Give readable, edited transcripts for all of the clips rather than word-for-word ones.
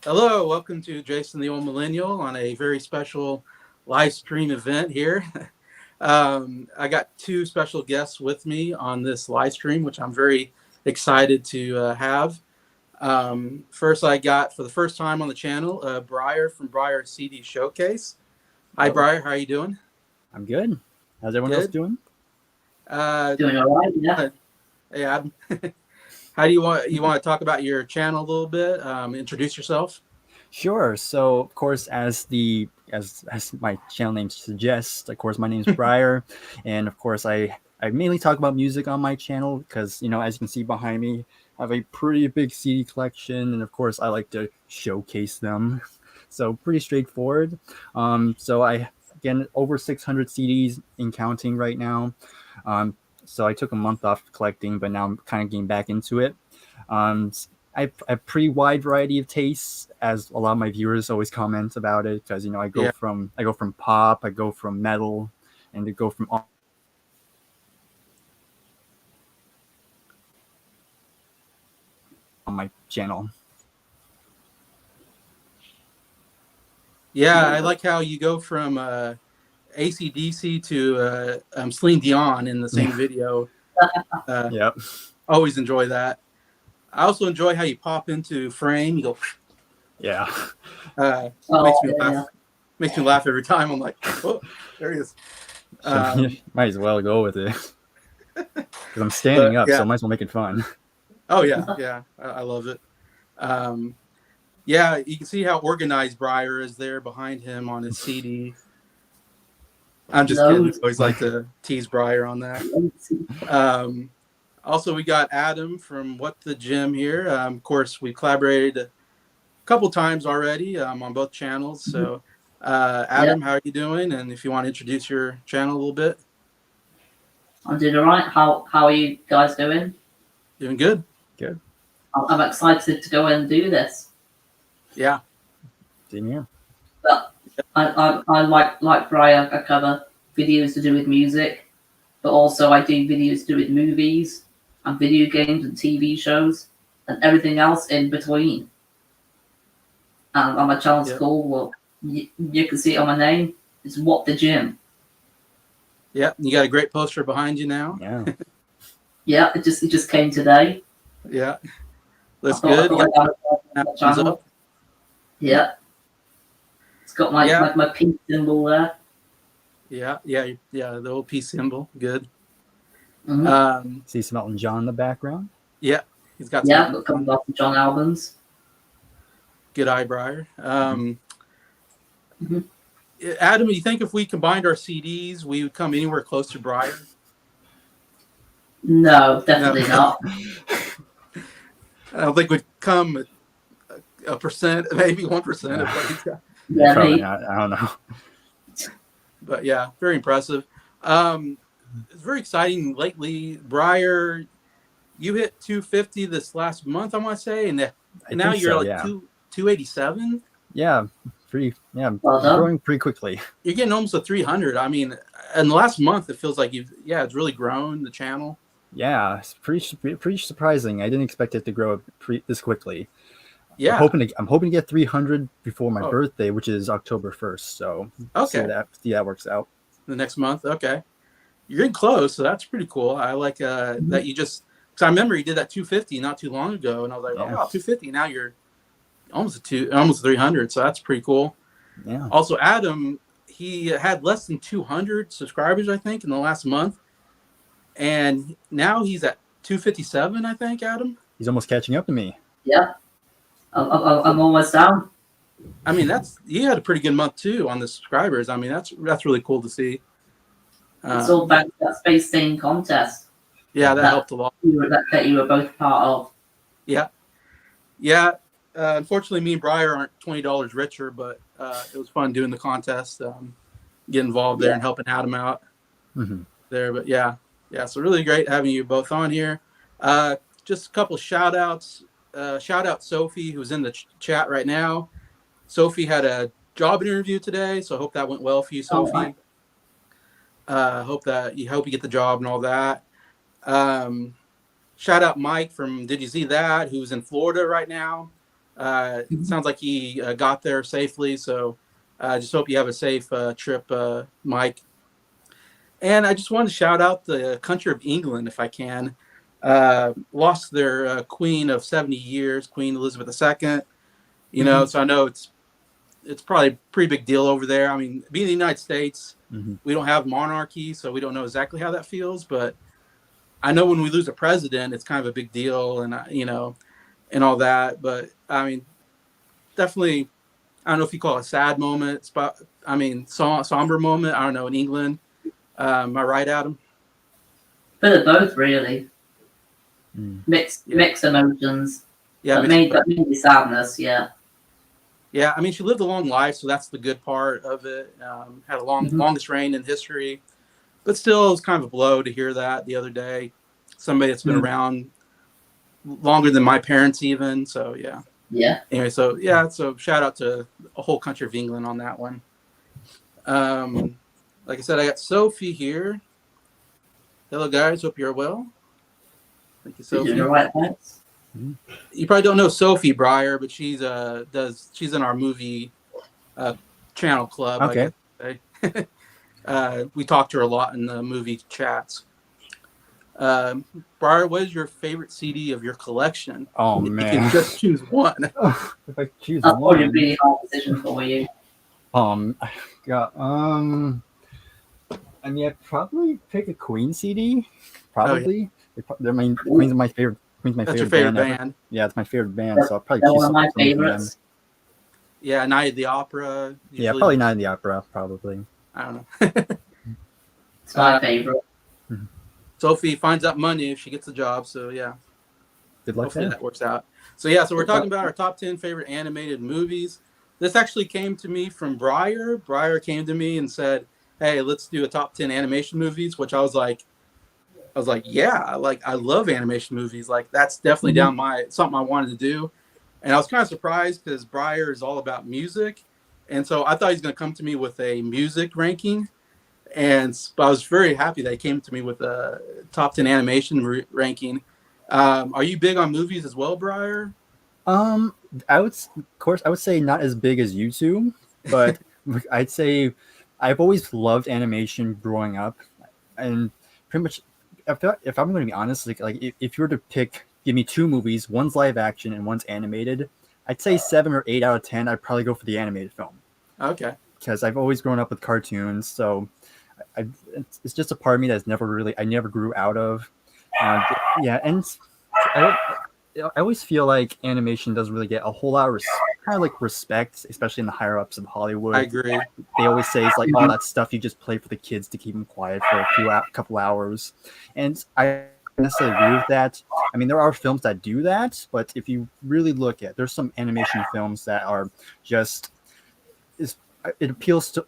Hello, welcome to Jason the Old Millennial on a very special live stream event here. I got two special guests with me on this live stream, which I'm very excited to have. First, I got for the first time on the channel, Bryer from Bryers CD Showcase. Hi, Hello. Bryer. How are you doing? I'm good. How's everyone else Good. doing? Doing all right, yeah. Hey, Adam. How do you want to talk about your channel a little bit? Introduce yourself. Sure. So, of course, as my channel name suggests, of course, my name is Bryer, and of course, I mainly talk about music on my channel because as you can see behind me, I have a pretty big CD collection, and of course, I like to showcase them. So, pretty straightforward. So I again over 600 CDs in counting right now. So I took a month off collecting, but now I'm kind of getting back into it. Um, I have a pretty wide variety of tastes, as a lot of my viewers always comment about it, because I go Yeah. from pop, I go from metal, and I go from all on my channel. Yeah, I like how you go from AC/DC to Celine Dion in the same video. Yep. Always enjoy that. I also enjoy how you pop into frame. You go, Yeah. makes Oh, me laugh. yeah. Makes me laugh every time. I'm like, oh, there he is. So might as well go with it because I'm standing But up, so yeah, I might as well make it fun. oh yeah, I love it. Um, yeah, you can see how organized Bryer is there behind him on his CD. I'm just kidding. I Loads. always like to tease Bryer on that. Also, we got Adam from What the Gym here. Of course, we collaborated a couple times already on both channels. So, Yeah, Adam, how are you doing? And if you want to introduce your channel a little bit, I'm doing all right. How are you guys doing? doing good. Good. I'm excited to go and do this. Yeah, Same here. But I like Brian. I cover videos to do with music, but also I do videos to do with movies and video games and TV shows and everything else in between. And my channel's yeah, called, well, you can see it on my name. It's What the Gym. yeah. You got a great poster behind you now. Yeah. Yeah, it just came today. Yeah, I looks thought good. You got I'd have it on the the thumbs channel. up. Yeah, it's got my Yeah, my pink symbol there. yeah. The old P symbol. Good. Mm-hmm. See some Elton John in the background. Yeah, he's got Yeah, I've some got a couple of John albums. good eye, Bryer. Mm-hmm. Adam, you think if we combined our CDs, we would come anywhere close to Bryer? No, No, definitely not. I don't think we'd come a percent, maybe 1% of what he's got. Yeah, Probably me. not. I don't know. But yeah, very impressive. It's very exciting lately. Bryer, you hit 250 this last month, I want to say, and I now think you're so. like Yeah. 287. Yeah. Pretty. Yeah. Well done. Growing pretty quickly. You're getting almost to 300. I mean, in the last month, it feels like it's really grown the channel. Yeah, it's pretty surprising. I didn't expect it to grow this quickly. Yeah. I'm hoping to get 300 before my Oh, birthday, which is October 1st. So see okay. that works out. The next month. Okay. You're getting close, so that's pretty cool. I like that you just, because I remember you did that 250 not too long ago, and I was like, oh, Yeah. wow, 250. Now you're almost 300, so that's pretty cool. Yeah. Also, Adam, he had less than 200 subscribers, I think, in the last month, and now he's at 257, I think. Adam. He's almost catching up to me. Yeah, I'm almost down. I mean, he had a pretty good month too on the subscribers. I mean, that's really cool to see. It's all back to that space thing contest Yeah, that helped a lot. that you were both part of. Yeah. Yeah. Unfortunately, me and Bryer aren't $20 richer, but it was fun doing the contest, get involved there and helping Adam out there. But yeah. So really great having you both on here. Just a couple shout outs. Shout out Sophie, who's in the chat right now. Sophie had a job interview today, so I hope that went well for you, Sophie. Hope you get the job and all that. Shout out Mike from Did You See That, who's in Florida right now. It sounds like he got there safely. So I just hope you have a safe trip, Mike. And I just wanted to shout out the country of England, if I can. Lost their queen of 70 years, Queen Elizabeth II. You know, so I know it's probably a pretty big deal over there. I mean, being in the United States, we don't have monarchy, so we don't know exactly how that feels. But I know when we lose a president, it's kind of a big deal, and you know, and all that. But I mean, definitely, I don't know if you call it a sad moment, but I mean, somber moment. I don't know in England. Am I right, Adam? Bit of both, really. Mixed emotions. Yeah, but mainly sadness. Yeah. Yeah, I mean, she lived a long life, so that's the good part of it. Had a longest reign in history, but still, it was kind of a blow to hear that the other day. Somebody that's been around longer than my parents, even. So yeah. Yeah. Anyway, so shout out to a whole country of England on that one. Like I said, I got Sophie here. Hello, guys. Hope you're well. Thank you, Sophie. You're right, thanks. You probably don't know Sophie Bryer, but she's in our movie channel club. Okay. I guess. We talk to her a lot in the movie chats. Bryer, what is your favorite CD of your collection? Oh if man, you can just choose one. If I choose That's probably a one, really hard decision for you. yeah, I mean, I'd probably pick a Queen CD. Probably. I mean, Queen's my favorite. That's your favorite band. Yeah, it's my favorite band. So I'll probably They're choose one of my something from them. favorites. Yeah, Night at the Opera. Yeah, probably Night at the Opera. Probably. I don't know. It's my favorite. Sophie finds out money if she gets the job. So yeah, Good luck. Hopefully that works out. So yeah, so we're talking about our top 10 favorite animated movies. This actually came to me from Bryer. Bryer came to me and said, "Hey, let's do a top 10 animation movies," which I was like, yeah, I love animation movies. Like that's definitely down something I wanted to do. And I was kind of surprised because Bryer is all about music. And so I thought he's going to come to me with a music ranking. But I was very happy that he came to me with a top 10 animation ranking. Are you big on movies as well, Bryer? I would say not as big as you two, but I'd say I've always loved animation growing up, and pretty much if I'm going to be honest, like if you were to give me two movies, one's live action and one's animated, I'd say 7 or 8 out of 10. I'd probably go for the animated film. Okay. Because I've always grown up with cartoons, so it's just a part of me that's I never grew out of. Yeah, and I always feel like animation doesn't really get a whole lot of respect, especially in the higher ups of Hollywood. I agree. They always say it's like all that stuff you just play for the kids to keep them quiet for a couple hours, and I necessarily agree with that. I mean, there are films that do that, but if you really look at, there's some animation films that are just it appeals to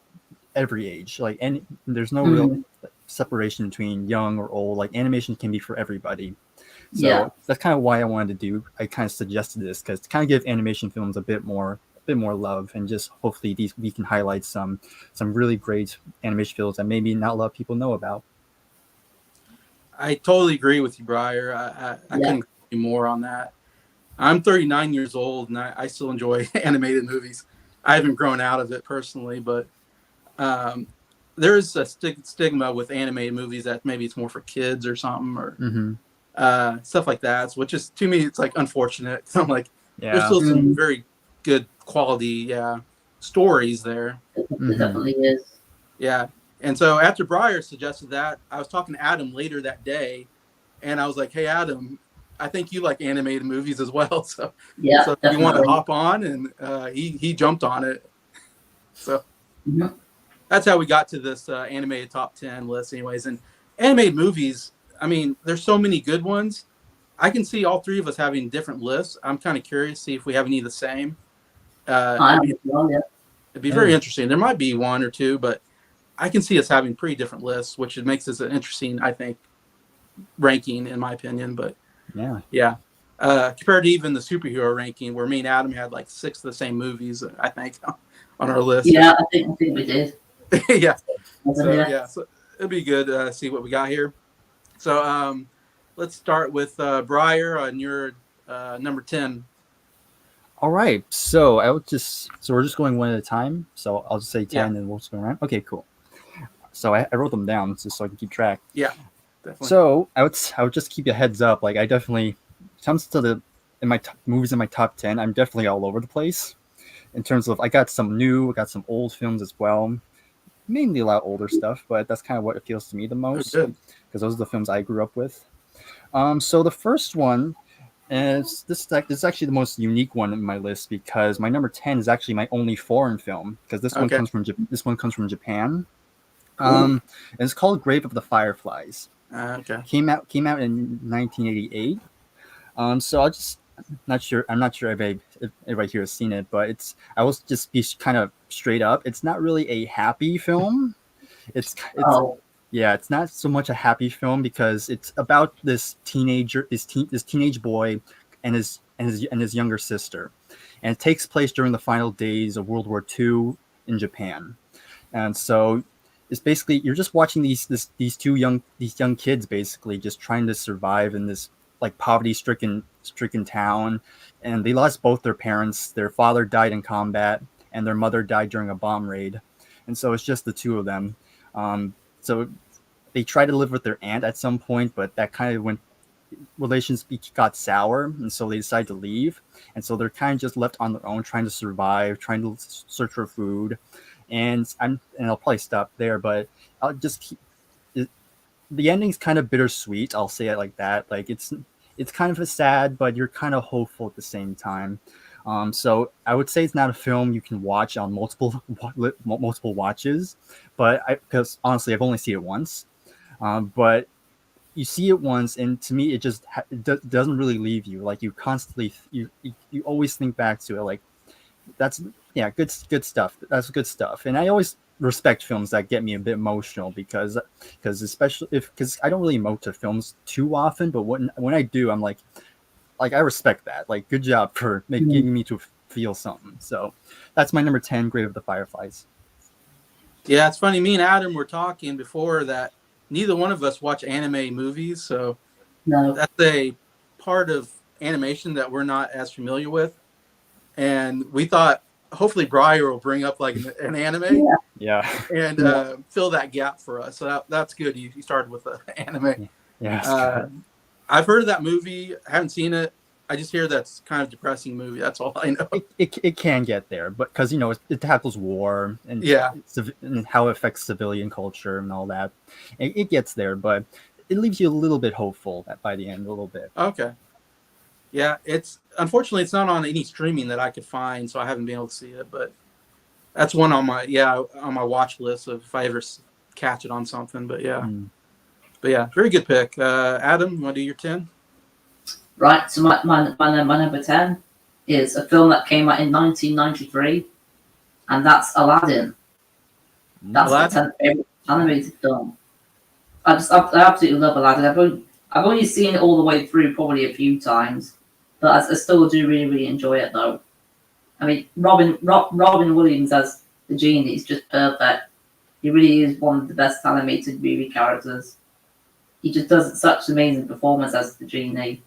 every age. Like, and there's no real separation between young or old. Like, animation can be for everybody. So that's kind of why I kind of suggested this, because to kind of give animation films a bit more love, and just hopefully we can highlight some really great animation films that maybe not a lot of people know about. I totally agree with you, Bryer. I couldn't agree more on that. I'm 39 years old, and I still enjoy animated movies. I haven't grown out of it personally, but there is a stigma with animated movies that maybe it's more for kids or something, or stuff like that. Which is, to me, it's like unfortunate. So I'm like, there's still some very good quality stories there. It definitely is. Yeah. And so after Bryer suggested that, I was talking to Adam later that day, and I was like, "Hey, Adam, I think you like animated movies as well. So so you want to hop on?" And he jumped on it. So that's how we got to this animated top 10 list, anyways. And animated movies, I mean, there's so many good ones. I can see all three of us having different lists. I'm kind of curious to see if we have any of the same. It'd be very interesting. There might be one or two, but I can see us having pretty different lists, which makes this an interesting, I think, ranking, in my opinion. But compared to even the superhero ranking, where me and Adam had like 6 of the same movies, I think, on our list. Yeah, I think we did. So it'd be good to see what we got here. So let's start with Bryer on your number 10. All right. So we're just going one at a time. So I'll just say 10 and we'll just go around. Okay, cool. So I wrote them down just so I can keep track. Yeah, definitely. So I would just keep a heads up. Like I definitely comes to movies in my top 10. I'm definitely all over the place in terms of I got some new, I got some old films as well. Mainly a lot of older stuff, but that's kind of what appeals to me the Oh, most good. because those are the films I grew up with. So the first one is this is actually the most unique one in my list because my number 10 is actually my only foreign film because Okay. this one comes from Japan. Cool. And it's called Grave of the Fireflies. Okay. Came out in 1988. So I'm not sure if everybody here has seen it, but I will just be kind of straight up. It's not really a happy film. It's Oh, Yeah, it's not so much a happy film because it's about this teenage boy and his younger sister, and it takes place during the final days of World War II in Japan. And so it's basically you're just watching these young kids basically just trying to survive in this like poverty stricken town, and they lost both their parents. Their father died in combat, and their mother died during a bomb raid, and so it's just the two of them. So they tried to live with their aunt at some point, but that kind of went relations got sour, and so they decided to leave. And so they're kind of just left on their own, trying to survive, trying to search for food. And I'll probably stop there, but I'll just keep it, the ending's kind of bittersweet. I'll say it like that. Like it's kind of a sad, but you're kind of hopeful at the same time. So I would say it's not a film you can watch on multiple watches, but because honestly I've only seen it once. But you see it once, and to me, it just doesn't really leave you. Like you constantly, you always think back to it. Like that's yeah, good stuff. That's good stuff. And I always respect films that get me a bit emotional because especially because I don't really emote to films too often, but when I do, I'm like I respect that. Like good job for getting me to feel something. So that's my number 10, Grave of the Fireflies. Yeah, it's funny. Me and Adam were talking before that neither one of us watch anime movies, so no. that's a part of animation that we're not as familiar with. And we thought hopefully Bryer will bring up like an anime Yeah. Yeah. and Yeah. fill that gap for us. So that's good. You started with the anime. Yeah. Uh, I've heard of that movie. I haven't seen it. I just hear that's kind of depressing movie. That's all I know. It can get there, but because it tackles war Yeah. and how it affects civilian culture and all that, it gets there, but it leaves you a little bit hopeful by the end, a little bit. Okay. Yeah, it's unfortunately it's not on any streaming that I could find, so I haven't been able to see it. But that's one on my watch list of if I ever catch it on something. But yeah, very good pick. Adam, you want to do your 10? Right. So my number 10 is a film that came out in 1993, and that's Aladdin. That's my Aladdin? 10th favorite animated film. I absolutely love Aladdin. I've only seen it all the way through probably a few times, but I still do really enjoy it though. I mean, Robin Williams as the genie is just perfect. He really is one of the best animated movie characters. He just does such an amazing performance as the genie,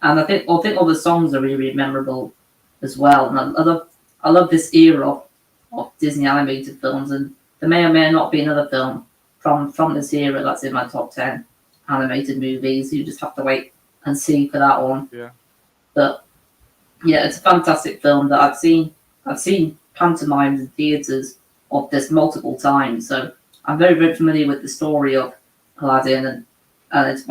and I think all the songs are really memorable as well. And I love this era of Disney animated films, and there may or may not be another film from this era that's in my top 10 animated movies. You just have to wait and see for that one. Yeah. But yeah, it's a fantastic film that I've seen pantomimes in theatres of this multiple times, so I'm very familiar with the story of Aladdin, and it's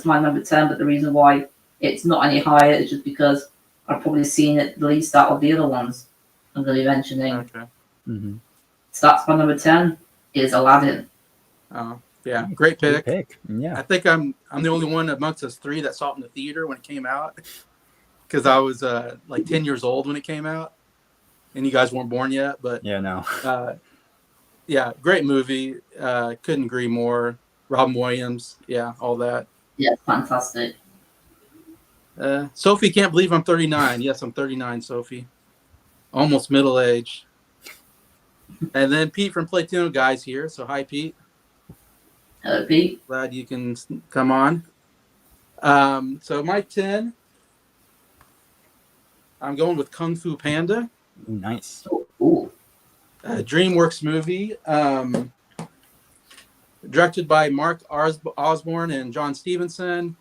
my number 10. But the reason why it's not any higher is just because I've probably seen it the least out of the other ones I'm going to be mentioning. Okay. Mm-hmm. So that's my number 10 is Aladdin. Oh, yeah, great Good pick. pick. Yeah. I think I'm the only one amongst us three that saw it in the theater when it came out because I was like 10 years old when it came out, and you guys weren't born yet. But Yeah. No. yeah, great movie. Couldn't agree more. Robin Williams, yeah, all that. Yeah, fantastic. Sophie can't believe I'm 39. Yes, I'm 39, Sophie. Almost middle age. And then Pete from Platoon Guys here. So hi, Pete. Hello, Pete. Glad you can come on. So my 10, I'm going with Kung Fu Panda. Ooh, nice. Ooh. Dreamworks movie. Directed by Mark Osborne and John Stevenson,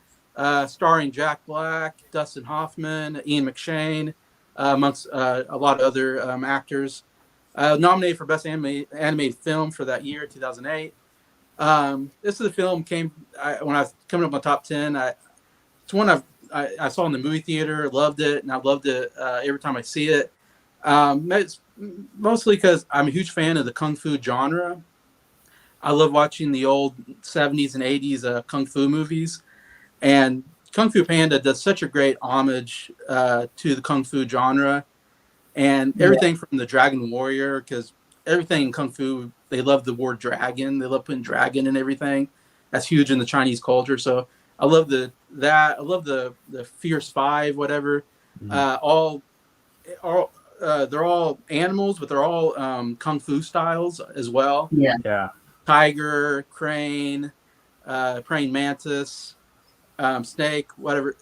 starring Jack Black, Dustin Hoffman, Ian McShane, amongst a lot of other actors. Nominated for Best Animated Film for that year, 2008. This is a film when I was coming up with my top 10. It's one I saw in the movie theater, loved it, and I loved it every time I see it. It's mostly because I'm a huge fan of the Kung Fu genre. I love watching the old 70s and 80s Kung Fu movies. And Kung Fu Panda does such a great homage to the Kung Fu genre. And everything from the Dragon Warrior, because everything in Kung Fu, they love the word dragon. They love putting dragon in everything. That's huge in the Chinese culture. So I love that. I love the Fierce Five, whatever. They're all animals, but they're all Kung Fu styles as well. Yeah. Tiger, crane, praying mantis, snake, whatever.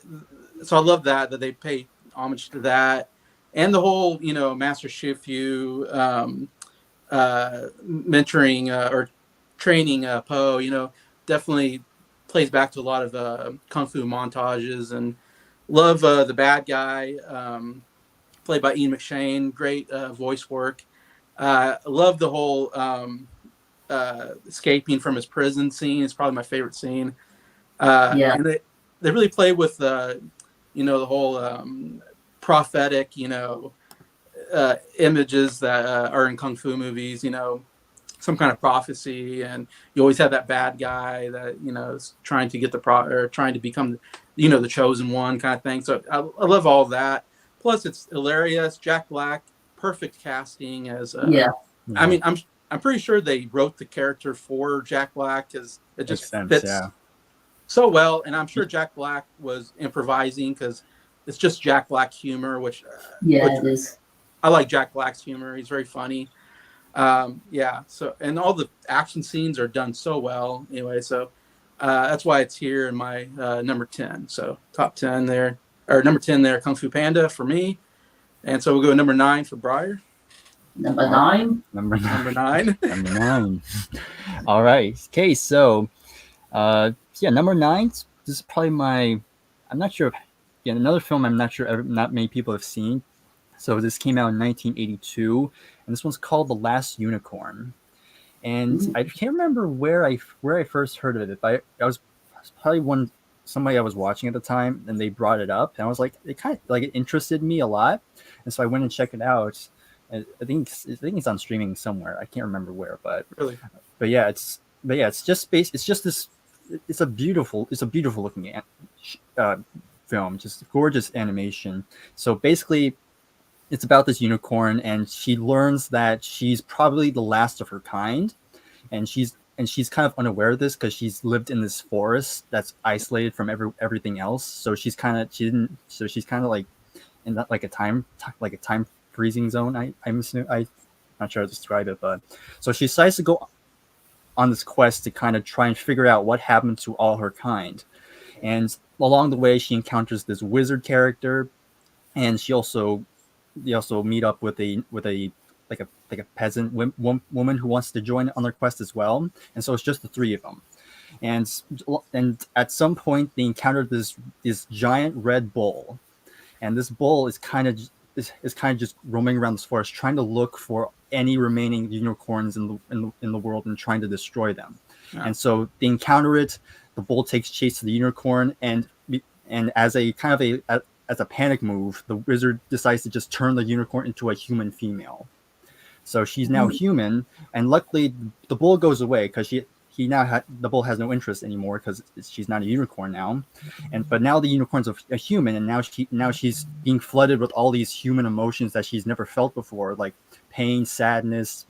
So I love that they pay homage to that, and the whole Master Shifu mentoring or training Po. Definitely plays back to a lot of kung fu montages, and love the bad guy played by Ian McShane. Great voice work. Love the whole. Escaping from his prison scene is probably my favorite scene. And they really play with the whole prophetic images that are in kung fu movies. Some kind of prophecy, and you always have that bad guy that is trying to get or trying to become the chosen one kind of thing. So I love all that. Plus, it's hilarious. Jack Black, perfect casting as. I mean, I'm pretty sure they wrote the character for Jack Black because it just fits so well. And I'm sure Jack Black was improvising because it's just Jack Black humor, which it is. I like Jack Black's humor. He's very funny. So, and all the action scenes are done so well anyway. So that's why it's here in my number 10. So top 10 there, or number 10 there, Kung Fu Panda for me. And so we'll go number 9 for Bryer. Number 9. Number 9. Number 9. All right. Okay. So, number 9. This is probably I'm not sure. Another film I'm not sure not many people have seen. So this came out in 1982, and this one's called The Last Unicorn. And I can't remember where I first heard of it. I was probably somebody I was watching at the time, and they brought it up, and I was like, it interested me a lot, and so I went and checked it out. I think it's on streaming somewhere. I can't remember where, but really, it's a beautiful looking film, just gorgeous animation. So basically, it's about this unicorn, and she learns that she's probably the last of her kind, and she's kind of unaware of this because she's lived in this forest that's isolated from everything else. So she's kind of like in that, like a time freezing zone. I'm not sure how to describe it, but so she decides to go on this quest to kind of try and figure out what happened to all her kind. And along the way, she encounters this wizard character, and they also meet up with a peasant woman who wants to join on their quest as well. And so it's just the three of them. And at some point, they encounter this giant red bull, and this bull is kind of just roaming around this forest, trying to look for any remaining unicorns in the world and trying to destroy them. Yeah. And so they encounter it. The bull takes chase to the unicorn, and as a panic move, the wizard decides to just turn the unicorn into a human female. So she's now human, and luckily the bull goes away because the bull has no interest anymore because she's not a unicorn now, but now the unicorn's a human, and now she's being flooded with all these human emotions that she's never felt before, like pain, sadness,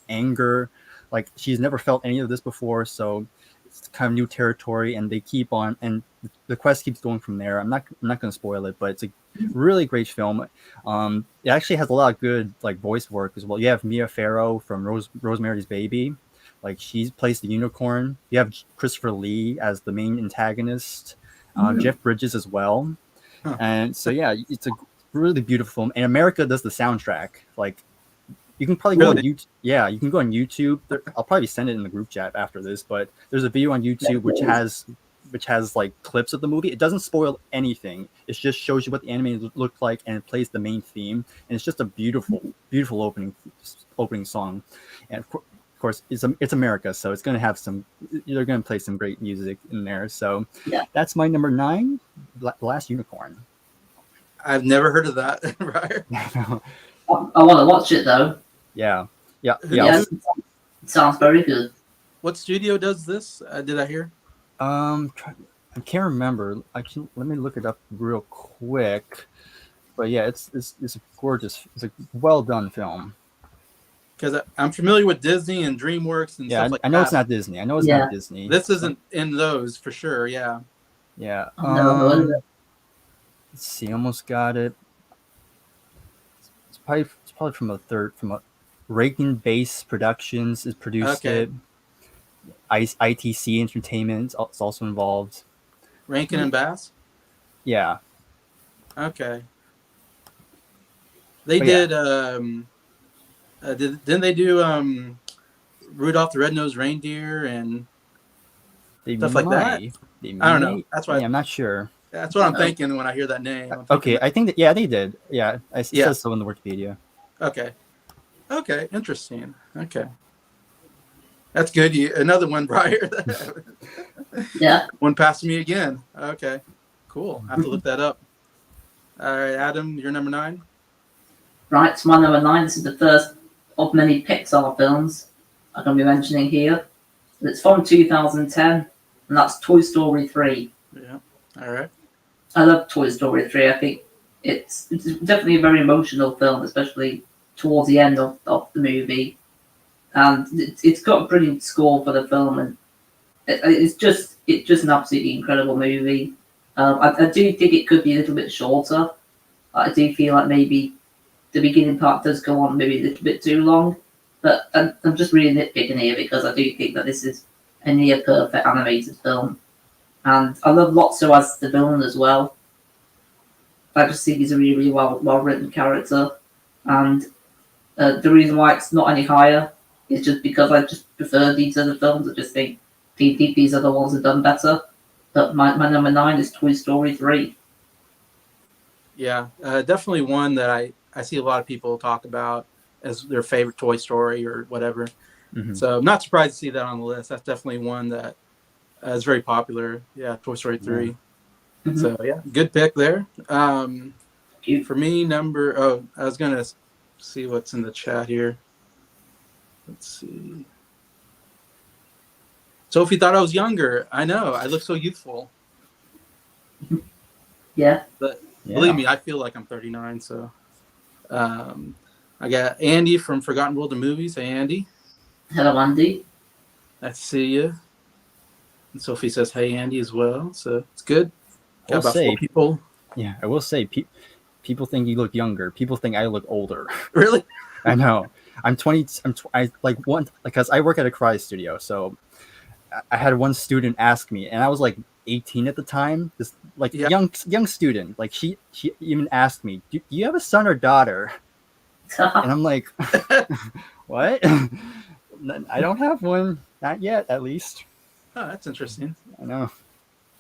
anger. Like she's never felt any of this before, so it's kind of new territory, and they keep on, and the quest keeps going from there. I'm not going to spoil it, but it's a really great film. It actually has a lot of good voice work as well. You have Mia Farrow from Rosemary's Baby. She plays the unicorn. You have Christopher Lee as the main antagonist. Jeff Bridges as well. Huh. And so it's a really beautiful film. And America does the soundtrack. Like, you can probably go on Really? YouTube. Yeah, you can go on YouTube. I'll probably send it in the group chat after this. But there's a video on YouTube which has like clips of the movie. It doesn't spoil anything. It just shows you what the anime looked like, and it plays the main theme. And it's just a beautiful, beautiful opening song. And of course, it's America, so it's gonna have some. They're gonna play some great music in there. So that's my number 9, Last Unicorn. I've never heard of that, Bryer. I want to watch it though. Yeah. It sounds very good. What studio does this? Did I hear? I can't remember. Let me look it up real quick. But yeah, it's a gorgeous, it's a well done film. Because I'm familiar with Disney and Dreamworks and stuff like that. I know it's not Disney. I know it's not Disney. This isn't in those for sure. Yeah. Yeah. No. Let's see. Almost got it. It's probably from a Raking Base Productions is produced it. ITC Entertainment is also involved. Rankin and Bass? Yeah. Okay. They did didn't they do Rudolph the Red-Nosed Reindeer and stuff like that? I don't know. That's why I'm not sure. That's what I'm thinking when I hear that name. Okay, I think that they did. Yeah, it says so in the Wikipedia. Okay, interesting. Okay. That's good. Another one, Bryer. Yeah. One passed me again. Okay, cool. I have to look that up. All right, Adam, you're number 9. Right, so my number 9. This is the first of many Pixar films I'm going to be mentioning here. It's from 2010, and that's Toy Story 3. Yeah. All right. I love Toy Story 3. I think it's definitely a very emotional film, especially towards the end of the movie. And it's got a brilliant score for the film, and it's just an absolutely incredible movie. I do think it could be a little bit shorter. I do feel like maybe the beginning part does go on maybe a little bit too long, but I'm just really nitpicking here because I do think that this is a near perfect animated film, and I love Lotso as the villain as well. I just think he's a really well written character, and the reason why it's not any higher is just because I just prefer these other films. I just think these other ones have done better. But my number 9 is Toy Story 3. Yeah, definitely one that I see a lot of people talk about as their favorite Toy Story or whatever. Mm-hmm. So I'm not surprised to see that on the list. That's definitely one that is very popular. Yeah, Toy Story 3. Mm-hmm. So yeah, good pick there. For me, I was going to see what's in the chat here. Let's see. Sophie thought I was younger. I know. I look so youthful. Yeah. But believe me, I feel like I'm 39. So I got Andy from Forgotten World of Movies. Hey, Andy. Hello, Andy. Nice to see you. And Sophie says, hey, Andy, as well. So it's good. Got about 4 people. Yeah, I will say, people think you look younger. People think I look older. Really? I know. I'm 20. Because I work at a karate studio, so I had one student ask me, and I was like 18 at the time. This young student. Like she even asked me, "Do you have a son or daughter?" And I'm like, "What? I don't have one. Not yet, at least." Oh, that's interesting. I know.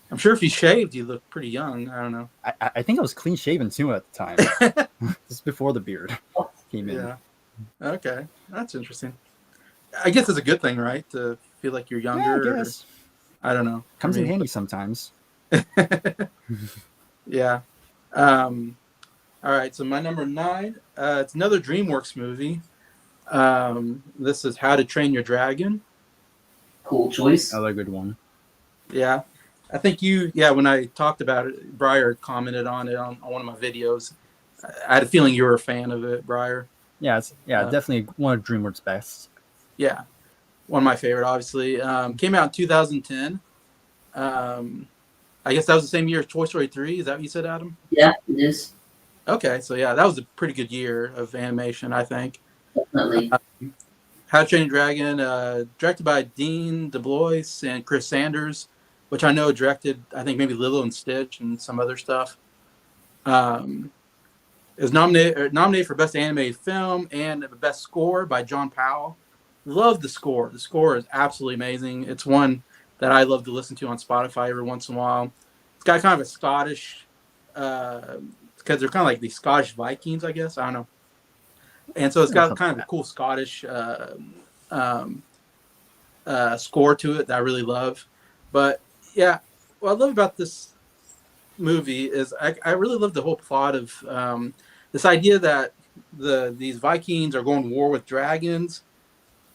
I'm sure if you shaved, you look pretty young. I don't know. I think I was clean shaven too at the time. Just before the beard came in. Yeah. Okay, that's interesting. I guess it's a good thing, right? To feel like you're younger. Yeah, I guess. I don't know. Comes in handy sometimes. Yeah. All right. So my number 9. It's another DreamWorks movie. This is How to Train Your Dragon. Cool choice. Another good one. Yeah. I think when I talked about it, Bryer commented on it on one of my videos. I had a feeling you were a fan of it, Bryer. Yeah, definitely one of DreamWorks' best. Yeah, one of my favorite, obviously. Came out in 2010. I guess that was the same year as Toy Story 3. Is that what you said, Adam? Yeah, it is. Okay, so yeah, that was a pretty good year of animation, I think. Definitely. How to Train Your Dragon, directed by Dean DeBlois and Chris Sanders, which I know directed, I think, maybe Lilo and Stitch and some other stuff. It was nominated for Best Animated Film and the Best Score by John Powell. Love the score. The score is absolutely amazing. It's one that I love to listen to on Spotify every once in a while. It's got kind of a Scottish, because they're kind of like the Scottish Vikings, I guess. I don't know. And so it's got kind of a cool Scottish score to it that I really love. But yeah, what I love about this movie is I really love the whole plot of this idea that these Vikings are going to war with dragons.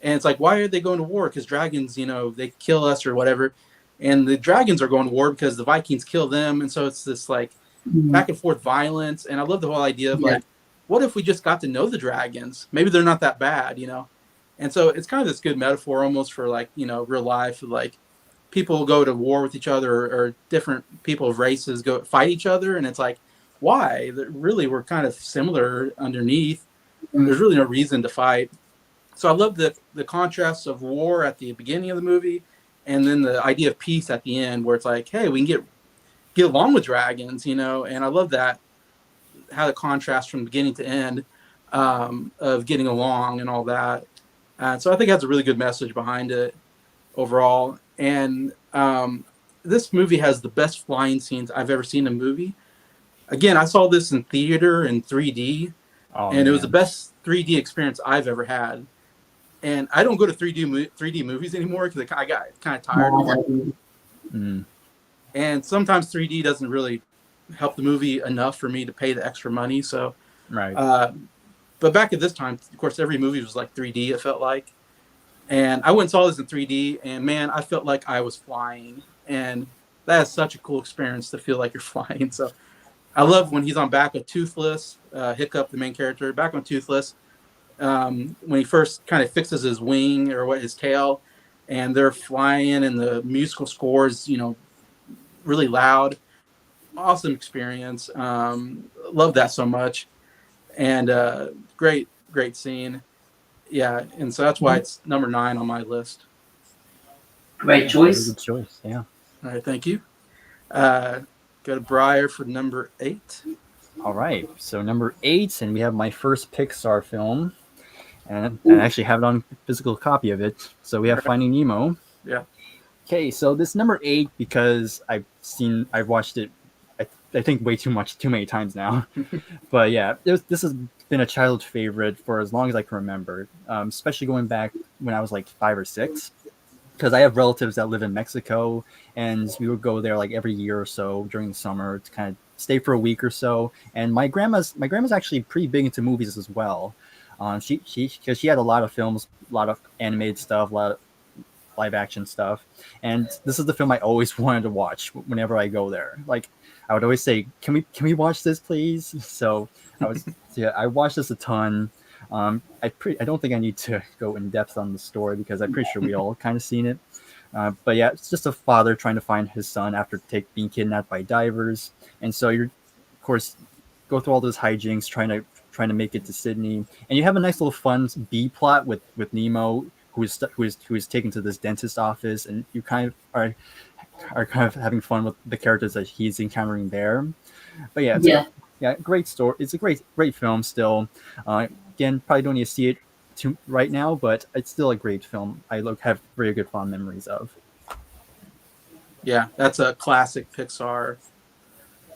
And it's like, why are they going to war? Because dragons, they kill us or whatever. And the dragons are going to war because the Vikings kill them. And so it's this like back and forth violence. And I love the whole idea of like, what if we just got to know the dragons? Maybe they're not that bad, And so it's kind of this good metaphor almost for like, real life. Like people go to war with each other or different people of races go fight each other. And it's like, why? Really, we're kind of similar underneath. There's really no reason to fight. So I love the contrast of war at the beginning of the movie and then the idea of peace at the end where it's like, hey, we can get along with dragons, and I love that, how the contrast from beginning to end of getting along and all that. So I think it has a really good message behind it overall. And this movie has the best flying scenes I've ever seen in a movie. Again, I saw this in theater in 3D, and it was the best 3D experience I've ever had. And I don't go to 3D movies anymore because I got kind of tired of it. And sometimes 3D doesn't really help the movie enough for me to pay the extra money. So, but back at this time, of course, every movie was like 3D, it felt like. And I went and saw this in 3D, and man, I felt like I was flying. And that is such a cool experience to feel like you're flying. So I love when he's on back of Toothless, Hiccup, the main character, back on Toothless. When he first kind of fixes his wing or his tail, and they're flying, and the musical score is, really loud. Awesome experience. Love that so much, and great scene. Yeah, and so that's why it's number 9 on my list. Great choice. Good choice. Yeah. All right, thank you. Go to Bryer for number 8. All right, so number 8, and we have my first Pixar film. And I actually have it on physical copy of it. So we have Finding Nemo. Yeah. Okay, so this number 8 because I've watched it, I think way too many times now. But yeah, this has been a childhood favorite for as long as I can remember, especially going back when I was like 5 or 6. Because I have relatives that live in Mexico, and we would go there like every year or so during the summer to kind of stay for a week or so. And my grandma's actually pretty big into movies as well. Because she had a lot of films, a lot of animated stuff, a lot of live action stuff, and this is the film I always wanted to watch whenever I go there. Like I would always say, "Can we watch this, please?" So I watched this a ton. I don't think I need to go in depth on the story because I'm pretty sure we all kind of seen it. But yeah, it's just a father trying to find his son after being kidnapped by divers, and so you're, of course, go through all those hijinks trying to make it to Sydney, and you have a nice little fun B plot with Nemo, who is taken to this dentist office, and you kind of are kind of having fun with the characters that he's encountering there. But yeah, great story. It's a great film still. Again, probably don't need to see it right now, but it's still a great film. I have very good fond memories of. Yeah, that's a classic Pixar.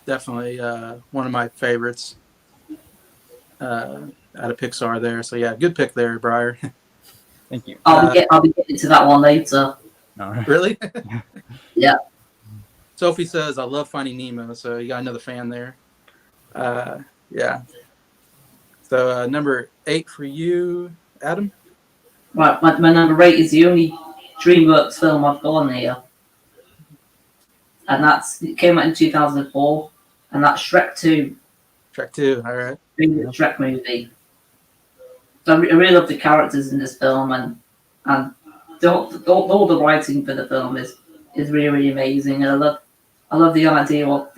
Definitely one of my favorites out of Pixar there. So yeah, good pick there, Bryer. Thank you. I'll be getting to that one later. Right. Really? Yeah. Sophie says, I love Finding Nemo, so you got another fan there. Yeah. So number 8 for you, Adam? Right, my number 8 is the only DreamWorks film I've got on here. And it came out in 2004, and that's Shrek 2. Shrek 2, all right. Shrek movie. So I really love the characters in this film, and all the writing for the film is really, really amazing. And I love the idea of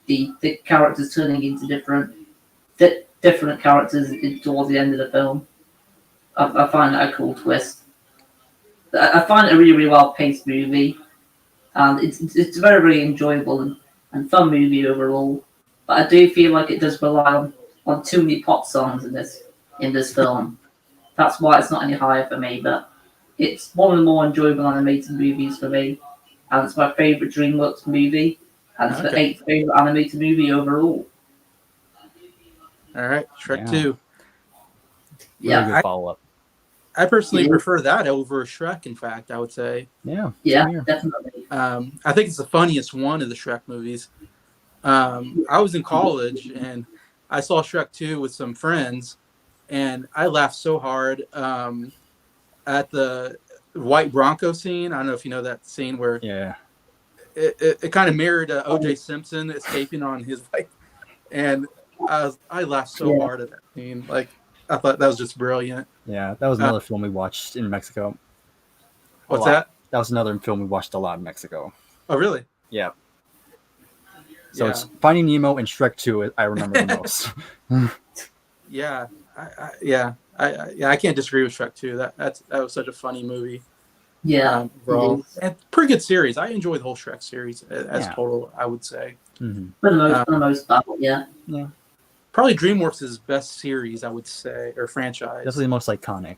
the characters turning into different characters towards the end of the film. I find that a cool twist. I find it a really, really well paced movie, and it's very, very enjoyable and fun movie overall. But I do feel like it does rely on too many pop songs in this film. That's why it's not any higher for me. But it's one of the more enjoyable animated movies for me, and it's my favorite DreamWorks movie, and it's the Okay. 8th favorite animated movie overall. All right, Shrek Yeah. 2. Really Yeah, good follow up. I personally Yeah. prefer that over Shrek. In fact, I would say. Yeah. yeah, same here. definitely. I think it's the funniest one of the Shrek movies. I was in college and I saw Shrek 2 with some friends, and I laughed so hard at the white Bronco scene. I don't know if you know that scene where Yeah. it kind of mirrored O.J. Simpson escaping on his bike, and I laughed so Yeah. hard at that scene. Like I thought that was just brilliant. Yeah. That was another film we watched in Mexico. What's lot. that? That was another film we watched a lot in Mexico. Oh, really? Yeah. So Yeah. it's Finding Nemo and Shrek 2 I remember the most. Yeah, I can't disagree with Shrek 2. That was such a funny movie. Yeah, Overall. it is. And pretty good series. I enjoy the whole Shrek series as Yeah. total, I would say. Mm-hmm. For the most part, yeah. Yeah. Probably DreamWorks' best series, I would say, or franchise. Definitely the most iconic.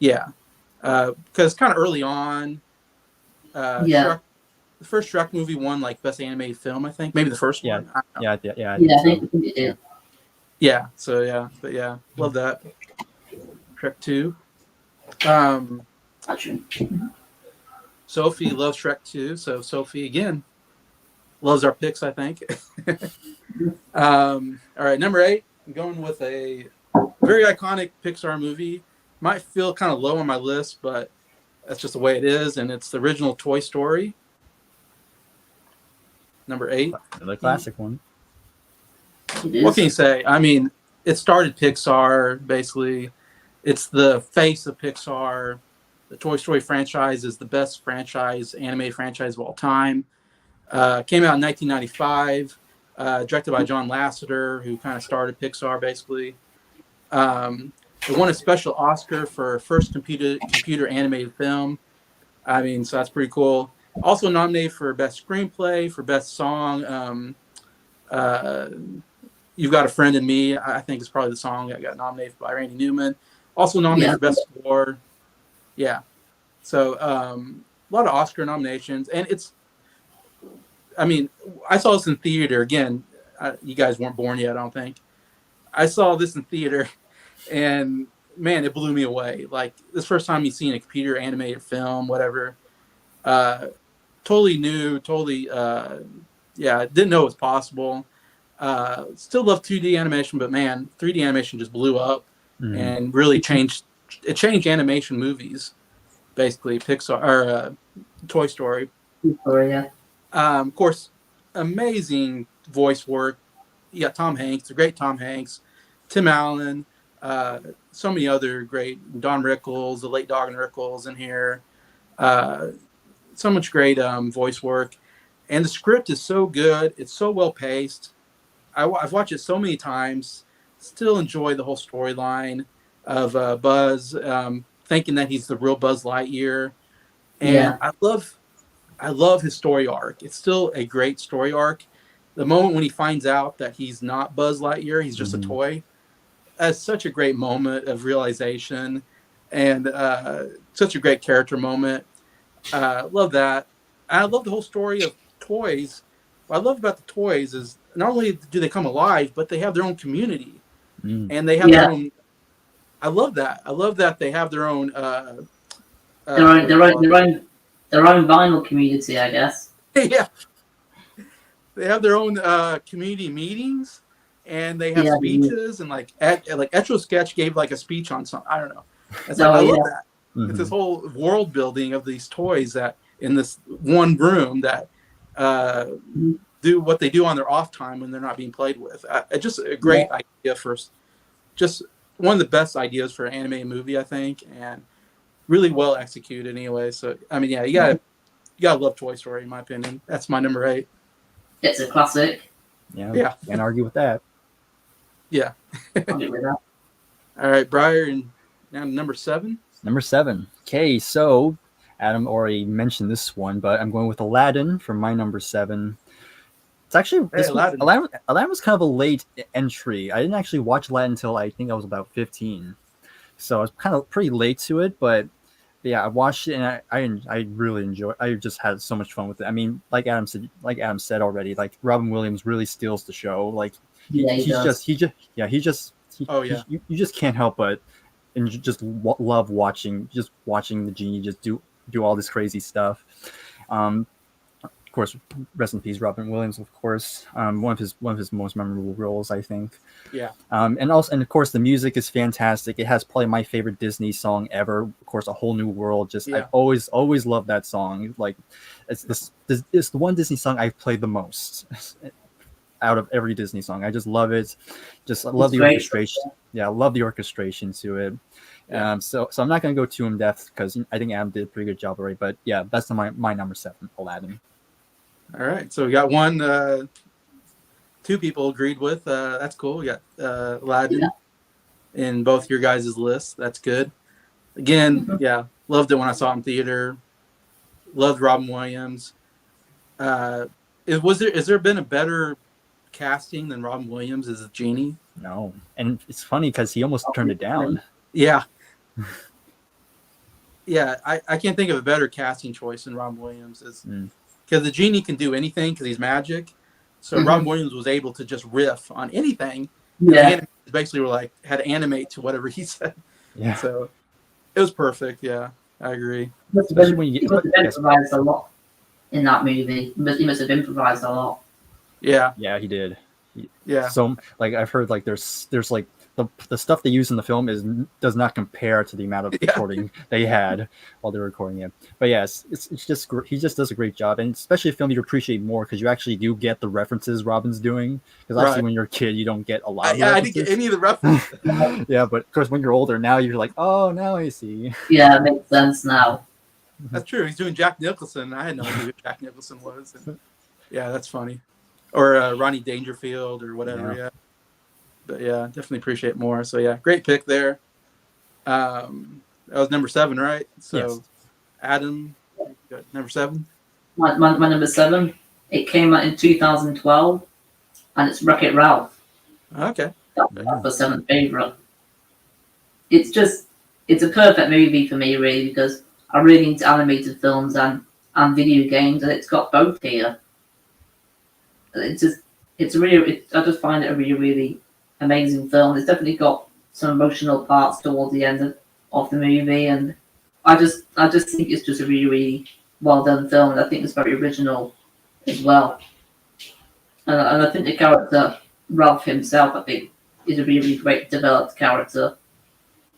Yeah, because kind of early on, Yeah. the first Shrek movie won like best animated film, I think. Maybe the first Yeah. one. I don't know. Yeah. Yeah. Yeah, I so. think it did. Yeah. So yeah, but yeah, love that. Shrek 2. Actually. Sophie loves Shrek 2, so Sophie again loves our picks, I think. All right, number 8. I'm going with a very iconic Pixar movie. Might feel kind of low on my list, but that's just the way it is, and it's the original Toy Story. Number 8. The classic one. It is. What can you say? I mean, it started Pixar, basically. It's the face of Pixar. The Toy Story franchise is the best animated franchise of all time. Came out in 1995, directed by John Lasseter, who kind of started Pixar, basically. It won a special Oscar for first computer animated film. I mean, so that's pretty cool. Also nominated for best screenplay, for best song. You've Got a Friend in Me, I think is probably the song that got nominated by Randy Newman. Also nominated for best score. Yeah. So a lot of Oscar nominations. And I saw this in theater. Again, you guys weren't born yet, I don't think. I saw this in theater, and man, it blew me away. Like, this first time you've seen a computer animated film, whatever. Totally new, totally, didn't know it was possible. Still love 2D animation, but man, 3D animation just blew up and really changed animation movies, basically. Pixar or Toy Story. Yeah. Of course, amazing voice work. You got Tom Hanks, the great Tom Hanks, Tim Allen, so many other great, Don Rickles, the late Don Rickles in here. So much great voice work. And the script is so good. It's so well paced. I've watched it so many times. Still enjoy the whole storyline of Buzz, thinking that he's the real Buzz Lightyear. And I love his story arc. It's still a great story arc. The moment when he finds out that he's not Buzz Lightyear, he's just a toy. That's such a great moment of realization, and such a great character moment. Love that. I love the whole story of toys. What I love about the toys is not only do they come alive, but they have their own community, and they have their own. I love that. I love that they have their own. Their own vinyl community, I guess. Yeah. They have their own community meetings, and they have speeches, and like Etro Sketch gave like a speech on something. I don't know. It's I love that. It's this whole world building of these toys that in this one room that do what they do on their off time when they're not being played with. Just a great idea for just one of the best ideas for an animated movie, I think, and really well executed anyway. So I mean, you gotta love Toy Story, in my opinion. That's my number 8. It's a classic. Yeah. Can't argue with that. Yeah. I'll get with that. All right, Bryer, and now number 7. Number 7. Okay, so Adam already mentioned this one, but I'm going with Aladdin for my number 7. It's actually Hey, Aladdin. Aladdin was kind of a late entry. I didn't actually watch Aladdin until I think I was about 15, so I was kind of pretty late to it. But yeah, I watched it and I really enjoyed. I just had so much fun with it. I mean, like Adam said already, like Robin Williams really steals the show. Like Yeah, he does. Oh, yeah. you just can't help but and love watching the genie just do all this crazy stuff. Of course, rest in peace, Robin Williams. Of course, one of his most memorable roles, I think. Yeah. And of course, the music is fantastic. It has probably my favorite Disney song ever. Of course, A Whole New World. I always love that song. Like, it's the one Disney song I've played the most out of every Disney song. I just love it. I love the orchestration. Yeah, I love the orchestration to it. Yeah. So I'm not going to go too in depth because I think Adam did a pretty good job already. But yeah, that's my number 7, Aladdin. All right. So we got two people agreed with. That's cool. We got Aladdin in both your guys' lists. That's good. Again, yeah, loved it when I saw it in theater. Loved Robin Williams. Is there been a better casting than Robin Williams as a genie? No, and it's funny because he almost turned it down. Yeah. Yeah, I can't think of a better casting choice than Robin Williams. Because the genie can do anything because he's magic. So Robin Williams was able to just riff on anything. Yeah. The basically were like had to animate to whatever he said. Yeah. So it was perfect. Yeah, I agree. He must have improvised a lot in that movie. He must have improvised a lot. Yeah. Yeah, he did. Yeah. So like I've heard like there's like the stuff they use in the film does not compare to the amount of recording they had while they were recording it. But yes, it's just he just does a great job, and especially a film you appreciate more because you actually do get the references Robin's doing. Because obviously when you're a kid, you don't get a lot. I didn't get any of the references. Yeah, but of course when you're older, now you're like, oh, now I see. Yeah, it makes sense now. That's true. He's doing Jack Nicholson. I had no idea who Jack Nicholson was. And, yeah, that's funny. Or Ronnie Dangerfield or whatever. Yeah. But yeah, definitely appreciate it more. So yeah, great pick there. That was number 7, right? So yes. Adam, number 7. My number 7. It came out in 2012, and it's Wreck-It Ralph. Okay. That's my 7th favorite. It's a perfect movie for me, really, because I'm really into animated films and video games, and it's got both here. I just find it a really, really amazing film. It's definitely got some emotional parts towards the end of the movie, and I just think it's just a really, really well done film, and I think it's very original as well. And I think the character Ralph himself, I think, is a really, really great developed character.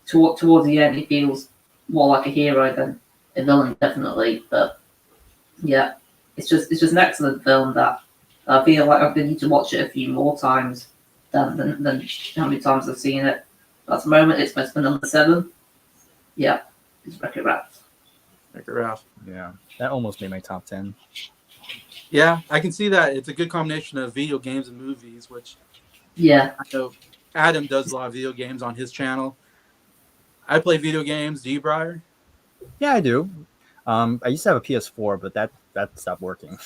Towards the end, he feels more like a hero than a villain, definitely. But yeah, it's just an excellent film that I feel like I need to watch it a few more times than how many times I've seen it. At the moment, it's my number 7. Yeah, it's Wreck-It Ralph. Wreck-It Ralph. Yeah, that almost made my top 10. Yeah, I can see that. It's a good combination of video games and movies, which I know Adam does a lot of video games on his channel. I play video games. Do you, Bryer? Yeah, I do. I used to have a PS4, but that stopped working.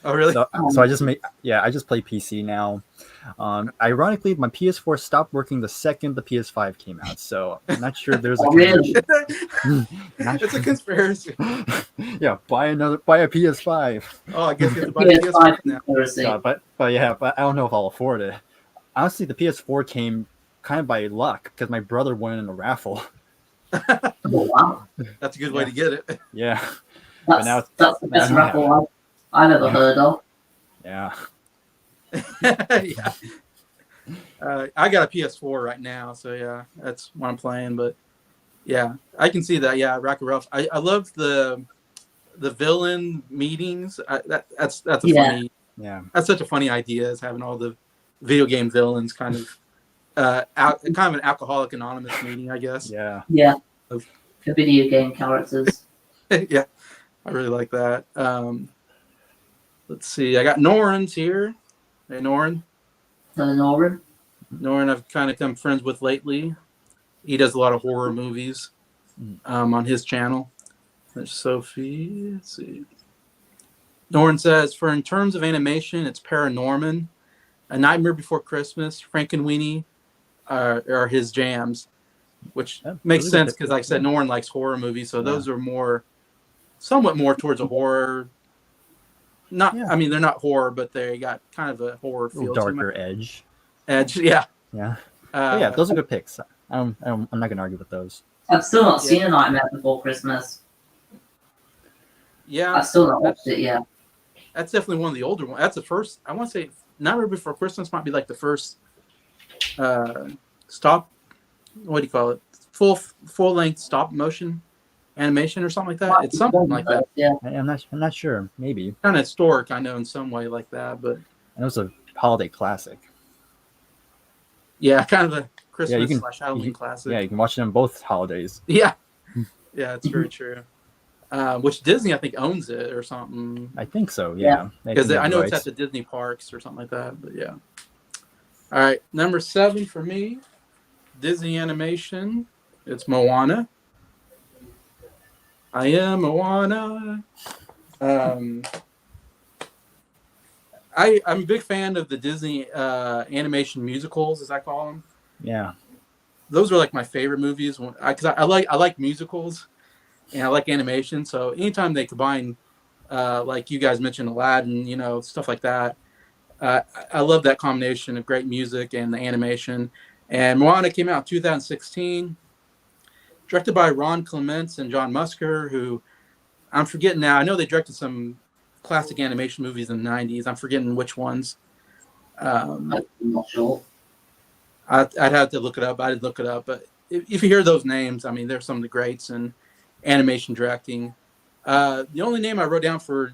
Oh, really? So I just play PC now. Ironically, my PS4 stopped working the second the PS5 came out, so I'm not sure there's a really? It's a conspiracy. Yeah, buy a PS5. Oh, I guess you have to buy a PS5 now. Yeah, but I don't know if I'll afford it. Honestly, the PS4 came kind of by luck because my brother won in a raffle. Oh, wow. That's a good way to get it. Yeah. That's the best raffle I've ever heard of. Yeah. Yeah. I got a PS4 right now, so yeah, that's what I'm playing. But yeah, I can see that. Yeah, Wreck-It Ralph. I love the villain meetings. That's a funny. Yeah. That's such a funny idea, is having all the video game villains kind of kind of an Alcoholic Anonymous meeting, I guess. Yeah. Yeah. For video game characters. Yeah, I really like that. Let's see. I got Norin's here. Hey, Norin. Norin. Norin, I've kind of become friends with lately. He does a lot of horror movies on his channel. There's Sophie. Let's see. Norton says, for in terms of animation, it's Paranorman, A Nightmare Before Christmas, Frankenweenie are his jams, which makes those are sense good because, like I said, yeah. Norton likes horror movies, so those are somewhat more towards a horror. Not, Yeah. I mean, they're not horror, but they got kind of a horror A little feel to them. darker edge. Edge, yeah. Yeah. But yeah, those are good picks. I'm not gonna argue with those. I've still not Yeah. seen A Nightmare Before Christmas. Yeah, I've still not watched it yet. that's definitely one of the older ones. That's the first. I want to say Nightmare Before Christmas might be like the first stop. What do you call it? Full length stop motion animation or something like that. It's something like that. Yeah. I'm not sure. Maybe. Kind of historic, I know, in some way like that. But And it was a holiday classic. yeah, kind of a Yeah, you Christmas can / Halloween classic. Yeah, you can watch it on both holidays. Yeah, it's very true. Which Disney, I think, owns it or something. I think so. Yeah. Because I know it's rights. at the Disney parks or something like that. But yeah. All right, number 7 for me, Disney animation. It's Moana. I am Moana. I'm a big fan of the Disney animation musicals, as I call them. Yeah. Those are like my favorite movies because I like musicals and I like animation. So anytime they combine, like you guys mentioned, Aladdin, stuff like that. I love that combination of great music and the animation. And Moana came out in 2016, directed by Ron Clements and John Musker, who I'm forgetting now. I know they directed some classic animation movies in the 90s. I'm forgetting which ones. I'm not sure. I'd have to look it up. I did look it up. But if you hear those names, I mean, they're some of the greats in animation directing. The only name I wrote down for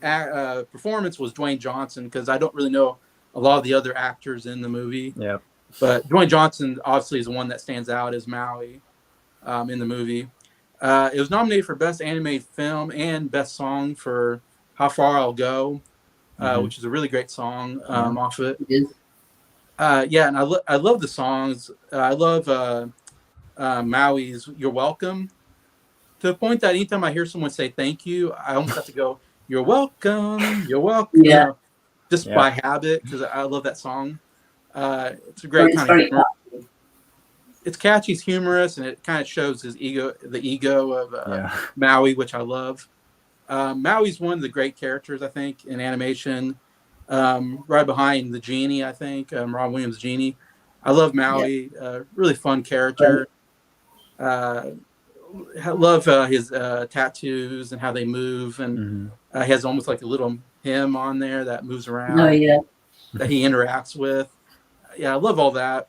performance was Dwayne Johnson because I don't really know a lot of the other actors in the movie. Yeah. But Dwayne Johnson obviously is the one that stands out as Maui in the movie. It was nominated for Best Animated Film and Best Song for How Far I'll Go, which is a really great song off of it. It is. And I love the songs. I love Maui's You're Welcome, to the point that anytime I hear someone say thank you, I almost have to go, You're welcome, you're welcome. Yeah. Just by habit, because I love that song. It's a great kind very of humor. It's catchy, it's humorous, and it kind of shows the ego of Maui, which I love. Maui's one of the great characters, I think, in animation. Right behind the genie, I think, Ron Williams' genie. I love Maui. Really fun character. I love his tattoos and how they move, and he has almost like a little him on there that moves around. Oh yeah. That he interacts with. Yeah, I love all that.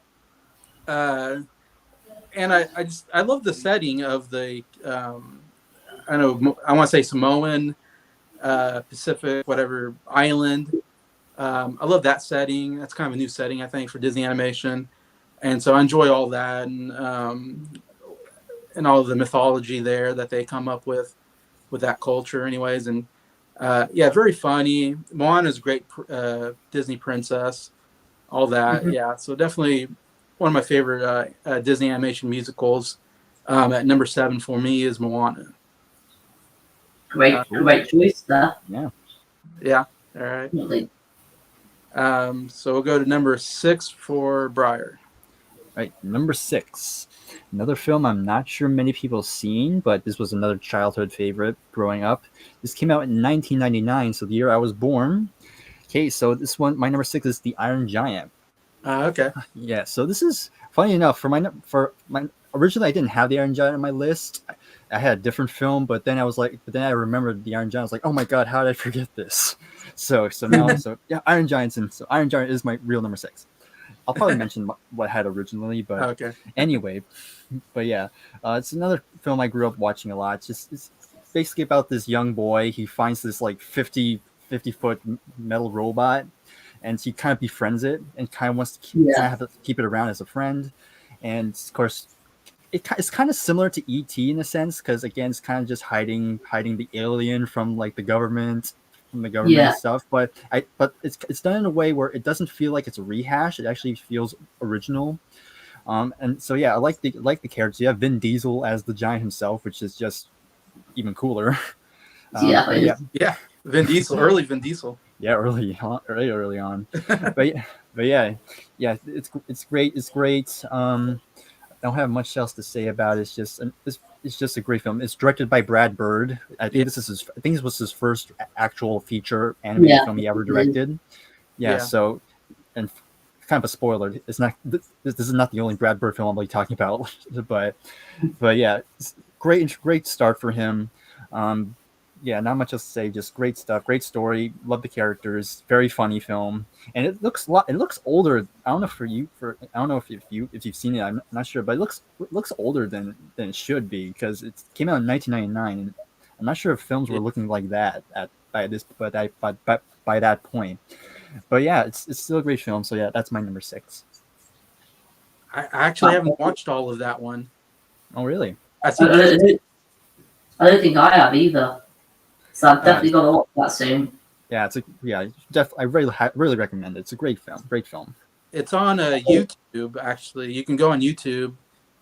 And I love the setting of the I want to say Samoan, Pacific, whatever island. I love that setting. That's kind of a new setting, I think, for Disney animation, and so I enjoy all that and all of the mythology there that they come up with that culture, anyways. And very funny. Moana is a great Disney princess. All that, yeah. So definitely one of my favorite Disney animation musicals. At number 7 for me is Moana. Great choice there. Yeah. All right. Really. So we'll go to number 6 for Bryer. Right, number 6. Another film I'm not sure many people have seen, but this was another childhood favorite growing up. This came out in 1999, so the year I was born. Okay, so this one, my number 6 is The Iron Giant. Okay. Yeah, so this is funny enough for my originally I didn't have The Iron Giant on my list. I had a different film, but then I remembered The Iron Giant. I was like, oh my god, how did I forget this? So now Iron Giant's in. So Iron Giant is my real number 6. I'll probably mention what I had originally, but anyway. But yeah, it's another film I grew up watching a lot. It's basically about this young boy. He finds this like 50-foot metal robot, and he kind of befriends it and kind of wants to keep it around as a friend. And of course, it's kind of similar to E.T. in a sense, because again, it's kind of just hiding the alien from like the government. Stuff, but it's done in a way where it doesn't feel like it's a rehash. It actually feels original. And so I like the characters. You have Vin Diesel as the giant himself, which is just even cooler. Yeah, Vin Diesel, early Vin Diesel. Yeah, early on. but yeah, it's great. It's great. I don't have much else to say about it. It's just a great film. It's directed by Brad Bird. I think this was his first actual feature animated film he ever directed. Yeah. So, and kind of a spoiler. It's not. This is not the only Brad Bird film I'll be talking about. but yeah, it's great start for him. Yeah, not much else to say. Just great stuff. Great story. Love the characters. Very funny film, and it looks older. I don't know I don't know if you've seen it. I'm not sure, but it looks older than it should be because it came out in 1999, and I'm not sure if films were looking like that by that point. But yeah, it's still a great film. So yeah, that's my number 6. I actually haven't watched all of that one. Oh really? I don't think I have either. So I've definitely got to watch that soon. Yeah, I really recommend it. It's a great film. Great film. It's on YouTube. Actually, you can go on YouTube.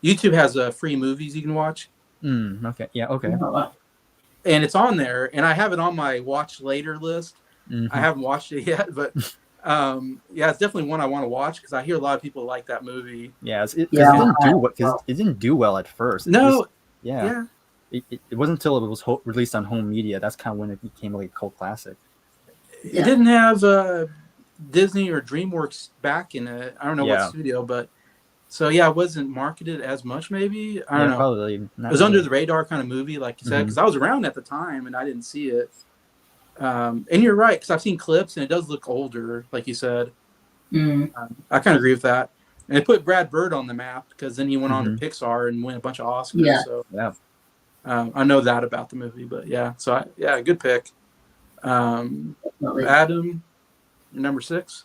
YouTube has free movies you can watch. Okay. Yeah. Okay. And it's on there, and I have it on my watch later list. Mm-hmm. I haven't watched it yet, but yeah, it's definitely one I want to watch because I hear a lot of people like that movie. Yeah, it didn't do well at first. No. It wasn't until it was released on home media. That's kind of when it became like a cult classic. It didn't have Disney or Dreamworks back in it. I don't know what studio, but so yeah, it wasn't marketed as much. Maybe I don't know. Probably it was under the radar kind of movie, like you said, because I was around at the time and I didn't see it. And you're right, because I've seen clips and it does look older, like you said. I kind of agree with that. And it put Brad Bird on the map because then he went on to Pixar and win a bunch of Oscars. Yeah. So I know that about the movie, but yeah. So good pick. Adam, number 6.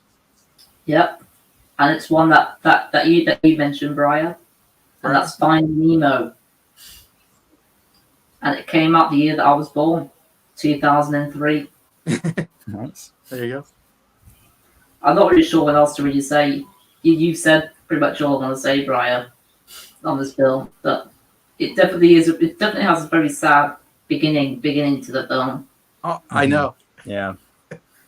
Yep, and it's one that you mentioned, Bryer, and that's Finding Nemo. And it came out the year that I was born, 2003. Nice. There you go. I'm not really sure what else to really say. You've said pretty much all I'm going to say, Bryer, on this film, but it definitely is. It definitely has a very sad beginning to the film. Oh, I know. Yeah.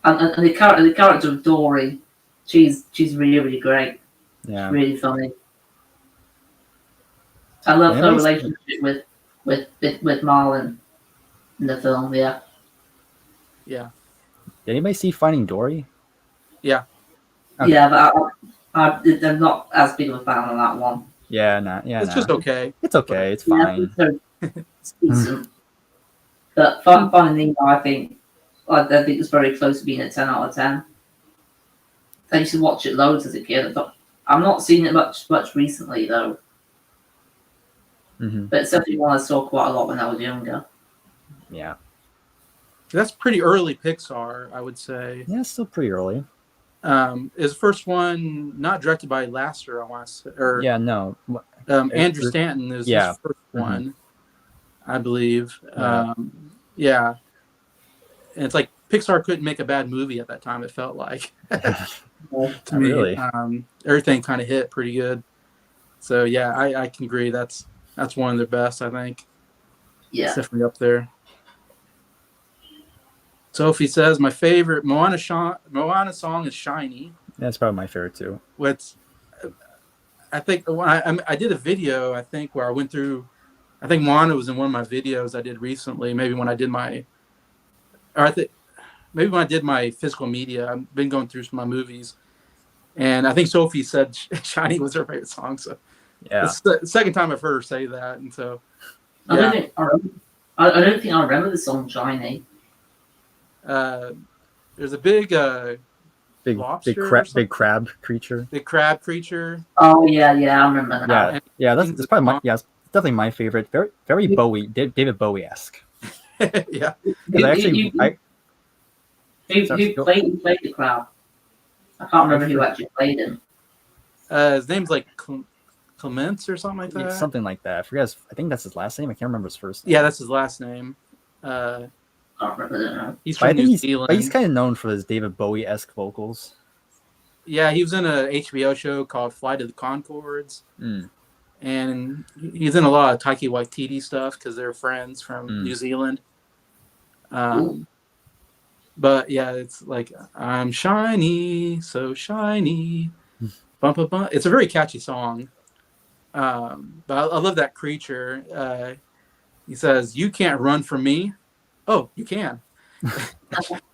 And the character of Dory, she's really, really great. Yeah. She's really funny. I love her relationship with Marlin in the film. Yeah. Yeah. Did anybody see Finding Dory? Yeah. Okay. Yeah, but I'm not as big of a fan of that one. Yeah, it's just okay. It's okay. It's fine. It's decent. But Finding Nemo, I think it's very close to being a 10 out of 10. I used to watch it loads as a kid. I'm not seeing it much recently though. But it's definitely one I saw quite a lot when I was younger. Yeah. That's pretty early Pixar, I would say. Yeah, it's still pretty early. Is the first one not directed by Lasser, I want to say, or Andrew Stanton is his first one, I believe. Yeah, and it's like Pixar couldn't make a bad movie at that time. It felt like to me, really, everything kind of hit pretty good. So yeah, I can agree. That's one of their best, I think. Yeah, it's definitely up there. Sophie says my favorite Moana song is "Shiny." That's probably my favorite too. I think when I did a video, I think where I went through. I think Moana was in one of my videos I did recently. Maybe when I did my physical media. I've been going through some of my movies, and I think Sophie said "Shiny" was her favorite song. So yeah, it's the second time I've heard her say that, and so I don't think I remember the song "Shiny." There's a big crab creature. Big crab creature. Oh yeah, I remember that. Yeah, that's probably it's definitely my favorite. Very Bowie, David Bowie-esque. Yeah. Who played the crab? I can't remember who actually played him. His name's like Clements or something like that. Something like that. I forget. I think that's his last name. I can't remember his first name. Yeah, that's his last name. I can't remember that. He's from New Zealand. He's kind of known for his David Bowie-esque vocals. Yeah, he was in a HBO show called Flight of the Conchords. And he's in a lot of Taika Waititi stuff because they're friends from New Zealand. But yeah, it's like I'm shiny, so shiny, bump bump bump. It's a very catchy song. But I love that creature. He says, "You can't run from me." Oh, you can.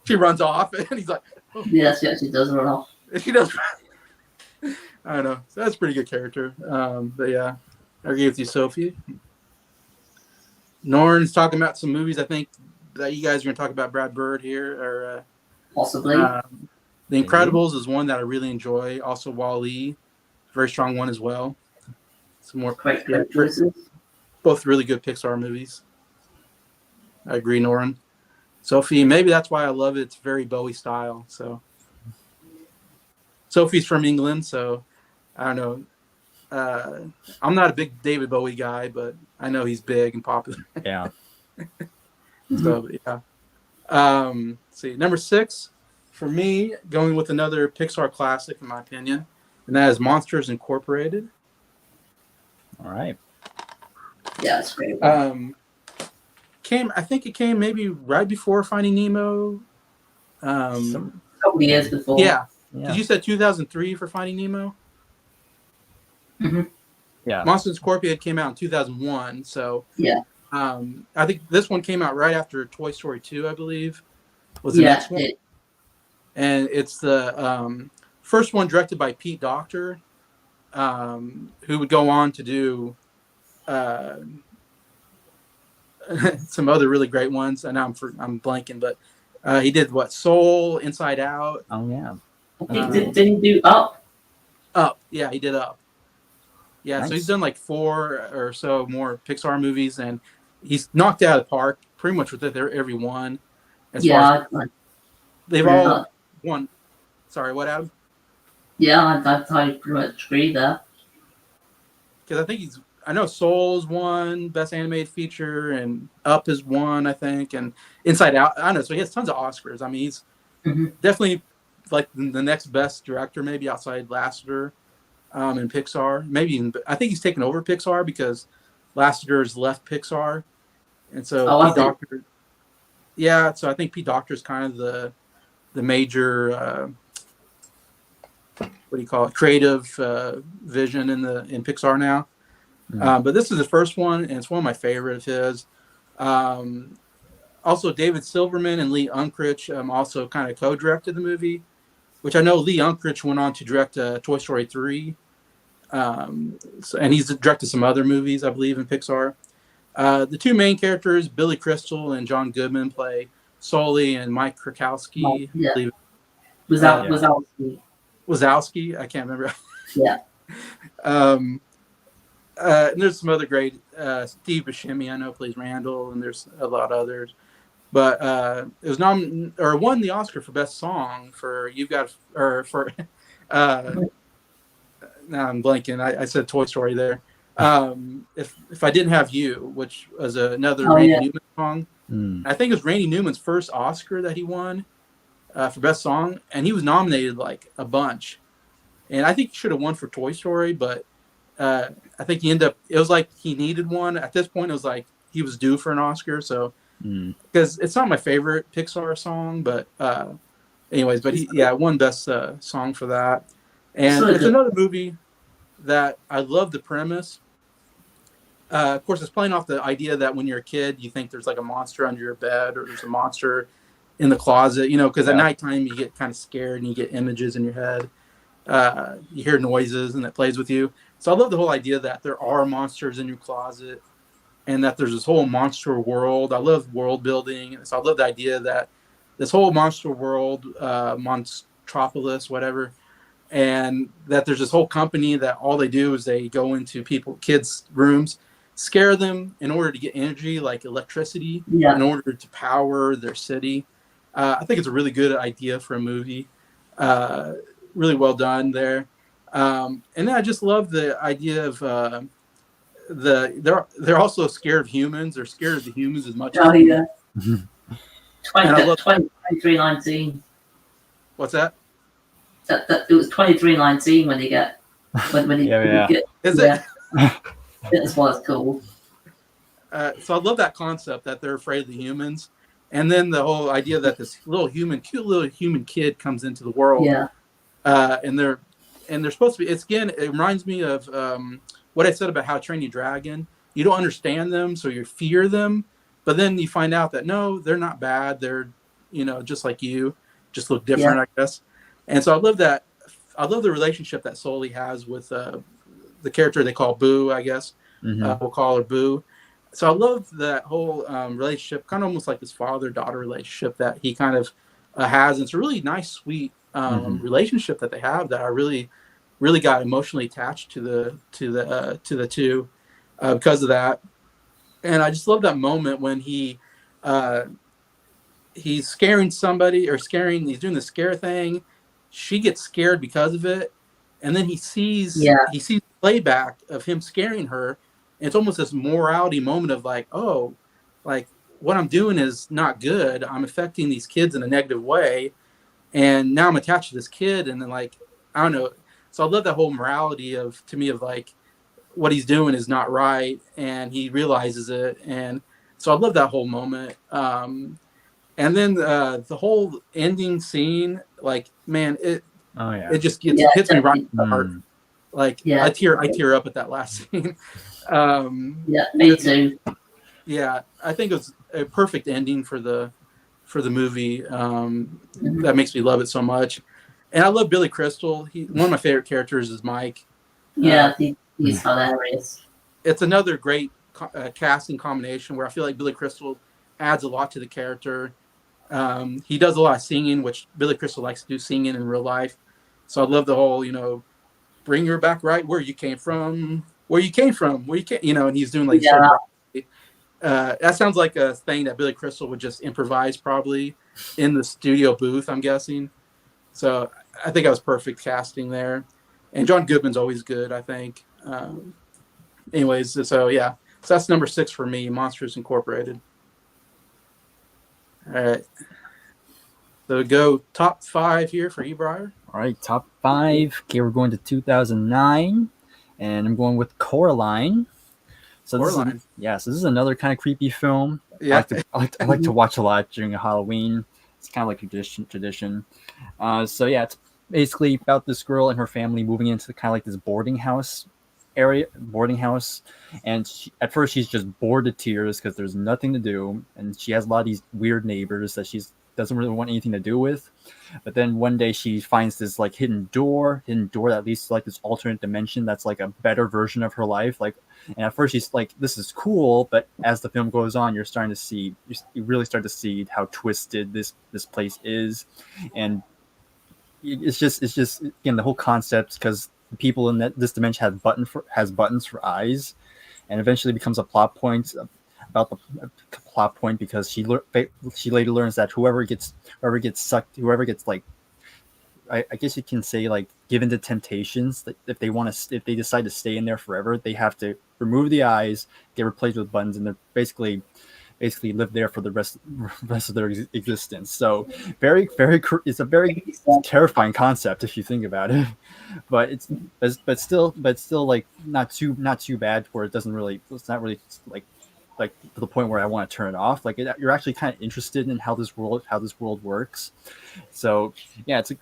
She runs off, and he's like, "Oh, Yes, she actually does run off. she does." I don't know. So that's a pretty good character. But yeah, I agree with you, Sophie. Norn's talking about some movies. I think that you guys are going to talk about Brad Bird here, or Possibly. The Incredibles is one that I really enjoy. Also, Wall-E, very strong one as well. Some more, Great yeah, choices. both really good Pixar movies. I agree, Norn. Sophie, maybe that's why I love it. It's very Bowie style. So Sophie's from England, so I don't know. I'm not a big David Bowie guy, but I know he's big and popular. Yeah. So yeah. See, number 6 for me, going with another Pixar classic in my opinion, and that is Monsters Incorporated. All right. Yeah, it's great. I think it came maybe right before Finding Nemo. A couple of years before. Yeah. Because you said 2003 for Finding Nemo. Mm-hmm. Yeah. Monsters Incorporated came out in 2001, so yeah. I think this one came out right after Toy Story 2, I believe, was the next one. And it's the first one directed by Pete Docter, who would go on to do some other really great ones. And now I'm blanking, but he did Soul, Inside Out. Oh yeah. Did he do Up? Up, yeah, he did Up. Yeah, Nice. So he's done like 4 or so more Pixar movies, and he's knocked it out of the park pretty much with every one. They've all won. Sorry, what, Adam? Yeah, I pretty much agree there. Because I think I know Soul's won Best Animated Feature, and Up is one, I think, and Inside Out. I don't know, so he has tons of Oscars. I mean, he's definitely like the next best director, maybe outside Lasseter. In Pixar, maybe even, I think he's taken over Pixar because Lasseter's left Pixar, and so Pete Docter. Yeah, so I think Pete Docter is kind of the major what do you call it, creative vision in Pixar now. But this is the first one, and it's one of my favorite of his. Also, David Silverman and Lee Unkrich also kind of co-directed the movie, which I know Lee Unkrich went on to direct Toy Story 3. And he's directed some other movies, I believe, in Pixar. The two main characters, Billy Crystal and John Goodman, play Sully and Mike Krakowski. Yeah. Wazowski? I can't remember. Yeah. And there's some other great Steve Buscemi, I know, plays Randall, and there's a lot of others. But it was won the Oscar for Best Song for now I'm blanking. I said Toy Story there. If I Didn't Have You, which was another Randy Newman song. I think it was Randy Newman's first Oscar that he won for Best Song, and he was nominated like a bunch. And I think he should have won for Toy Story, but I think it was like he needed one. At this point, it was like he was due for an Oscar. So, because it's not my favorite Pixar song, but anyways, but he won Best Song for that. And it's another movie that I love the premise. Of course, it's playing off the idea that when you're a kid, you think there's like a monster under your bed or there's a monster in the closet, because at nighttime you get kind of scared and you get images in your head. You hear noises and it plays with you. So I love the whole idea that there are monsters in your closet and that there's this whole monster world. I love world building. So I love the idea that this whole monster world, Monstropolis, whatever, and that there's this whole company that all they do is they go into kids' rooms, scare them in order to get energy, like electricity, in order to power their city. I think it's a really good idea for a movie. Really well done there. And then I just love the idea of they're also scared of humans. They're scared of the humans as much. Oh yeah. 2319. What's that? It was 2319 when you get when you get. Is it? That's why it's cool. So I love that concept that they're afraid of the humans, And then the whole idea that this cute little human kid comes into the world, Yeah. And they're supposed to be. It reminds me of what I said about How to Train Your Dragon. You don't understand them, so you fear them, but then you find out that no, they're not bad. They're just like you, just look different, I guess. And so I love that. I love the relationship that Sully has with the character they call Boo, I guess. We'll call her Boo. So I love that whole relationship, kind of almost like this father-daughter relationship that he kind of has. And it's a really nice, sweet relationship that they have that I really, really got emotionally attached to the two because of that. And I just love that moment when he's scaring somebody he's doing the scare thing. She gets scared because of it. And then he sees playback of him scaring her. And it's almost this morality moment of like, oh, like what I'm doing is not good. I'm affecting these kids in a negative way. And now I'm attached to this kid. And then like, I don't know. So I love that whole morality of like what he's doing is not right. And he realizes it. And so I love that whole moment. And then the whole ending scene, like, man, it just hits me right in the heart. Like I tear up at that last scene. Me too. Yeah, I think it was a perfect ending for the movie. That makes me love it so much. And I love Billy Crystal. One of my favorite characters is Mike. Yeah, he's hilarious. It's another great casting combination where I feel like Billy Crystal adds a lot to the character. He does a lot of singing, which Billy Crystal likes to do singing in real life. So I love the whole, bring her back right where you came from, and he's doing like that sounds like a thing that Billy Crystal would just improvise probably in the studio booth, I'm guessing. So I think I was perfect casting there. And John Goodman's always good, I think. Anyways, so that's number 6 for me, Monsters Incorporated. All right. So go top 5 here for you, Bryer. All right, top 5. Okay, we're going to 2009, and I'm going with Coraline. So Coraline. This is another kind of creepy film. Yeah. I like to watch a lot during Halloween. It's kind of like tradition. It's basically about this girl and her family moving into kind of like this boarding house, and at first she's just bored to tears because there's nothing to do, and she has a lot of these weird neighbors that she doesn't really want anything to do with. But then one day she finds this like hidden door that leads to like this alternate dimension that's like a better version of her life. Like, and at first she's like, this is cool, but as the film goes on, you really start to see how twisted this place is. And it's just again the whole concept, because the people in this dimension has buttons for eyes, and eventually becomes a plot point about the plot point, because she later learns that whoever gets like, I guess you can say like given to temptations, that if they decide to stay in there forever, they have to remove the eyes, get replaced with buttons, and they're basically live there for the rest of their existence. So it's a very terrifying concept if you think about it, but still like not too bad, where it's not really like to the point where I want to turn it off. Like you're actually kind of interested in how this world works. So yeah, it's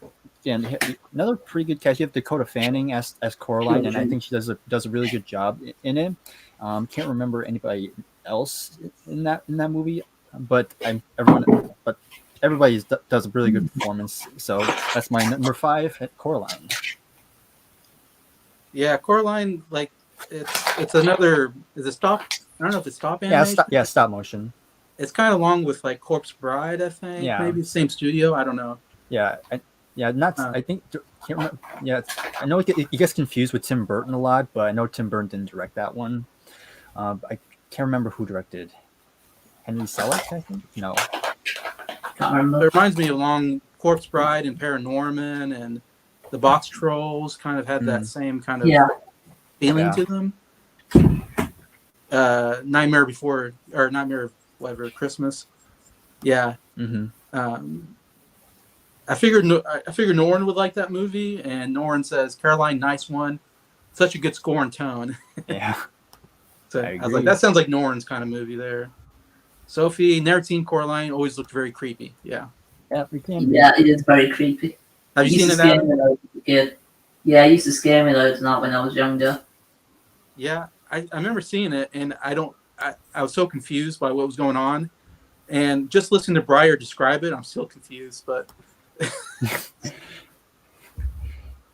another pretty good cast. You have Dakota Fanning as Coraline, and I think she does a really good job in it. Can't remember anybody else in that movie, but everybody does a really good performance. So that's my number 5, Coraline. Yeah, Coraline, like it's another. Is it stop? I don't know if it's stop animation. Stop motion. It's kind of along with like Corpse Bride, I think. Yeah. Maybe the same studio. I don't know. Yeah. I think. Can't remember. Yeah, I know it gets confused with Tim Burton a lot, but I know Tim Burton didn't direct that one. I can't remember who directed. Henry Selick, I think. No. Can't remember. It reminds me of along Corpse Bride and Paranorman and the Box Trolls. Kind of had that same kind of feeling to them. Nightmare Before Christmas. Yeah. Mm-hmm. I figured Norrin would like that movie, and Norrin says, "Caroline, nice one, such a good score and tone." Yeah. So I was like, that sounds like Norrin's kind of movie there. Sophie, never seen Coraline. Always looked very creepy. Yeah. Yeah, we can. Yeah, it is very creepy. Have you seen used it, to scare Adam? me loads as a kid. Yeah, it used to scare me loads now when I was younger. Yeah, I remember seeing it, and I was so confused by what was going on, and just listening to Bryer describe it, I'm still confused. But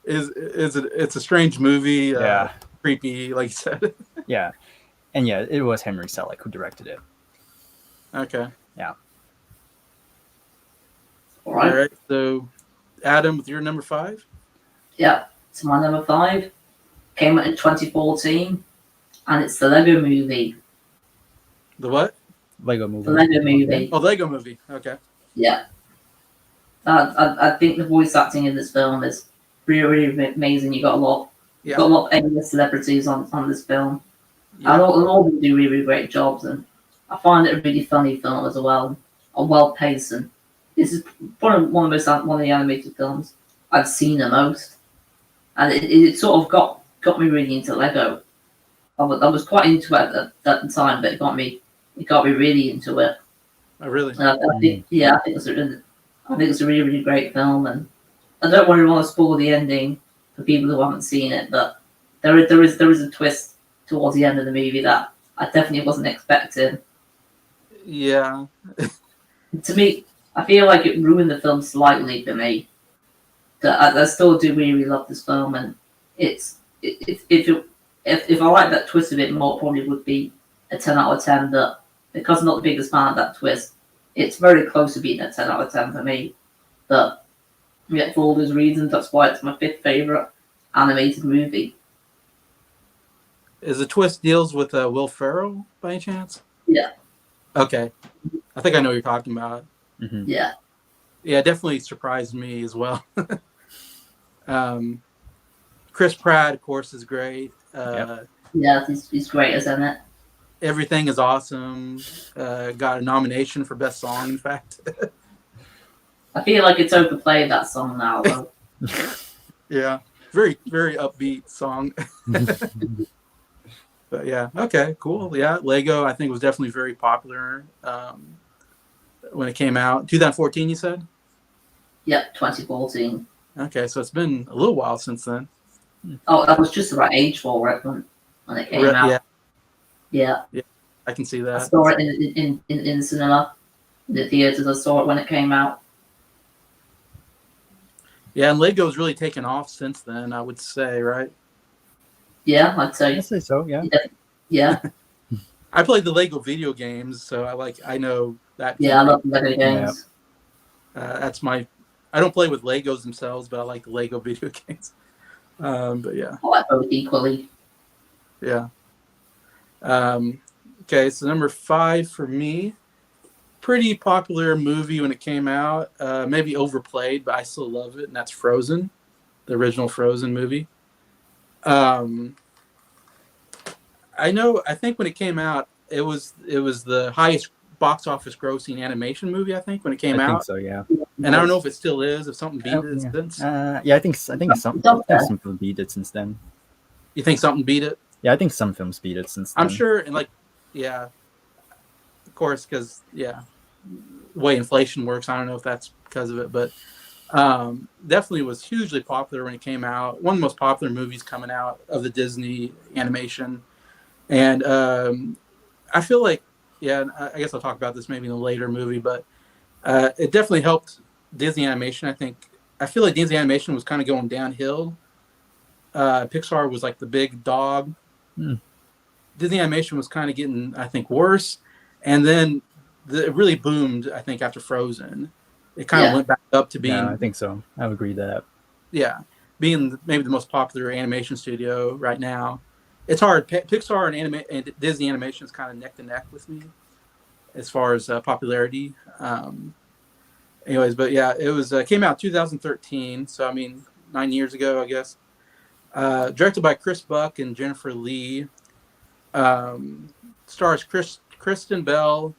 it's a strange movie. Yeah. Creepy, like you said. Yeah, and yeah, it was Henry Selick who directed it. Okay. Yeah. All right. All right. So, Adam, with your number 5. Yeah. So my number 5 came out in 2014, and it's the Lego Movie. The what? Lego movie. The Lego Movie. Okay. Oh, Lego Movie. Okay. Yeah. I think the voice acting in this film is really, really amazing. You got a lot of A-list celebrities on this film. Yeah. And all of them do really, really great jobs, and I find it a really funny film as well, and well paced. And this is one of the animated films I've seen the most, and it sort of got me really into Lego. I was quite into it at the time, but it got me really into it. Oh, really? And I think it's a really, really great film, and I don't really want to spoil the ending for people who haven't seen it, but there is a twist towards the end of the movie that I definitely wasn't expecting. Yeah. To me, I feel like it ruined the film slightly for me. But I still do really, really love this film, and if I like that twist a bit more, it probably would be a 10 out of 10. But because I'm not the biggest fan of that twist, it's very close to being a 10 out of 10 for me. But yeah, for all those reasons, that's why it's my 5th favorite animated movie. Is the twist deals with Will Ferrell by any chance? Yeah. Okay. I think I know what you're talking about. Mm-hmm. Yeah. Yeah, it definitely surprised me as well. Chris Pratt, of course, is great. Yeah, he's great, isn't it? Everything is awesome. Got a nomination for best song, in fact. I feel like it's overplayed, that song now, though. Yeah, very, very upbeat song. But yeah, okay, cool. Yeah, Lego, I think, was definitely very popular when it came out. 2014, you said? Yep, 2014. Okay, so it's been a little while since then. Oh, that was just the right age for it when it came out. Yeah. I can see I that. saw it in the cinema, in the theaters. I saw it when it came out. Yeah, and Lego's really taken off since then, I would say, right? Yeah, I'd say. I'd say so. Yeah. Yeah. I played the Lego video games, so I know that. Yeah, I love Lego games. That's my. I don't play with Legos themselves, but I like the Lego video games. But yeah. I like both equally. Yeah. Okay, so number 5 for me. Pretty popular movie when it came out. Maybe overplayed, but I still love it, and that's Frozen, the original Frozen movie. I think when it came out, it was the highest box office grossing animation movie, I think, when it came out. I think so, yeah. And I don't know if it still is, if something beat it since. Yeah, I think some films beat it since then. You think something beat it? Yeah, I think some films beat it since then. I'm sure, and of course, because, the way inflation works, I don't know if that's because of it, but definitely was hugely popular when it came out. One of the most popular movies coming out of the Disney animation. And I feel like, I guess I'll talk about this maybe in a later movie, but it definitely helped Disney animation. I feel like Disney animation was kind of going downhill. Pixar was like the big dog. Disney animation was kind of getting, I think, worse. And then it really boomed, I think, after Frozen. It kind of went back up to being... Yeah, I think so. I would agree with that. Yeah, being maybe the most popular animation studio right now. It's hard. Pixar and Disney animation is kind of neck to neck with me as far as popularity. Anyways, but yeah, it was came out 2013, so I mean 9 years ago, I guess. Directed by Chris Buck and Jennifer Lee. Stars Kristen Bell,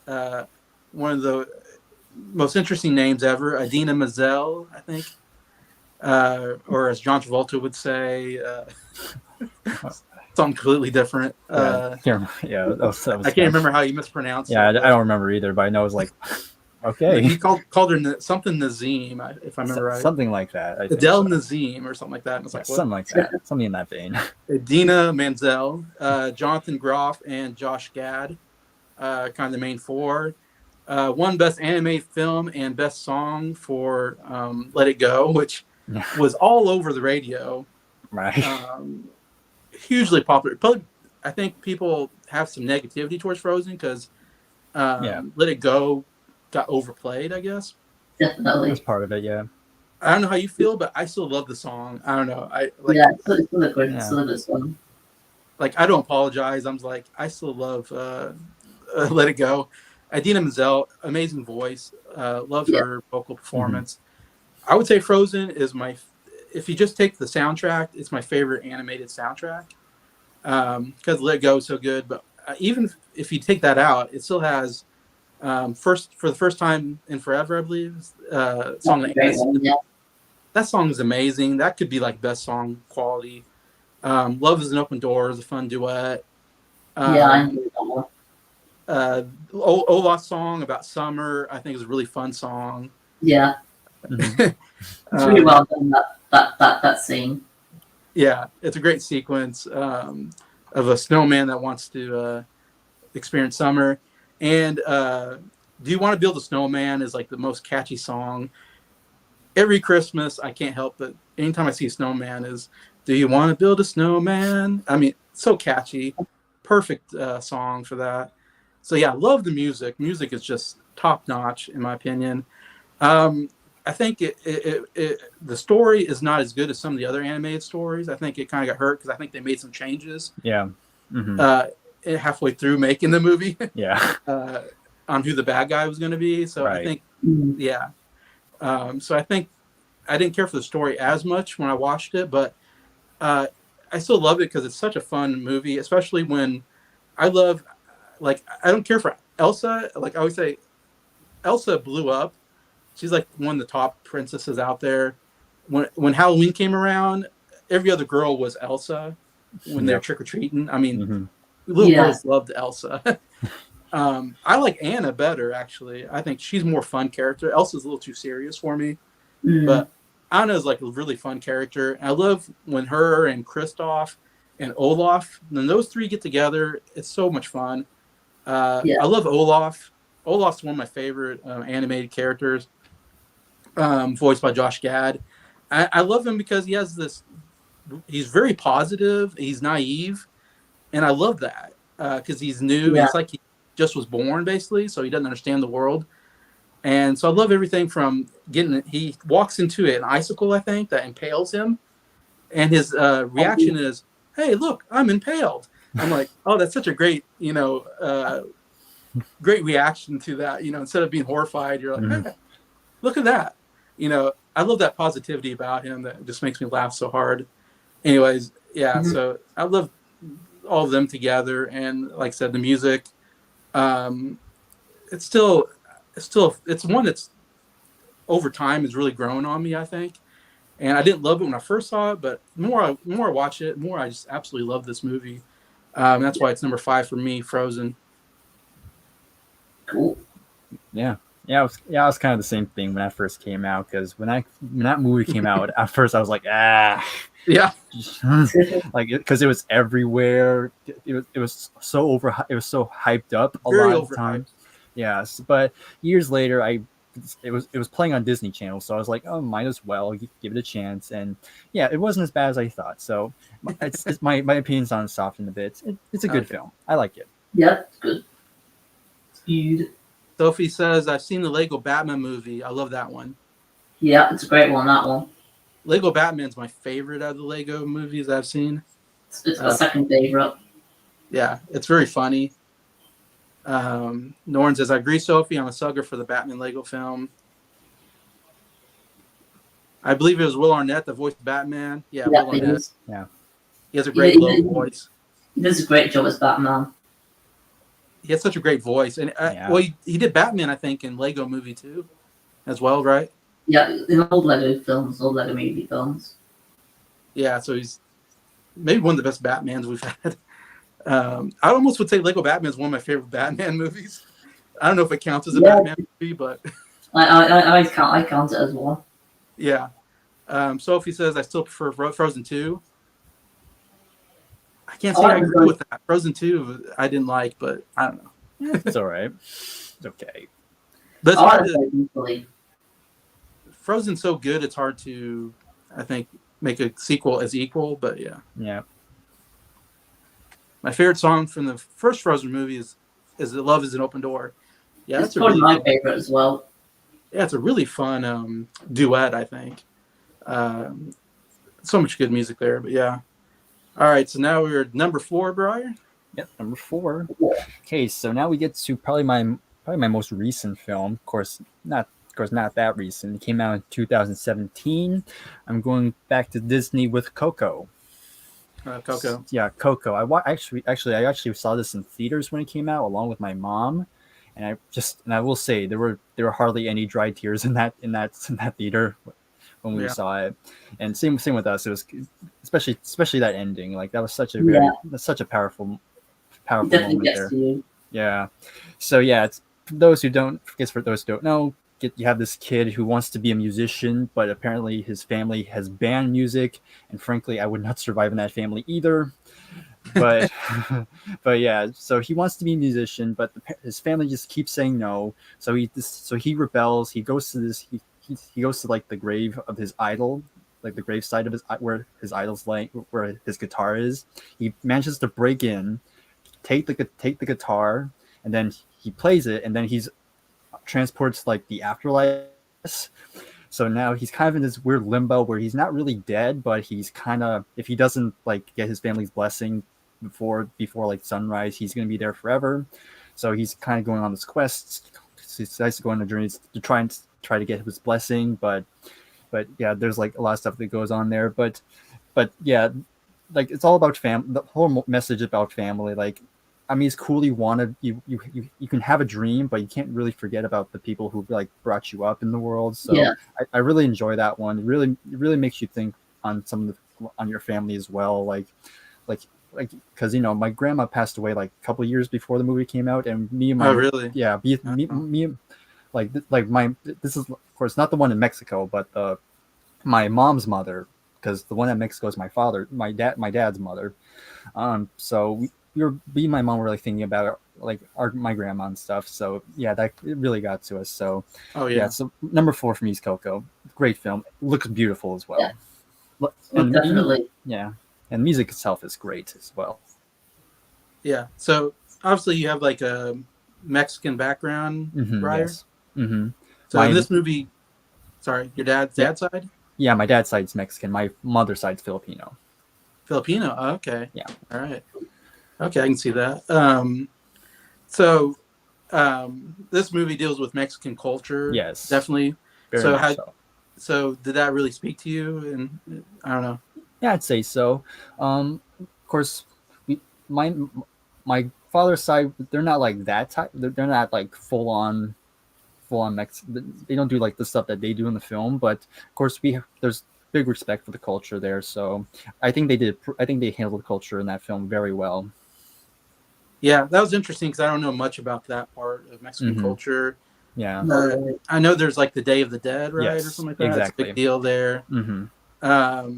one of the most interesting names ever, Idina Menzel, I think, or as John Travolta would say, something completely different. Yeah, that was I can't remember how you mispronounced Yeah, it. I don't remember either, but I know it was like, okay. He called her something Nazim, if I remember right. Something like that. I think Adele so. Nazim or something like that. And it's Yeah, like, what? something like that. Something in that vein. Dina Menzel, Jonathan Groff, and Josh Gad, kind of the main four. Won Best Animated Film and Best Song for Let It Go, which was all over the radio. Right. Hugely popular. But I think people have some negativity towards Frozen because Let It Go got overplayed, I guess. Definitely. That's part of it, yeah. I don't know how you feel, but I still love the song. I don't know. It's still a good song. Like, I don't apologize. I'm like, I still love Let It Go. Idina Menzel, amazing voice. Love her vocal performance. I would say Frozen is if you just take the soundtrack, it's my favorite animated soundtrack because Let It Go is so good. But even if you take that out, it still has for the first time in forever, I believe, song that song is amazing. That could be like best song quality. Love is an Open Door is a fun duet. I enjoy that one. Olaf's song about summer, I think, is a really fun song. Yeah. It's really well done, that scene. Yeah, it's a great sequence of a snowman that wants to experience summer. And Do You Want to Build a Snowman is like the most catchy song. Every Christmas, I can't help but anytime I see a snowman is, do you want to build a snowman? I mean, so catchy. Perfect song for that. So yeah, I love the music. Music is just top notch in my opinion. I think the story is not as good as some of the other animated stories. I think it kind of got hurt because I think they made some changes. Yeah. Halfway through making the movie. Yeah. On who the bad guy was going to be. So I think, yeah. So I think I didn't care for the story as much when I watched it, but I still love it because it's such a fun movie, especially when I don't care for Elsa. Like I always say, Elsa blew up. She's like one of the top princesses out there. When Halloween came around, every other girl was Elsa when they're trick-or-treating. I mean, little girls loved Elsa. I like Anna better, actually. I think she's a more fun character. Elsa's a little too serious for me. But Anna is like a really fun character. I love when her and Kristoff and Olaf, when those three get together, it's so much fun. I love Olaf. Olaf's one of my favorite animated characters, voiced by Josh Gad. I love him because he has he's very positive, he's naive, and I love that because he's new. It's like he just was born, basically, so he doesn't understand the world. And so I love everything from he walks into an icicle, I think, that impales him. And his reaction is, hey, look, I'm impaled. I'm like, oh, that's such a great, great reaction to that. Instead of being horrified, you're like, hey, look at that. I love that positivity about him that just makes me laugh so hard. Anyways, so I love all of them together. And like I said, the music, it's one that's over time has really grown on me, I think. And I didn't love it when I first saw it, but the more I watch it, the more I just absolutely love this movie. That's why it's number 5 for me, Frozen. Cool. Yeah. Yeah, it was kind of the same thing when that first came out, because when that movie came out, at first I was like, yeah, like because it was everywhere. It was so hyped up a lot of the time. Yes, but years later, it was playing on Disney Channel, so I was like, oh, might as well give it a chance. And yeah, it wasn't as bad as I thought. So it's my opinion's on softened a bit. It's a good film. I like it. Yeah, it's good. It's good. Sophie says, I've seen the Lego Batman movie. I love that one. Yeah, it's a great one, that one. Lego Batman's my favorite out of the Lego movies I've seen. It's my second favorite. Yeah, it's very funny. Norn says, I agree, Sophie. I'm a sucker for the Batman Lego film. I believe it was Will Arnett that voiced Batman. Yeah, Will Arnett. Yeah. He has a great low voice. He does a great job as Batman. He has such a great voice. And well, he did Batman, I think, in Lego Movie 2 as well, right? Yeah, in old Lego movie films. Yeah, so maybe one of the best Batmans we've had. I almost would say Lego Batman is one of my favorite Batman movies. I don't know if it counts as a Batman movie, but I count it as one. yeah. Sophie says I still prefer Frozen 2. I can't say I agree with that. Frozen 2 I didn't like, but I don't know. It's all right. It's okay. But it's hard to, Frozen's so good, it's hard to, I think, make a sequel as equal, but yeah. Yeah. My favorite song from the first Frozen movie is Love is an Open Door. Yeah, that's probably my favorite as well. Yeah, it's a really fun duet, I think. So much good music there, but yeah. All right, so now we're at number 4, Bryer. Yep, number 4. Okay, so now we get to probably my most recent film. Of course, not that recent. It came out in 2017. I'm going back to Disney with Coco. Coco. Yeah, Coco. I actually saw this in theaters when it came out, along with my mom, and I will say there were hardly any dry tears in that theater when we saw it. And same with us. It was especially that ending. Like that was such a powerful moment there. Yeah. So yeah, it's for those who don't know, you have this kid who wants to be a musician, but apparently his family has banned music, and frankly, I would not survive in that family either. But but yeah, so he wants to be a musician, but his family just keeps saying no. So he rebels. He goes to he goes to like the grave of his idol, like the grave site of where his idol's laying, where his guitar is. He manages to break in, take the guitar, and then he plays it, and then he's transports like the afterlife. So now he's kind of in this weird limbo where he's not really dead, but he's kind of, if he doesn't like get his family's blessing before like sunrise, he's going to be there forever. So he's kind of going on this quest. He decides to go on a journey to try to get his blessing, but yeah, there's like a lot of stuff that goes on there. But yeah, like it's all about the whole message about family. Like, I mean, it's cool you can have a dream, but you can't really forget about the people who like brought you up in the world. So yeah. I really enjoy that one. It really makes you think on on your family as well. Like because my grandma passed away like a couple of years before the movie came out, and me and my me this is of course not the one in Mexico, but my mom's mother, because the one in Mexico is my dad's mother. So me and my mom were like thinking about like my grandma and stuff. So yeah, it really got to us. So so number 4 for me is Coco. Great film. Looks beautiful as well. Yeah. And definitely. Yeah, and music itself is great as well. Yeah. So obviously you have like a Mexican background, Bryer. Yes. Mm-hmm. So in this movie, sorry, your dad's side? Yeah, my dad's side's Mexican. My mother's side's Filipino. Filipino. Oh, okay. Yeah. All right. Okay, I can see that. This movie deals with Mexican culture. Yes, definitely. Very so did that really speak to you? And I don't know. Yeah, I'd say so. Of course, my father's side, they're not like that type. They're not like full on Mexican. They don't do like the stuff that they do in the film. But of course, there's big respect for the culture there. So I think they handled the culture in that film very well. Yeah, that was interesting because I don't know much about that part of Mexican culture. Yeah, I know there's like the Day of the Dead, right, yes, or something like that. Exactly, it's a big deal there.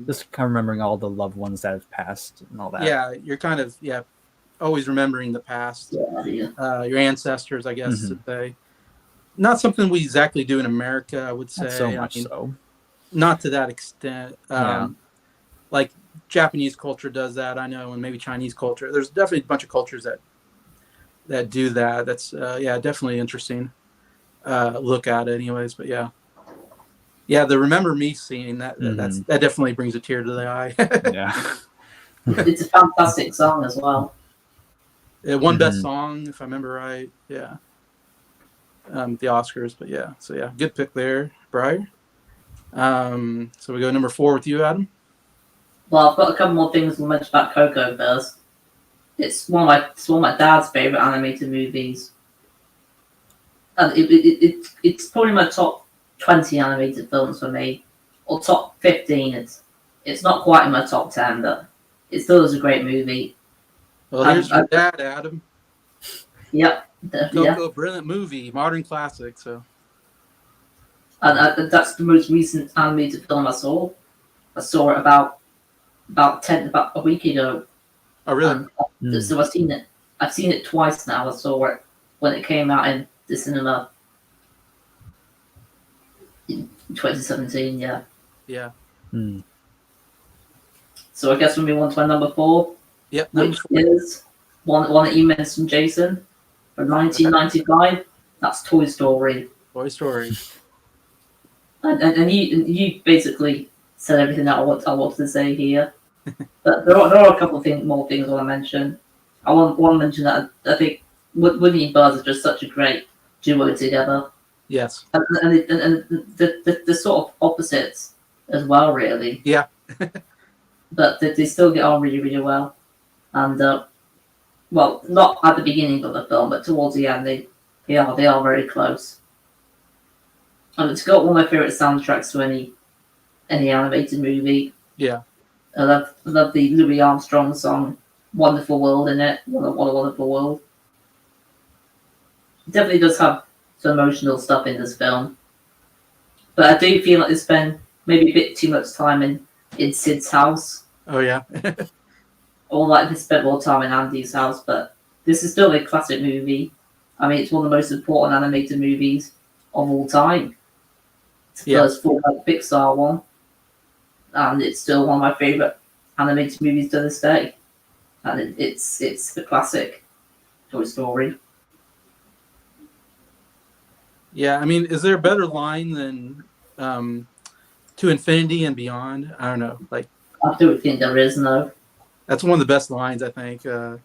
Just kind of remembering all the loved ones that have passed and all that. Yeah, you're kind of always remembering the past. Your ancestors, I guess, to say. Not something we exactly do in America, I would say. Not so much so. Not to that extent. Like Japanese culture does that, I know, and maybe Chinese culture. There's definitely a bunch of cultures that do that. That's definitely interesting. Look at it anyways, but yeah, the Remember Me scene, that definitely brings a tear to the eye. Yeah. It's a fantastic song as well. It won best song, if I remember right. Yeah. The Oscars, but yeah. So yeah, good pick there, Bryer. So we go number 4 with you, Adam. Well, I've got a couple more things to mention about Coco first. It's one of my dad's favorite animated movies, and it's probably my top 20 animated films for me, or top 15. It's not quite in my top 10, but it still is a great movie. Well, here's your dad, Adam. Yep. Yeah. Coco, brilliant movie, modern classic. So. And that's the most recent animated film I saw. I saw it about a week ago. Oh, really? So I've seen it. I've seen it twice now. I saw it when it came out in the cinema in 2017. Yeah. Yeah. So I guess we move on to our number 4. Yep. Which is one that you mentioned, Jason, from 1995. That's Toy Story. Toy Story. And you basically said everything that I wanted to say here. But there are a couple of more things I want to mention. I want to mention that I think Woody and Buzz are just such a great duo together. Yes. And the sort of opposites as well, really. Yeah. But they still get on really, really well. And well, not at the beginning of the film, but towards the end, they are very close. And it's got one of my favorite soundtracks to any animated movie. Yeah. I love the Louis Armstrong song "Wonderful World" in it. What a wonderful world! It definitely does have some emotional stuff in this film, but I do feel like they spend maybe a bit too much time in Sid's house. Oh yeah. Or like they spent more time in Andy's house. But this is still a classic movie. I mean, it's one of the most important animated movies of all time. It's the first full Pixar one. And it's still one of my favourite animated movies to this day. And it's the classic Toy Story. Yeah, I mean, is there a better line than "To Infinity and Beyond"? I don't know. Like, I do think there is no. That's one of the best lines, I think. Of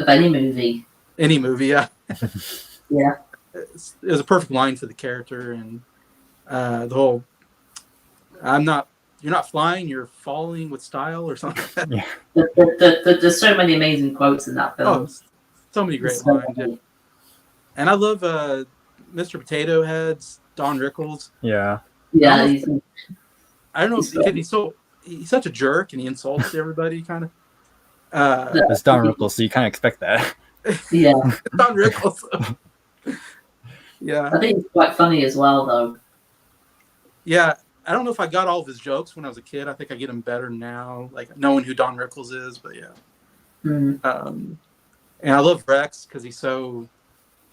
any movie. Any movie, yeah. Yeah. It was a perfect line for the character and the whole. You're not flying, you're falling with style or something like that. Yeah. There's so many amazing quotes in that film. Oh, so many great lines. Yeah. And I love Mr. Potato Head's Don Rickles. Yeah. Yeah. I don't know if he's such a jerk and he insults everybody kind of. It's Don Rickles, so you kind of expect that. Yeah. Don Rickles. Yeah. I think it's quite funny as well, though. Yeah. I don't know if I got all of his jokes when I was a kid. I think I get them better now, like knowing who Don Rickles is. But yeah. And I love Rex because he's so.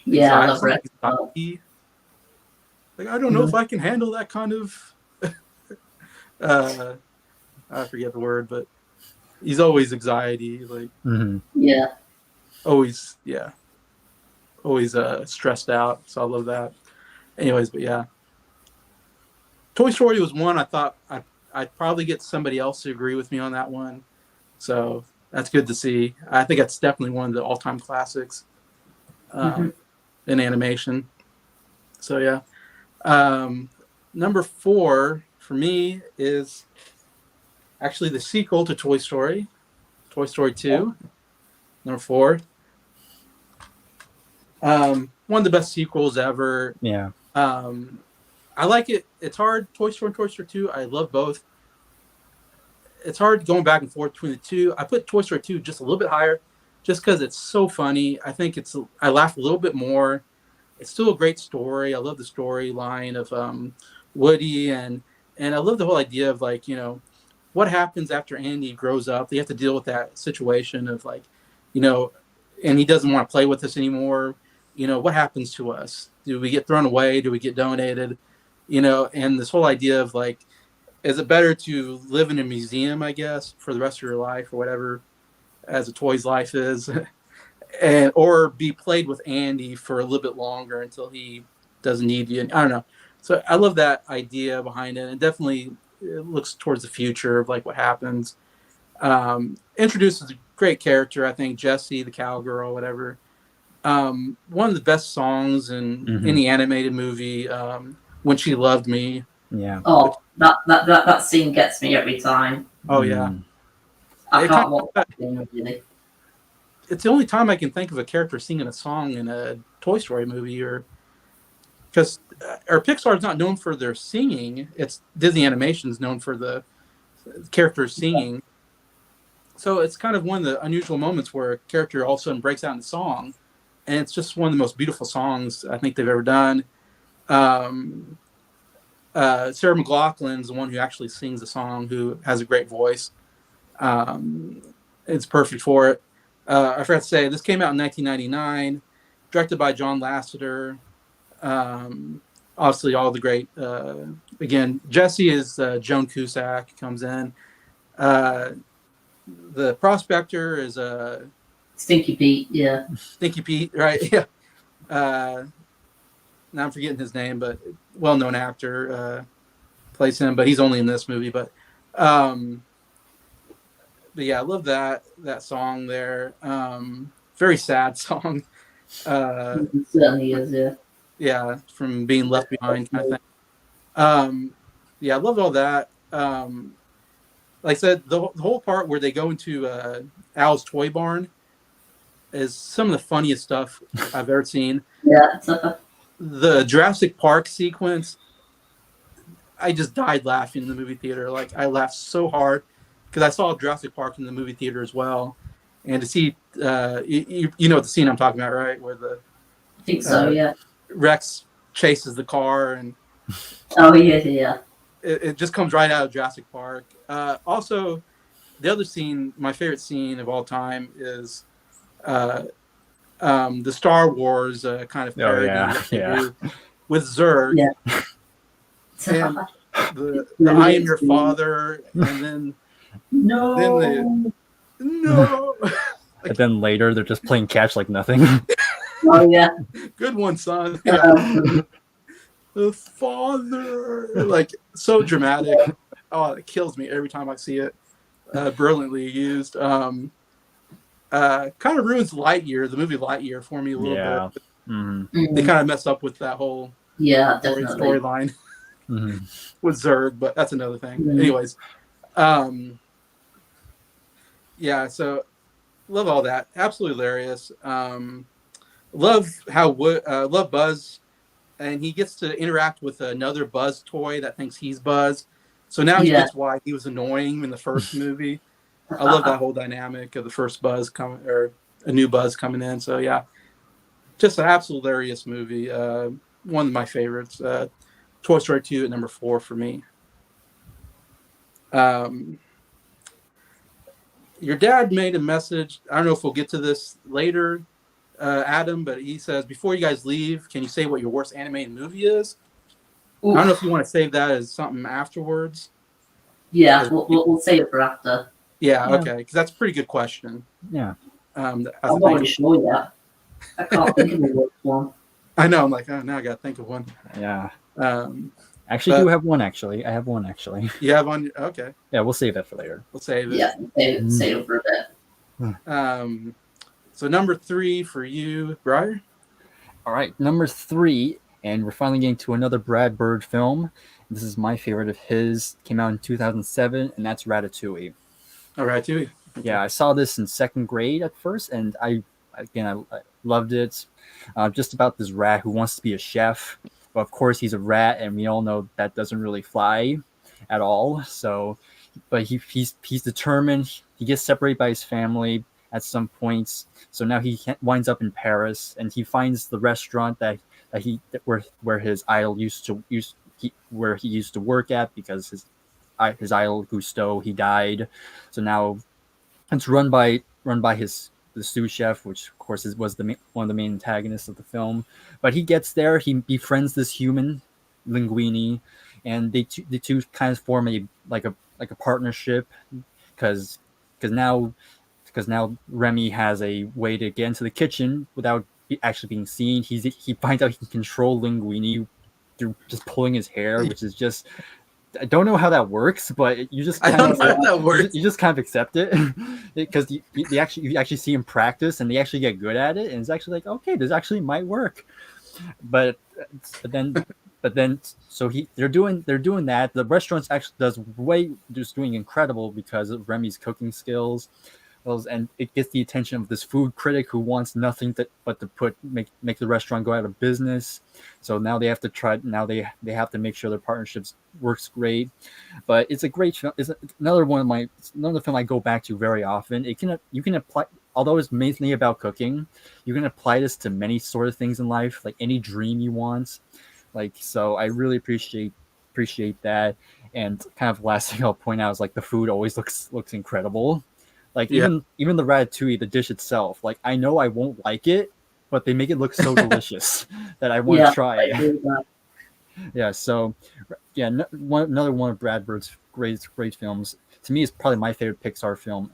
Yeah, I love Rex. Like, I don't know if I can handle that kind of. I forget the word, but he's always anxiety, like. Yeah. Always stressed out. So I love that. Anyways, but yeah. Toy Story was one I thought I'd probably get somebody else to agree with me on that one. So that's good to see. I think that's definitely one of the all-time classics in animation. So yeah. Number 4 for me is actually the sequel to Toy Story, Toy Story 2. Number 4. One of the best sequels ever. Yeah. I like it. It's hard. Toy Story and Toy Story 2. I love both. It's hard going back and forth between the two. I put Toy Story 2 just a little bit higher just because it's so funny. I think I laugh a little bit more. It's still a great story. I love the storyline of Woody and I love the whole idea of like, what happens after Andy grows up. They have to deal with that situation of like, and he doesn't want to play with us anymore. What happens to us? Do we get thrown away? Do we get donated? And this whole idea of like, is it better to live in a museum, I guess, for the rest of your life or whatever, as a toy's life is, or be played with Andy for a little bit longer until he doesn't need you? I don't know. So I love that idea behind it. And definitely it looks towards the future of like what happens. Introduces a great character, I think, Jessie, the cowgirl, whatever. One of the best songs in any animated movie, When She Loved Me. Yeah. Oh, that scene gets me every time. Oh yeah. I can't watch that thing, really. It's the only time I can think of a character singing a song in a Toy Story movie, because Pixar's not known for their singing. It's Disney Animation's known for the characters singing. So it's kind of one of the unusual moments where a character all of a sudden breaks out in song, and it's just one of the most beautiful songs I think they've ever done. Um, Sarah McLachlan's the one who actually sings the song, who has a great voice. Um, it's perfect for it. I forgot to say, this came out in 1999, directed by John Lasseter. Obviously, all the great. Again, Jesse is Joan Cusack comes in. The prospector is Stinky Pete, yeah. Stinky Pete, right? Yeah. Now I'm forgetting his name, but well-known actor plays him, but he's only in this movie. But yeah, I love that song there. Very sad song. It certainly is, yeah. Yeah, from being left behind kind of thing. Yeah, I loved all that. Like I said, the whole part where they go into Al's toy barn is some of the funniest stuff I've ever seen. Yeah. The Jurassic Park sequence, I just died laughing in the movie theater. Like, I laughed so hard because I saw Jurassic Park in the movie theater as well. And to see, you know the scene I'm talking about, right? Where the I think so, yeah. Rex chases the car, and Oh, yeah. it just comes right out of Jurassic Park. Also, the other scene, my favorite scene of all time, is the Star Wars kind of parody with Zurg. Yeah. And the I am your father, and then No. no. And then later they're just playing catch like nothing. Oh, yeah. Good one, son. Yeah. The father, like, so dramatic. Oh, it kills me every time I see it. Brilliantly used. Kind of ruins Lightyear, the movie Lightyear, for me a little bit. Mm-hmm. They kind of mess up with that whole storyline with Zurg, but that's another thing. Mm-hmm. Anyways, yeah. So love all that. Absolutely hilarious. Love how love Buzz, and he gets to interact with another Buzz toy that thinks he's Buzz. So now he gets why he was annoying in the first movie. I love that whole dynamic of the first Buzz coming, or a new Buzz coming in. So yeah, just an absolute hilarious movie. One of my favorites. Toy Story 2 at number 4 for me. Your dad made a message. I don't know if we'll get to this later, Adam, but he says, before you guys leave, can you say what your worst animated movie is? Oof. I don't know if you want to save that as something afterwards. Yeah, we'll save it for after. Yeah, okay, because that's a pretty good question. Yeah. I'm not really sure yet. I can't think of the worst one. I know. I'm like, oh, now I got to think of one. Yeah. Actually, do have one. Actually, I have one. Actually. You have one? Okay. Yeah, we'll save that for later. We'll save it. Yeah, save it for a bit. So number 3 for you, Bryer. All right, number 3, and we're finally getting to another Brad Bird film. This is my favorite of his. Came out in 2007, and that's Ratatouille. Oh, Ratatouille. Yeah, I saw this in 2nd grade at first, and I loved it. Just about this rat who wants to be a chef. But of course, he's a rat, and we all know that doesn't really fly at all. So, but he's determined. He gets separated by his family at some points. So now he winds up in Paris, and he finds the restaurant where his idol used to work at, because his idol Gusteau, he died. So now it's run by the sous chef, which of course was one of the main antagonists of the film. But he gets there, he befriends this human, Linguini, and the two kind of form a partnership, because now Remy has a way to get into the kitchen without actually being seen. He finds out he can control Linguini through just pulling his hair, which is just, I don't know how that works, but you just kind you just kind of accept it, because you actually see him practice, and they actually get good at it, and it's actually like, okay, this actually might work. But then so they're doing that. The restaurant actually just doing incredible because of Remy's cooking skills. and it gets the attention of this food critic who wants nothing but to make the restaurant go out of business. So now they have to try. Now they have to make sure their partnerships works great. But it's a great film. It's another film I go back to very often. You can apply, although it's mainly about cooking, you can apply this to many sort of things in life, like any dream you want. Like, so I really appreciate that. And kind of last thing I'll point out is like the food always looks incredible. Like Yeah. even the ratatouille, the dish itself, like I know I won't like it, but they make it look so delicious that I want to try it. Yeah, so yeah, another one of Brad Bird's great films. To me, is probably my favorite Pixar film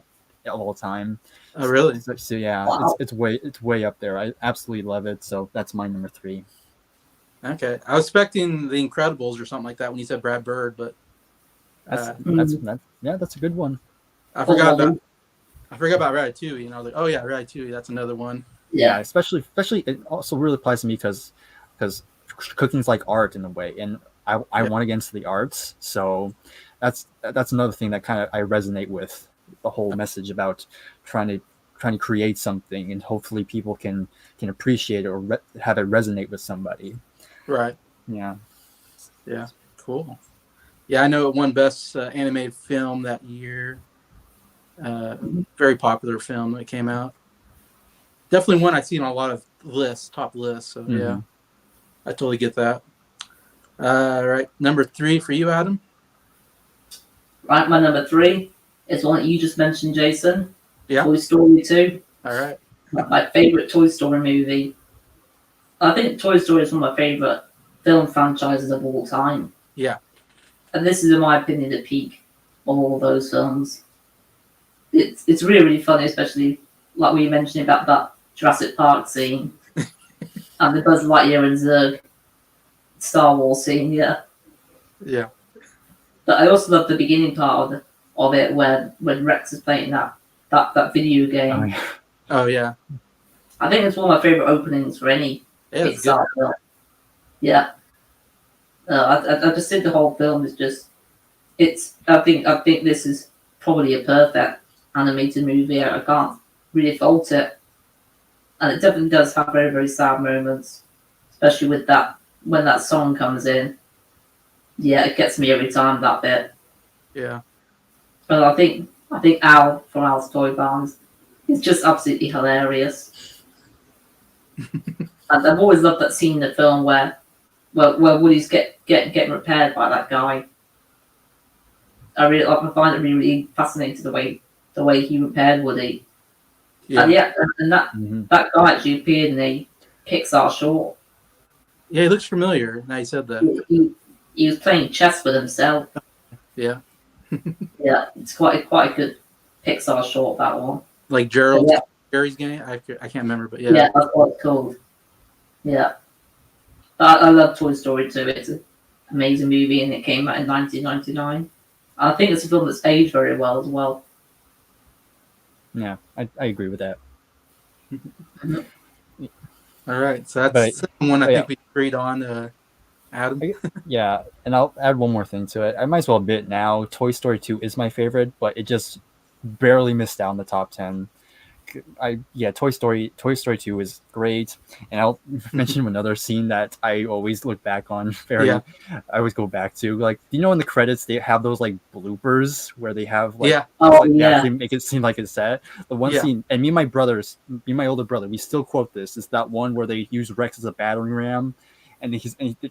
of all time. Oh, really? So yeah, Wow. it's way up there. I absolutely love it. So that's my number 3. Okay, I was expecting The Incredibles or something like that when you said Brad Bird, but That's a good one. I forgot about Ratatouille, and I was like, oh yeah, Ratatouille, that's another one. Yeah, especially it also really applies to me because cooking's like art in a way, and I want to get into the arts, so that's another thing that kind of I resonate with, the whole message about trying to create something, and hopefully people can appreciate it or have it resonate with somebody. Right. Yeah. Cool. Yeah, I know it won Best Animated Film that year. Very popular film that came out. Definitely one I've seen on a lot of top lists. So yeah, I totally get that. Right, number 3 for you, Adam. Right, my number 3 is one that you just mentioned, Jason. Yeah. Toy Story 2. All right. My favorite Toy Story movie. I think Toy Story is one of my favorite film franchises of all time. Yeah. And this is, in my opinion, the peak of all those films. It's really, really funny, especially like we mentioned about that Jurassic Park scene and the Buzz Lightyear and Zurg Star Wars scene, yeah. Yeah. But I also love the beginning part of it when Rex is playing that video game. Oh yeah. I think it's one of my favorite openings for any Pixar film. Yeah. I just think the whole film is just I think this is probably a perfect animated movie. I can't really fault it. And it definitely does have very, very sad moments, especially with that when that song comes in. Yeah, it gets me every time, that bit. Yeah. But I think Al from Al's Toy Barns is just absolutely hilarious. And I've always loved that scene in the film where Woody's getting repaired by that guy. I find it really fascinating the way he repaired Woody. Yeah. And that guy actually appeared in a Pixar short. Yeah, he looks familiar. Now you said that. He was playing chess with himself. Yeah. Yeah, it's quite a good Pixar short, that one. Like Jerry's game. I can't remember, but yeah. Yeah, that's what it's called. Yeah. I love Toy Story 2. It's an amazing movie, and it came out in 1999. I think it's a film that's aged very well as well. Yeah, I agree with that. All right, so that's one I think we agreed on, Adam. Yeah, and I'll add one more thing to it. I might as well admit now, Toy Story 2 is my favorite, but it just barely missed out in the top 10. Toy Story 2 is great, and I'll mention another scene that I always look back on. I always go back to, like, you know, in the credits they have those like bloopers where they have like they actually make it seem like it's set. The one scene, and me and my older brother, we still quote this. Is that one where they use Rex as a battering ram, and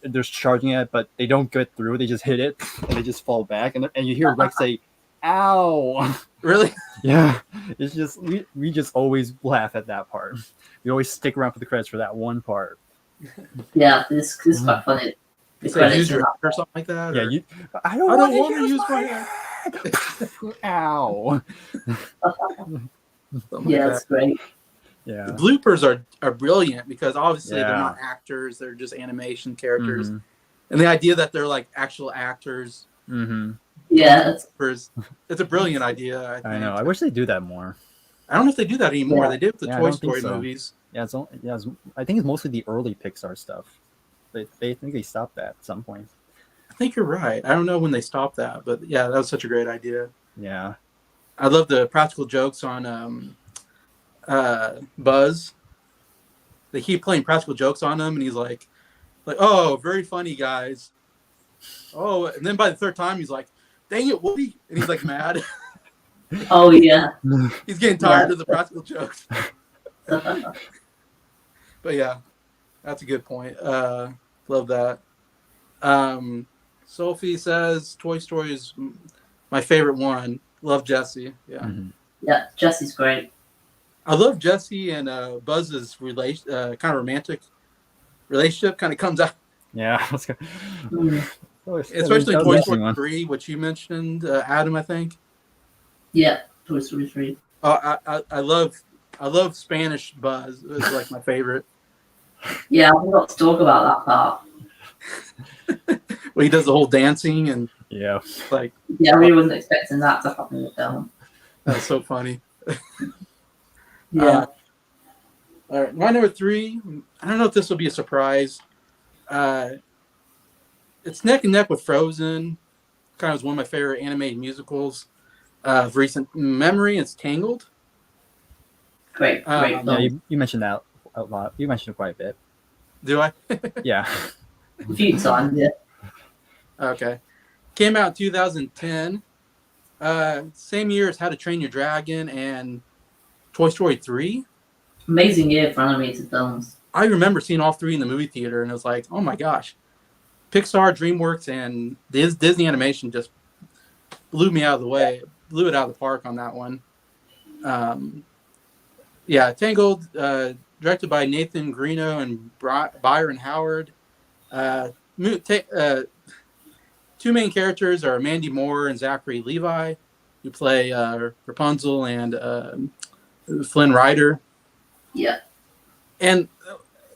they're charging it, but they don't get through. They just hit it, and they just fall back, and you hear Rex say, "Ow!" Really? Yeah, it's just we just always laugh at that part. We always stick around for the credits for that one part. Yeah, this is quite funny. It's like use your head or something like that. Yeah, I don't want to use my head. Ow. It's great. Yeah, the bloopers are brilliant because obviously they're not actors; they're just animation characters, and the idea that they're like actual actors. Yeah, it's a brilliant idea. I know. I wish they do that more. I don't know if they do that anymore. Yeah. They did with the Toy Story movies. Yeah, I think it's mostly the early Pixar stuff. They think they stopped that at some point. I think you're right. I don't know when they stopped that, but yeah, that was such a great idea. Yeah. I love the practical jokes on Buzz. They keep playing practical jokes on him, and he's like, oh, very funny, guys. Oh, and then by the third time, he's like, dang it, Woody, and he's like mad. Oh yeah. He's getting tired of the practical jokes. But yeah, that's a good point. Love that. Sophie says Toy Story is my favorite one. Love Jessie. Yeah. Mm-hmm. Yeah, Jessie's great. I love Jessie and Buzz's kind of romantic relationship kind of comes out. Yeah, let's go. Especially Toy Story 3, which you mentioned, Adam, I think. Yeah, Toy Story 3. I love Spanish Buzz. It's like my favorite. Yeah, I forgot to talk about that part. Well, he does the whole dancing and yeah, like yeah, I really wasn't expecting that to happen in the film. That's so funny. Yeah. All right, my number 3. I don't know if this will be a surprise. It's neck and neck with Frozen. Kind of was one of my favorite animated musicals of recent memory. It's Tangled. Great yeah. film. You mentioned that a lot. You mentioned it quite a bit. Do I? Yeah. A few times, yeah. Okay. Came out in 2010. Same year as How to Train Your Dragon and Toy Story 3. Amazing year for animated films. I remember seeing all 3 in the movie theater, and it was like, oh my gosh. Pixar, Dreamworks, and Disney Animation just blew me out of the way. Blew it out of the park on that one. Yeah, Tangled, directed by Nathan Greeno and Byron Howard. Two main characters are Mandy Moore and Zachary Levi, who play Rapunzel and Flynn Rider. Yeah. And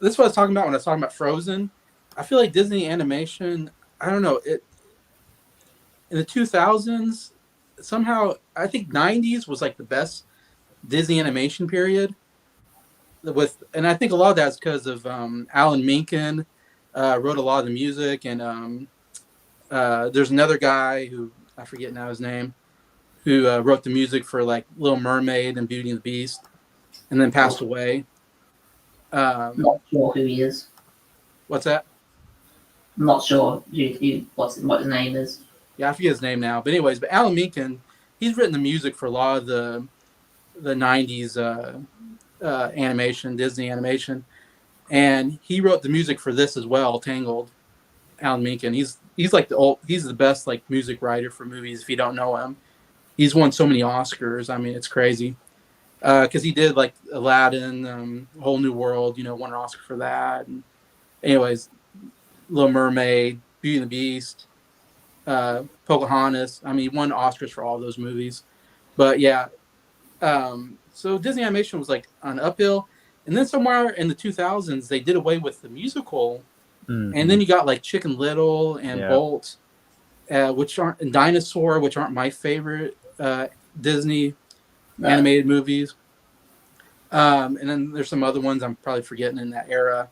this is what I was talking about when I was talking about Frozen. I feel like Disney animation, I don't know, in the 2000s, somehow, I think 90s was like the best Disney animation period. And I think a lot of that's because of Alan Menken wrote a lot of the music, and there's another guy who, I forget now his name, who wrote the music for like Little Mermaid and Beauty and the Beast, and then passed away. Not sure who he is. What's that? I'm not sure what his name is. Yeah, I forget his name now. But anyways, Alan Menken, he's written the music for a lot of the 90s animation, Disney animation. And he wrote the music for this as well, Tangled. Alan Menken. He's like he's the best like music writer for movies if you don't know him. He's won so many Oscars. I mean, it's crazy. Because he did like Aladdin, Whole New World, won an Oscar for that. And anyways, Little Mermaid, Beauty and the Beast, Pocahontas. I mean, he won Oscars for all those movies. But yeah, so Disney animation was like on uphill. And then somewhere in the 2000s, they did away with the musical. Mm-hmm. And then you got like Chicken Little and Bolt, and Dinosaur, which aren't my favorite Disney animated movies. And then there's some other ones I'm probably forgetting in that era.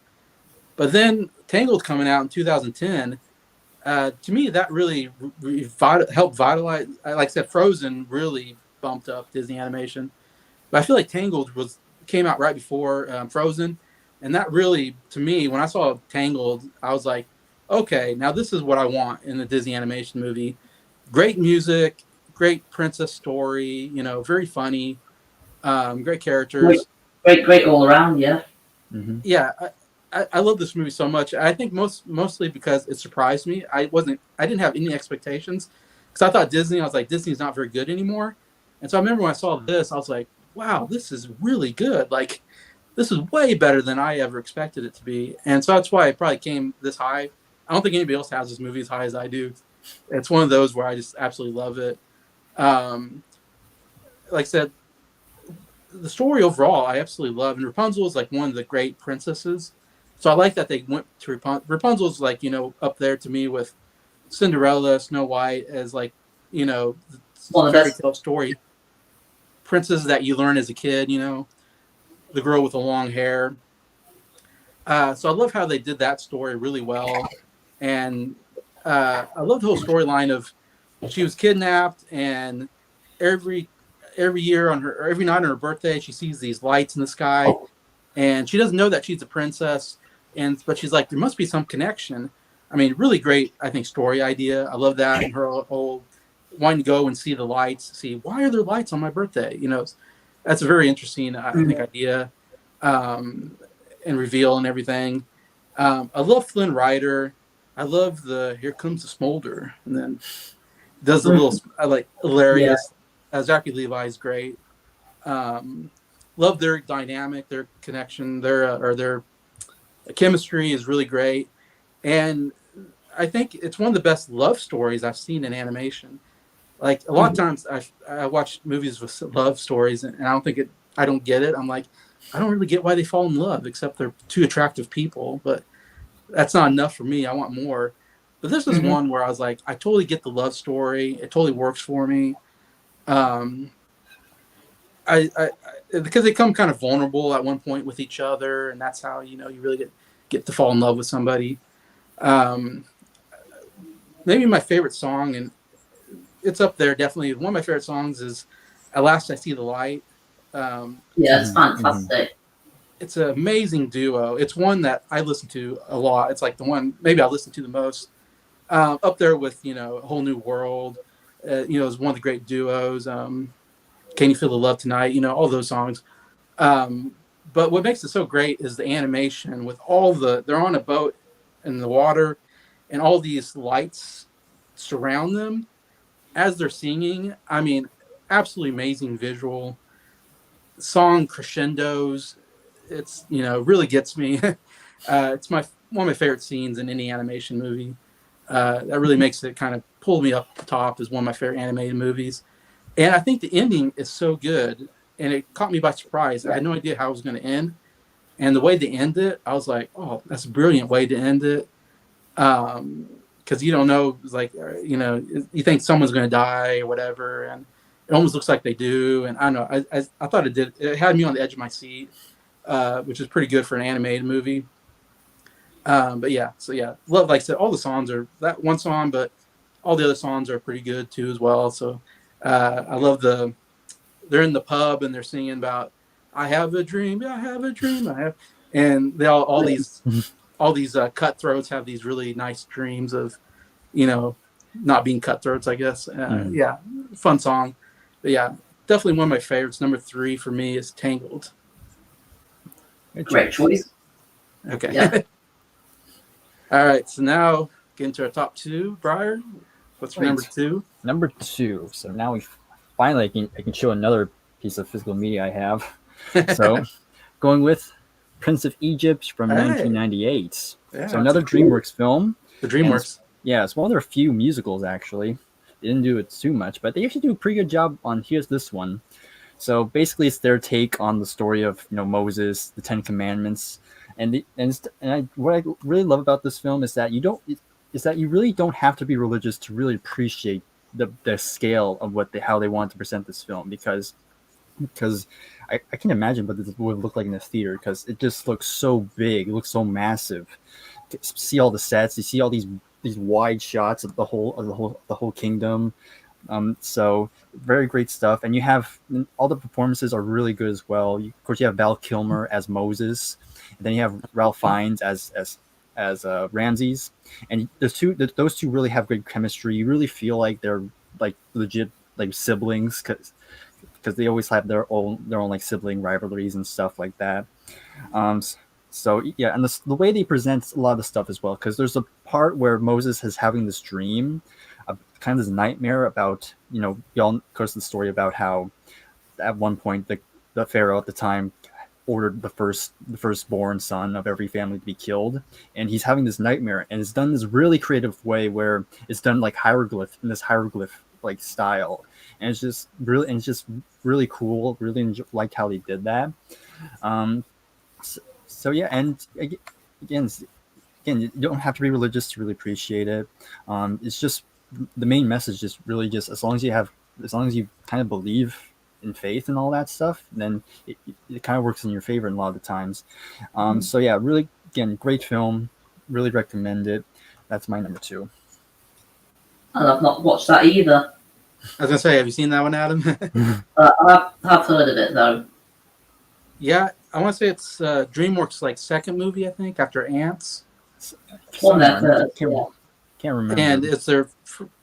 But then Tangled coming out in 2010, to me, that really helped vitalize. Like I said, Frozen really bumped up Disney animation. But I feel like Tangled came out right before Frozen. And that really, to me, when I saw Tangled, I was like, okay, now this is what I want in the Disney animation movie. Great music, great princess story, very funny, great characters. Great all around, yeah. Mm-hmm. Yeah, I love this movie so much. I think mostly because it surprised me. I didn't have any expectations because I thought Disney's not very good anymore. And so I remember when I saw this, I was like, wow, this is really good. Like, this is way better than I ever expected it to be. And so that's why it probably came this high. I don't think anybody else has this movie as high as I do. It's one of those where I just absolutely love it. Like I said, the story overall, I absolutely love. And Rapunzel is like one of the great princesses. So I like that they went to Rapunzel. Rapunzel's like, up there to me with Cinderella, Snow White as like, fairy tale story. Princesses that you learn as a kid, the girl with the long hair. So I love how they did that story really well. And I love the whole storyline of she was kidnapped and every year or every night on her birthday, she sees these lights in the sky, and she doesn't know that she's a princess, but she's like, there must be some connection. I mean, really great, I think, story idea. I love that, and her whole wanting to go and see the lights, see why are there lights on my birthday. That's a very interesting, I think, idea, and reveal and everything. I love Flynn Rider. I love the "Here Comes the Smolder," and then does a little, I like hilarious. Zachary Levi is great. Love their dynamic, their connection, their chemistry is really great, and I think it's one of the best love stories I've seen in animation. Like a lot of times, I watch movies with love stories, and I don't get it. I'm like, I don't really get why they fall in love, except they're two attractive people, but that's not enough for me. I want more. But this is one where I was like, I totally get the love story. It totally works for me. I because they come kind of vulnerable at one point with each other, and that's how you really get to fall in love with somebody. Maybe my favorite song, and it's up there definitely. One of my favorite songs is "At Last I See the Light." It's fantastic. It's an amazing duo. It's one that I listen to a lot. It's like the one maybe I listen to the most. Up there with A Whole New World. Is one of the great duos. Can You Feel the Love Tonight? All those songs. But what makes it so great is the animation with they're on a boat in the water, and all these lights surround them as they're singing. I mean, absolutely amazing visual. Song crescendos. It's really gets me. It's one of my favorite scenes in any animation movie. That really makes it kind of pull me up the top as one of my favorite animated movies. And I think the ending is so good, and it caught me by surprise. I had no idea how it was going to end, and the way they end it, I was like, "Oh, that's a brilliant way to end it." Because you don't know, like you think someone's going to die or whatever, and it almost looks like they do. And I don't know, I thought it did. It had me on the edge of my seat, which is pretty good for an animated movie. But yeah, love, like I said, all the songs are that one song, but all the other songs are pretty good too as well. So I love they're in the pub and they're singing about I have a dream, I have a dream, and they all these cutthroats have these really nice dreams of not being cutthroats, I guess. Yeah, fun song. But yeah, definitely one of my favorites. Number 3 for me is Tangled. Great choice. Okay. Yeah. All right, so now get into our top 2. Bryer, what's your number 2? Number 2. So now I can show another piece of physical media I have. So going with Prince of Egypt from 1998. Yeah, so another DreamWorks film. The DreamWorks. It's one of their few musicals actually. They didn't do it too much, but they actually do a pretty good job on Here's This One. So basically, it's their take on the story of Moses, the 10 Commandments, what I really love about this film is that you really don't have to be religious to really appreciate the scale of how they want to present this film because I can imagine what this would look like in a theater because it just looks so big, it looks so massive. You see all the sets, you see all these wide shots of the whole kingdom. So very great stuff, and you have all the performances are really good as well. Of course, you have Val Kilmer as Moses, and then you have Ralph Fiennes as Ramses, and those two really have good chemistry. You really feel like they're like legit like siblings because they always have their own like sibling rivalries and stuff like that. So yeah, and the way they present a lot of the stuff as well, because there's a part where Moses is having this dream, kind of this nightmare about y'all, of course, the story about how at one point the Pharaoh at the time ordered the firstborn son of every family to be killed, and he's having this nightmare, and it's done in this really creative way where it's done like hieroglyph like style, and it's just really cool. Really liked how they did that. So yeah, and again, you don't have to be religious to really appreciate it. It's just the main message is really just as long as you kind of believe in faith and all that stuff, then it kind of works in your favor in a lot of the times. So yeah, really, again, great film. Really recommend it. That's my number 2. And I've not watched that either. I was gonna say, have you seen that one, Adam? I've heard of it though. Yeah, I want to say it's DreamWorks' like second movie, I think, after Ants, One that Somewhere. first, yeah. Can't remember. and it's their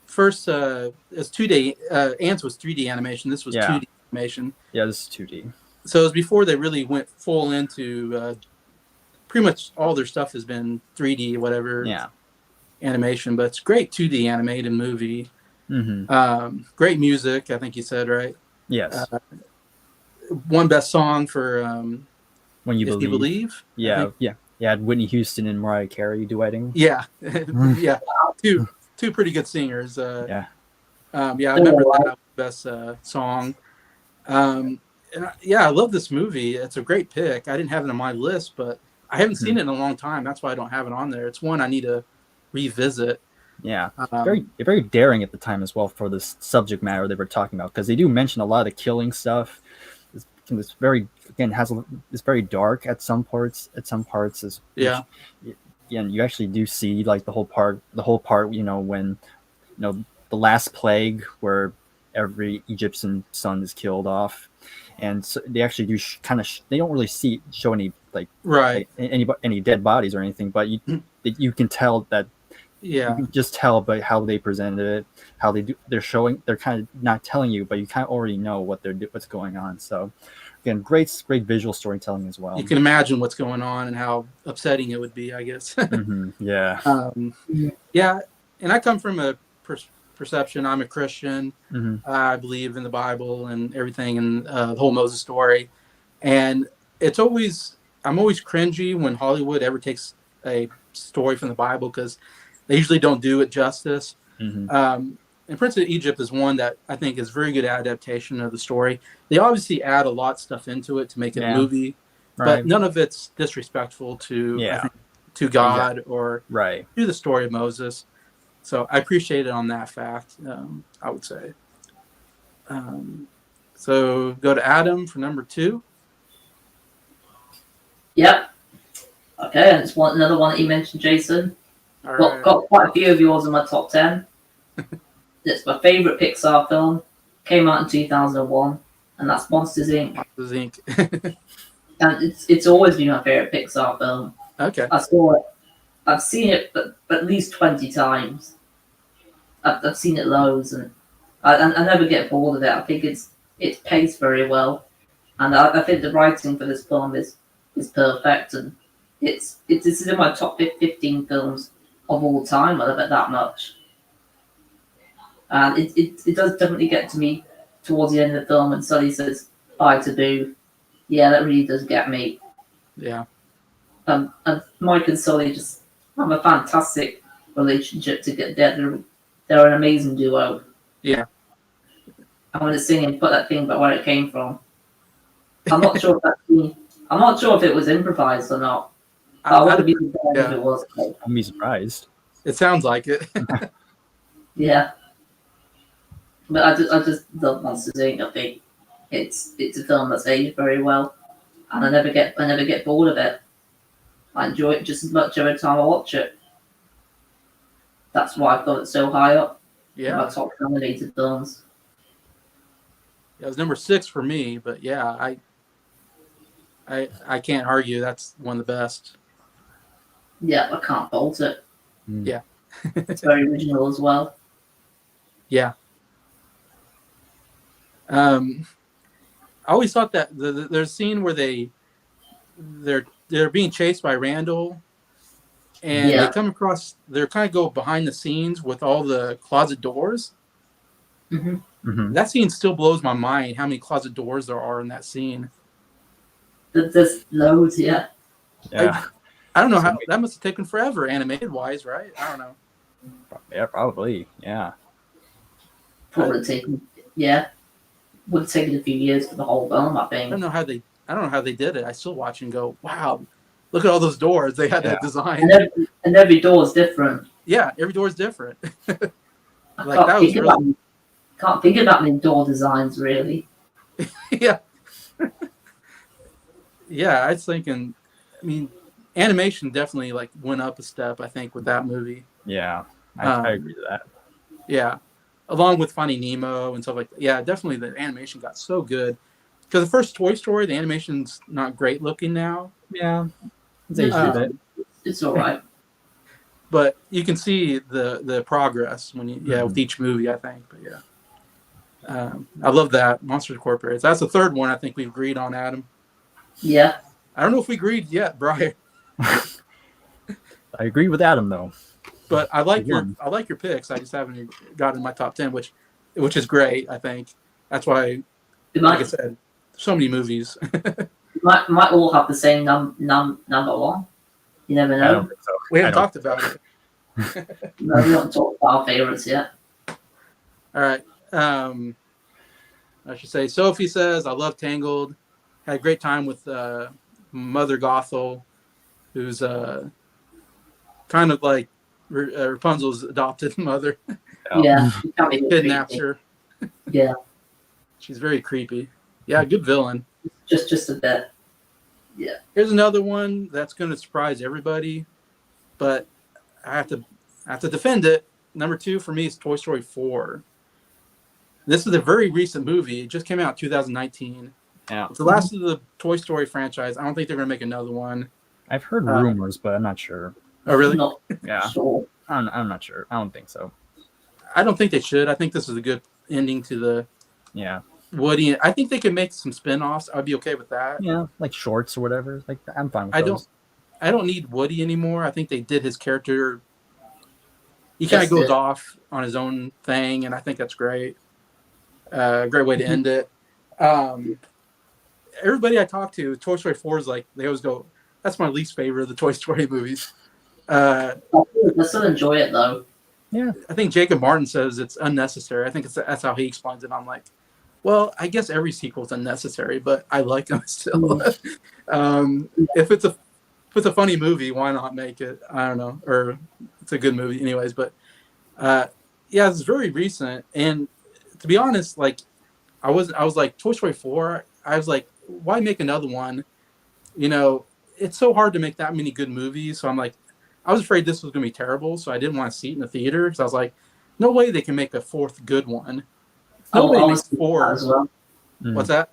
first. It's 2D. Ants was 3D animation. This was 2D animation. Yeah, this is 2D. So it was before they really went full into. Pretty much all their stuff has been 3D, whatever. Yeah. Animation, but it's great 2D animated movie. Great music, I think you said, right? Yes. One best song for When You If You Believe. Yeah. Yeah, Whitney Houston and Mariah Carey duetting. Yeah. Yeah. Two pretty good singers. I remember that best song. I love this movie. It's a great pick. I didn't have it on my list, but I haven't seen it in a long time. That's why I don't have it on there. It's one I need to revisit. Yeah, very daring at the time as well for this subject matter they were talking about, because they do mention a lot of the killing stuff. It's very, again, it's very dark at some parts. And you actually do see like the whole part, when the last plague where every Egyptian son is killed off, and so they actually do they don't really show any any dead bodies or anything, but you can tell that. Yeah, you can just tell by how they presented it, how they're kind of not telling you, but you kind of already know what's going on. So again, great visual storytelling as well. You can imagine what's going on and how upsetting it would be, I guess. Yeah. Yeah, and I come from a perception. I'm a Christian. I believe in the Bible and everything, and the whole Moses story. And I'm always cringy when Hollywood ever takes a story from the Bible, because they usually don't do it justice. And Prince of Egypt is one that I think is very good adaptation of the story. They obviously add a lot of stuff into it to make it a movie, but none of it's disrespectful to God or to the story of Moses. So I appreciate it on that fact, I would say. So go to Adam for number 2. Yep. Okay, and it's another one that you mentioned, Jason. Right. Got quite a few of yours in my top 10. It's my favorite Pixar film. Came out in 2001, and that's Monsters Inc. Monsters Inc. And it's always been my favorite Pixar film. Okay. I saw it. I've seen it at least 20 times. I've seen it loads, and I never get bored of it. I think it's paced very well, and I think the writing for this film is perfect, and it's in my top 15 films of all time. I love it that much, and it does definitely get to me towards the end of the film, and Sully says bye to Boo. Yeah, that really does get me. Yeah. And Mike and Sully just have a fantastic relationship together. They're an amazing duo. Yeah. And when it's singing, put that thing about where it came from. I'm not sure if it was improvised or not. I wouldn't be surprised if it was. I'd be surprised. It sounds like it. Yeah. But I just love Monsters Inc. I think it's a film that's aged very well, and I never get bored of it. I enjoy it just as much every time I watch it. That's why I've got it so high up. Yeah. My top nominated films. Yeah, it was number 6 for me, but yeah, I can't argue. That's one of the best. Yeah, I can't fault it. Yeah. It's very original as well. Yeah. I always thought that there's a scene where they're being chased by Randall, and they come across, they're kind of go behind the scenes with all the closet doors. That scene still blows my mind, how many closet doors there are in that scene. There's loads, yeah. I don't know how that must have taken forever, animated wise, right? I don't know. Yeah, probably. Yeah. Probably taken. Yeah. Would have taken a few years for the whole film, I think. I don't know how they did it. I still watch and go, wow, look at all those doors. They had that design. And every door is different. Yeah, every door is different. Can't think of that many door designs, really. Yeah. Yeah, I was thinking, I mean, animation definitely went up a step, I think, with that movie. Yeah, I agree with that. Yeah. along with Finding Nemo and stuff like that. Yeah, definitely the animation got so good. Because the first Toy Story, the animation's not great looking now. Yeah, it's aged a bit. It's all right. But you can see the progress when you with each movie, I think. But yeah. I love that. Monsters Incorporated. That's the third one I think we've agreed on, Adam. Yeah. I don't know if we agreed yet, Brian. I agree with Adam though. But I like your picks. I just haven't got in my top 10, which is great, I think. That's why, like I said, so many movies. might all have the same number one. You never know. I don't think so. We haven't talked about it. No, we haven't talked about our favorites yet. All right. I should say, Sophie says, I love Tangled. Had a great time with Mother Gothel, who's kind of like Rapunzel's adopted mother. Yeah. Kidnaps her. Yeah. She's very creepy. Yeah, good villain. Just a bit. Yeah. Here's another one that's going to surprise everybody, but I have to defend it. Number 2 for me is Toy Story 4. This is a very recent movie. It just came out in 2019. Yeah. It's the last of the Toy Story franchise. I don't think they're going to make another one. I've heard rumors, but I'm not sure. Oh, really? Not Yeah. sure. I'm not sure. I don't think so. I don't think they should. I think this is a good ending to the Woody. I think they could make some spin-offs. I'd be okay with that. Yeah, like shorts or whatever. Like I'm fine with those. I don't need Woody anymore. I think they did his character. He kind of goes off on his own thing, and I think that's great. Great way to end it. Everybody I talk to, Toy Story 4 is like, they always go, that's my least favorite of the Toy Story movies. I still enjoy it though. Yeah. I think Jacob Martin says it's unnecessary. I think that's how he explains it. I'm like, well, I guess every sequel is unnecessary, but I like them still. If it's a funny movie, why not make it? I don't know. Or it's a good movie anyways. But yeah, it's very recent. And to be honest, like I was like Toy Story 4, I was like, why make another one? You know, it's so hard to make that many good movies. So I'm like, I was afraid this was going to be terrible. So I didn't want to see it in the theater. Because I was like, no way they can make a fourth good one. Nobody makes 4. As well. What's that?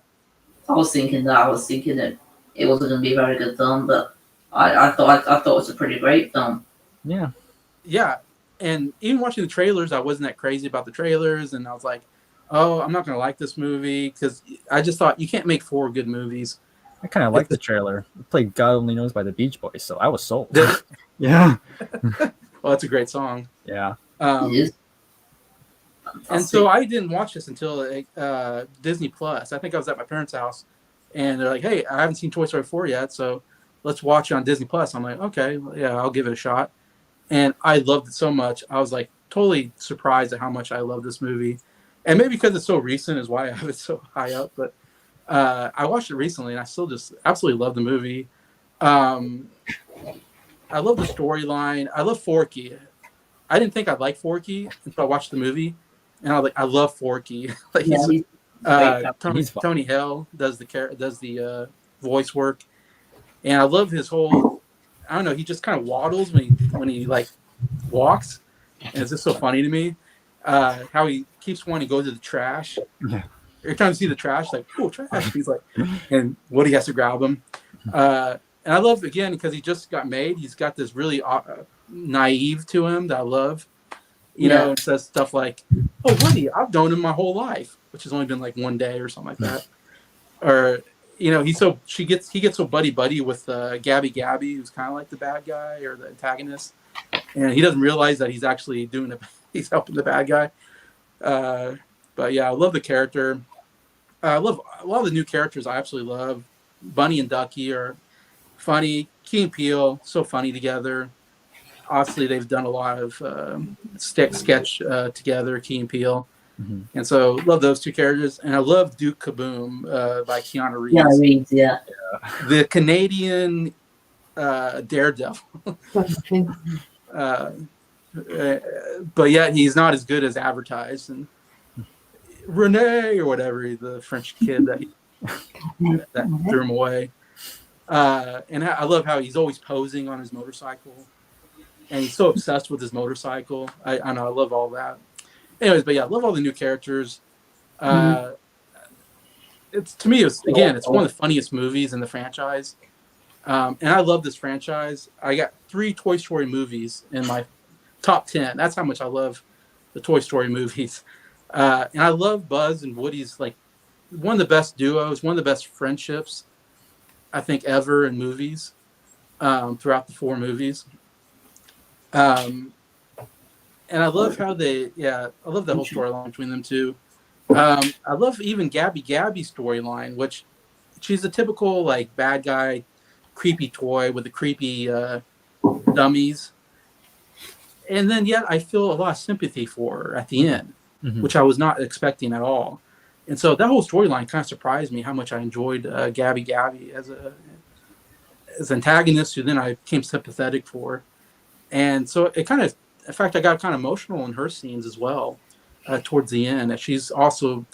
I was thinking that. I was thinking that it wasn't going to be a very good film, but I thought it was a pretty great film. Yeah. Yeah. And even watching the trailers, I wasn't that crazy about the trailers. And I was like, oh, I'm not going to like this movie. Because I just thought, you can't make 4 good movies. I kind of like the trailer. It played God Only Knows by the Beach Boys, so I was sold. Yeah. Well, that's a great song. Yeah. It is. And so I didn't watch this until Disney Plus. I think I was at my parents' house, and they're like, hey, I haven't seen Toy Story 4 yet, so let's watch it on Disney Plus. I'm like, okay, yeah, I'll give it a shot. And I loved it so much. I was like totally surprised at how much I love this movie. And maybe because it's so recent is why I have it so high up. But I watched it recently, and I still just absolutely love the movie. I love the storyline. I love Forky. I didn't think I'd like Forky until I watched the movie. And I was like, I love Forky. Like Tony Hale does the voice work, and I love his whole. I don't know. He just kind of waddles when he like walks, and it's just so funny to me. How he keeps wanting to go to the trash. Yeah. Every time you see the trash, like, oh, trash. He's like, and Woody has to grab him. And I love again because he just got made. He's got this really naive to him that I love. You know, and says stuff like, "Oh, Woody, I've known him my whole life," which has only been like one day or something like that. Or, you know, he gets so buddy with Gabby, who's kind of like the bad guy or the antagonist, and he doesn't realize that he's actually he's helping the bad guy. But yeah, I love the character. I love a lot of the new characters. I absolutely love. Bunny and Ducky are funny. Key and Peele, so funny together. Obviously, they've done a lot of sketch together, Key and Peele. Mm-hmm. And so, love those two characters. And I love Duke Kaboom by Keanu Reeves. Keanu Reeves, yeah. The Canadian Daredevil. But yet, he's not as good as advertised. And Rene, or whatever, the French kid that threw him away. And I love how he's always posing on his motorcycle. And he's so obsessed with his motorcycle. I know, I love all that. anyways, but yeah, I love all the new characters. It's to me, it's one of the funniest movies in the franchise. And I love this franchise. I got 3 Toy Story movies in my top 10. That's how much I love the Toy Story movies. And I love Buzz and Woody's like one of the best duos, one of the best friendships I think ever in movies throughout the 4 movies. And I love how I love the whole storyline between them two. I love even Gabby's storyline, which she's a typical like bad guy, creepy toy with the creepy dummies. And then yet I feel a lot of sympathy for her at the end, which I was not expecting at all. And so that whole storyline kind of surprised me how much I enjoyed Gabby as an antagonist who then I became sympathetic for. And so it kind of, in fact, I got kind of emotional in her scenes as well towards the end. And she's also,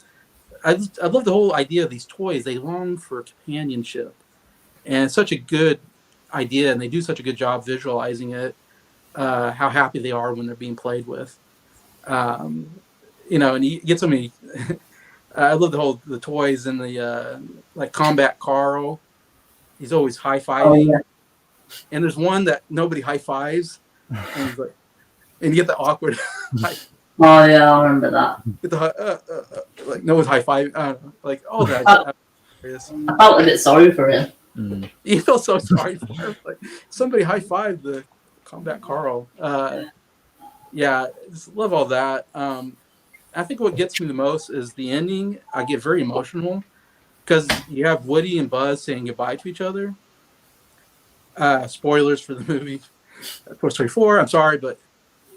I love the whole idea of these toys. They long for companionship. And it's such a good idea, and they do such a good job visualizing it, how happy they are when they're being played with. And you get so many. I love the toys and the like Combat Carl. He's always high fiving, and there's one that nobody high fives, and you get the awkward. Oh yeah, I remember that. Get the like no one's high five. Like that. I felt a bit sorry for him. You feel so sorry for him. Like somebody high fived the Combat Carl. Just love all that. I think what gets me the most is the ending. I get very emotional because you have Woody and Buzz saying goodbye to each other. Spoilers for the movie, Toy Story 4. I'm sorry, but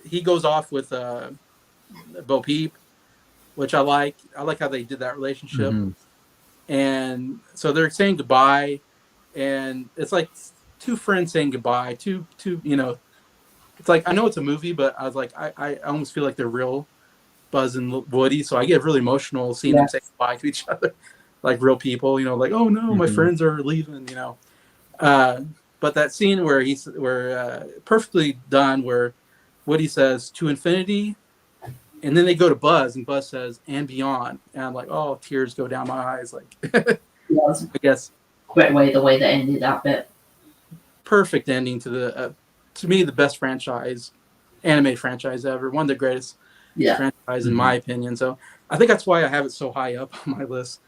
he goes off with Bo Peep, which I like. I like how they did that relationship. And so they're saying goodbye, and it's like 2 friends saying goodbye. Two, it's like I know it's a movie, but I was like, I almost feel like they're real. Buzz and Woody, so I get really emotional seeing them say goodbye to each other, like real people. Like, oh no, my friends are leaving. But that scene where perfectly done, where Woody says to infinity, and then they go to Buzz, and Buzz says and beyond, and I'm like, oh, tears go down my eyes. Like, I guess Great way the way they ended that bit. Perfect ending to the to me the best animated franchise ever, one of the greatest. Franchise in my opinion. So I think that's why I have it so high up on my list,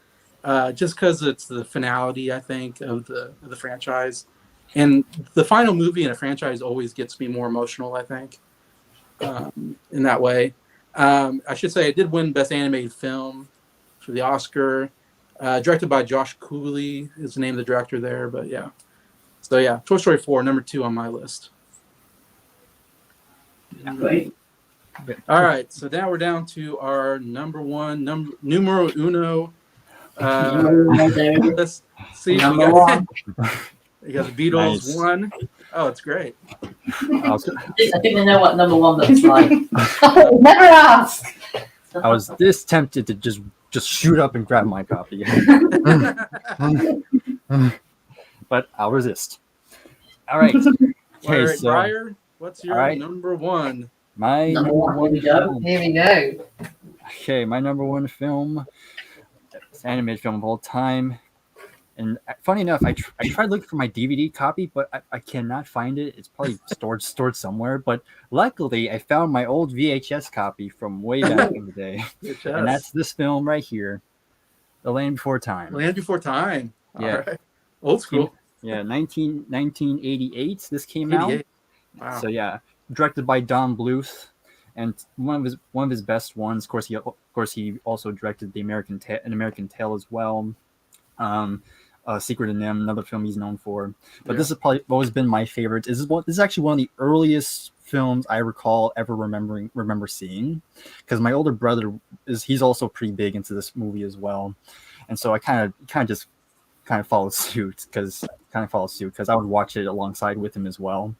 just because it's the finality, I think, of the franchise, and the final movie in a franchise always gets me more emotional, I think, in that way. I should say I did win Best Animated Film for the Oscar, directed by Josh Cooley is the name of the director there, but yeah. So yeah, Toy Story 4, number 2 on my list. Great. All right, so now we're down to our numero uno. Let's see. Number 1. You got the Beatles 1. Oh, it's great. I think I know what number 1 looks like. Never ask. I was this tempted to just shoot up and grab my copy, but I'll resist. All right. Okay, so Bryer, what's your number 1? My number one film. Here we go. Okay, my number 1 film, it's an animated film of all time. And funny enough, I tried looking for my DVD copy, but I cannot find it. It's probably stored somewhere. But luckily, I found my old VHS copy from way back in the day. And that's this film right here, The Land Before Time. Land Before Time. Yeah. All right. Old school. Yeah, 1988 this came out. Wow. So yeah, directed by Don Bluth, and one of his best ones. Of course, he also directed An American Tale as well. Secret of NIMH, another film he's known for. But this has probably always been my favorite. This is actually one of the earliest films I recall ever remember seeing, because my older brother he's also pretty big into this movie as well, and so I kind of followed suit because I would watch it alongside with him as well.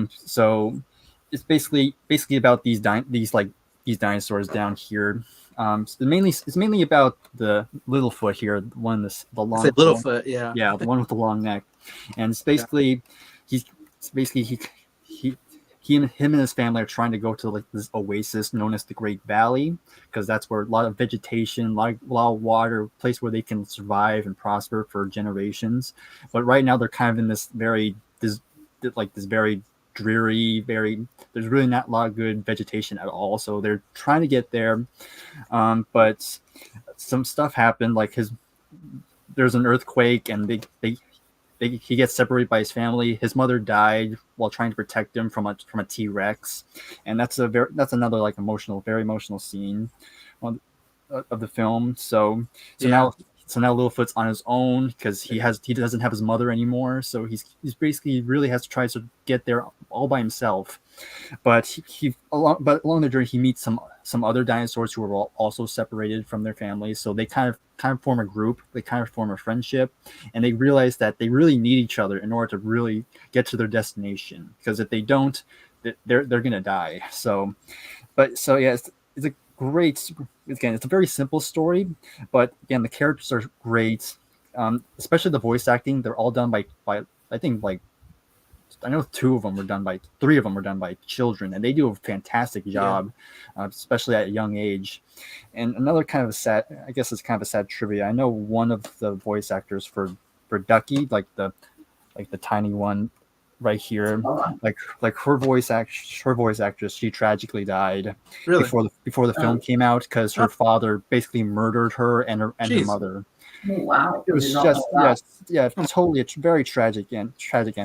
So it's basically about these dinosaurs down here. It's mainly about the Littlefoot here, the one the long Littlefoot, the one with the long neck, and it's basically he him and his family are trying to go to like this oasis known as the Great Valley, because that's where a lot of vegetation, a lot of water, place where they can survive and prosper for generations. But right now they're kind of in this very dreary, there's really not a lot of good vegetation at all. So they're trying to get there, but some stuff happened. Like there's an earthquake, and he gets separated by his family. His mother died while trying to protect him from a T-Rex, and that's another like very emotional scene of the film. So now Littlefoot's on his own because he doesn't have his mother anymore. So he's basically really has to try to get there all by himself. But along the journey he meets some other dinosaurs who are also separated from their families. So they kind of form a group. They kind of form a friendship, and they realize that they really need each other in order to really get to their destination. Because if they don't, they're gonna die. So yeah, it's a great. Again, it's a very simple story, but again, the characters are great, especially the voice acting. They're all done by I think like I know three of them were done by children, and they do a fantastic job, especially at a young age. And another kind of it's kind of a sad trivia. I know one of the voice actors for Ducky, like the tiny one right here, like her voice actress, she tragically died before the film came out because her father basically murdered her and her mother. Oh, wow. It was just totally a very tragic end.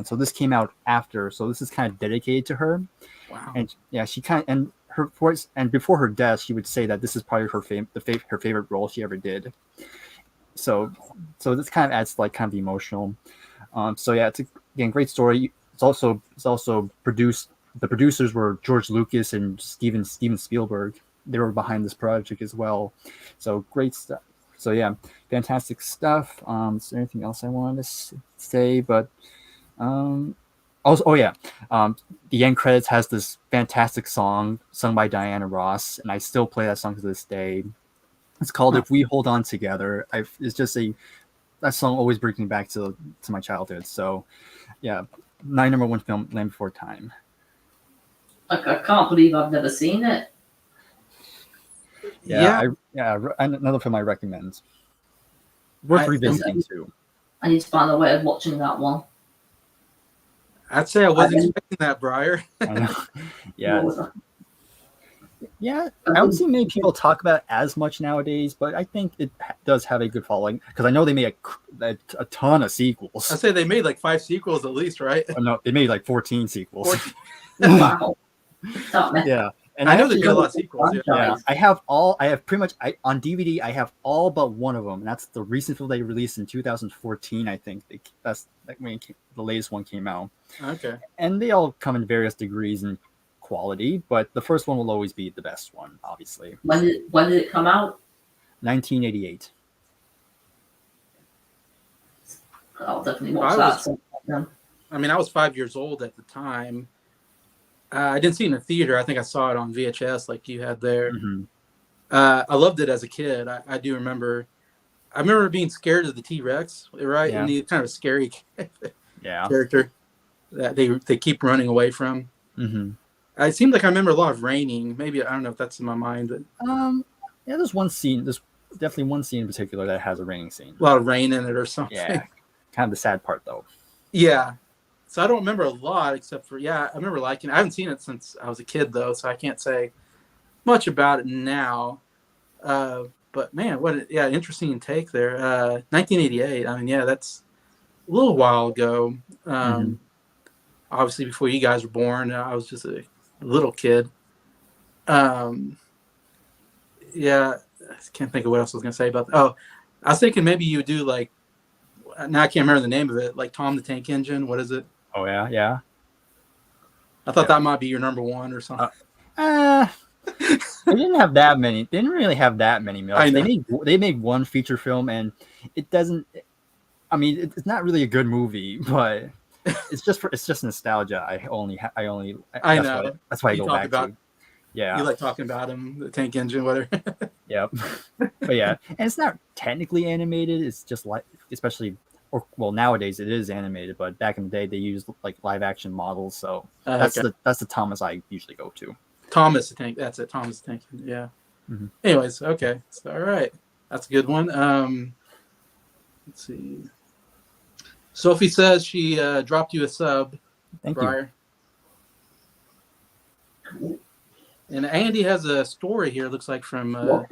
So this came out after, so this is kind of dedicated to her. Wow. And she and her voice, and before her death, she would say that this is probably her favorite role she ever did. So this kind of adds like kind of emotional. It's again great story. It's also produced. The producers were George Lucas and Steven Spielberg. They were behind this project as well. So great stuff. So yeah, fantastic stuff. Is there anything else I wanted to say? But the end credits has this fantastic song sung by Diana Ross, and I still play that song to this day. It's called "If We Hold On Together." That song always brings me back to my childhood. So yeah, my number one film, Land Before Time. I can't believe I've never seen it. Another film I recommend. Worth revisiting too. I need to find a way of watching that one. I'd say I wasn't expecting that, Bryer. I know. Yeah, I don't see many people talk about it as much nowadays, but I think it does have a good following because I know they made a ton of sequels. I'd say they made like 5 sequels at least, right? Oh, no, they made like 14 sequels. 14. Wow. Yeah. And I know they made a lot of sequels. Yeah, I have pretty much on DVD. I have all but one of them, and that's the recent film they released in 2014. I think that's when the latest one came out. Okay. And they all come in various degrees and quality, but the first one will always be the best one, obviously. When did it come out? 1988. I'll definitely watch that. I was 5 years old at the time. I didn't see it in a theater. I think I saw it on VHS like you had there. Mm-hmm. I loved it as a kid. I do remember. I remember being scared of the T-Rex, right? Yeah. And the kind of scary Yeah. character that they keep running away from. Mm-hmm. It seemed like I remember a lot of raining. Maybe I don't know if that's in my mind, but there's one scene. There's definitely one scene in particular that has a raining scene. A lot of rain in it or something. Yeah. Kind of the sad part though. Yeah. So I don't remember a lot except for I remember liking it. I haven't seen it since I was a kid though, so I can't say much about it now. But man, interesting take there. 1988. That's a little while ago. Obviously before you guys were born. I was just a little kid. I can't think of what else I was gonna say about that. Oh, I was thinking maybe you would do like, now I can't remember the name of it, like Tom the Tank Engine. What is it? Oh yeah. I thought that might be your number one or something. They didn't have that many. They didn't really have that many films. They made one feature film, and it doesn't. It's not really a good movie, but it's just nostalgia. I know. That's why I go back to. Yeah. You like talking about him, the tank engine, whatever. Yep. But yeah, and it's not technically animated. It's just like, especially or well, nowadays it is animated, but back in the day they used like live action models. So that's Okay. the Thomas I usually go to. Thomas the Tank. That's it. Thomas the Tank. Yeah. Mhm. Anyways, okay. So, all right. That's a good one. Let's see. Sophie says she dropped you a sub, Thank you. Bryer. And Andy has a story here. Looks like from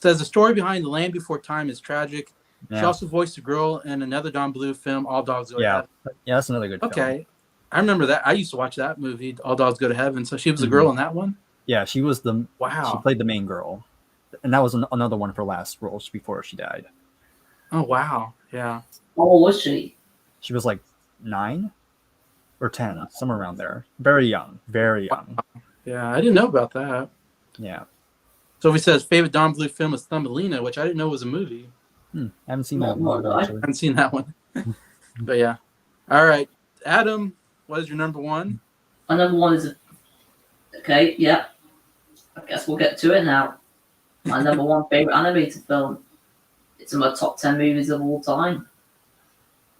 says the story behind The Land Before Time is tragic. She Yeah. also voiced a girl in another Don Bluth film, All Dogs Go to Yeah. Heaven. Yeah, that's another good film. Okay. I remember that. I used to watch that movie, All Dogs Go to Heaven. So she was a girl in that one? Yeah, she was she Wow. played the main girl. And that was another one of her last roles before she died. Oh, wow. Yeah. Oh, was she? She was like 9 or 10, somewhere around there. Very young. Very young. Yeah, I didn't know about that. Yeah. Sophie says favorite Don Bluth film is Thumbelina, which I didn't know was a movie. I haven't seen that No, one, no, actually. I haven't seen that one. But yeah. All right. Adam, what is your number one? My number one is okay. Yeah, I guess we'll get to it now. My number one favorite animated film. It's in my top 10 movies of all time.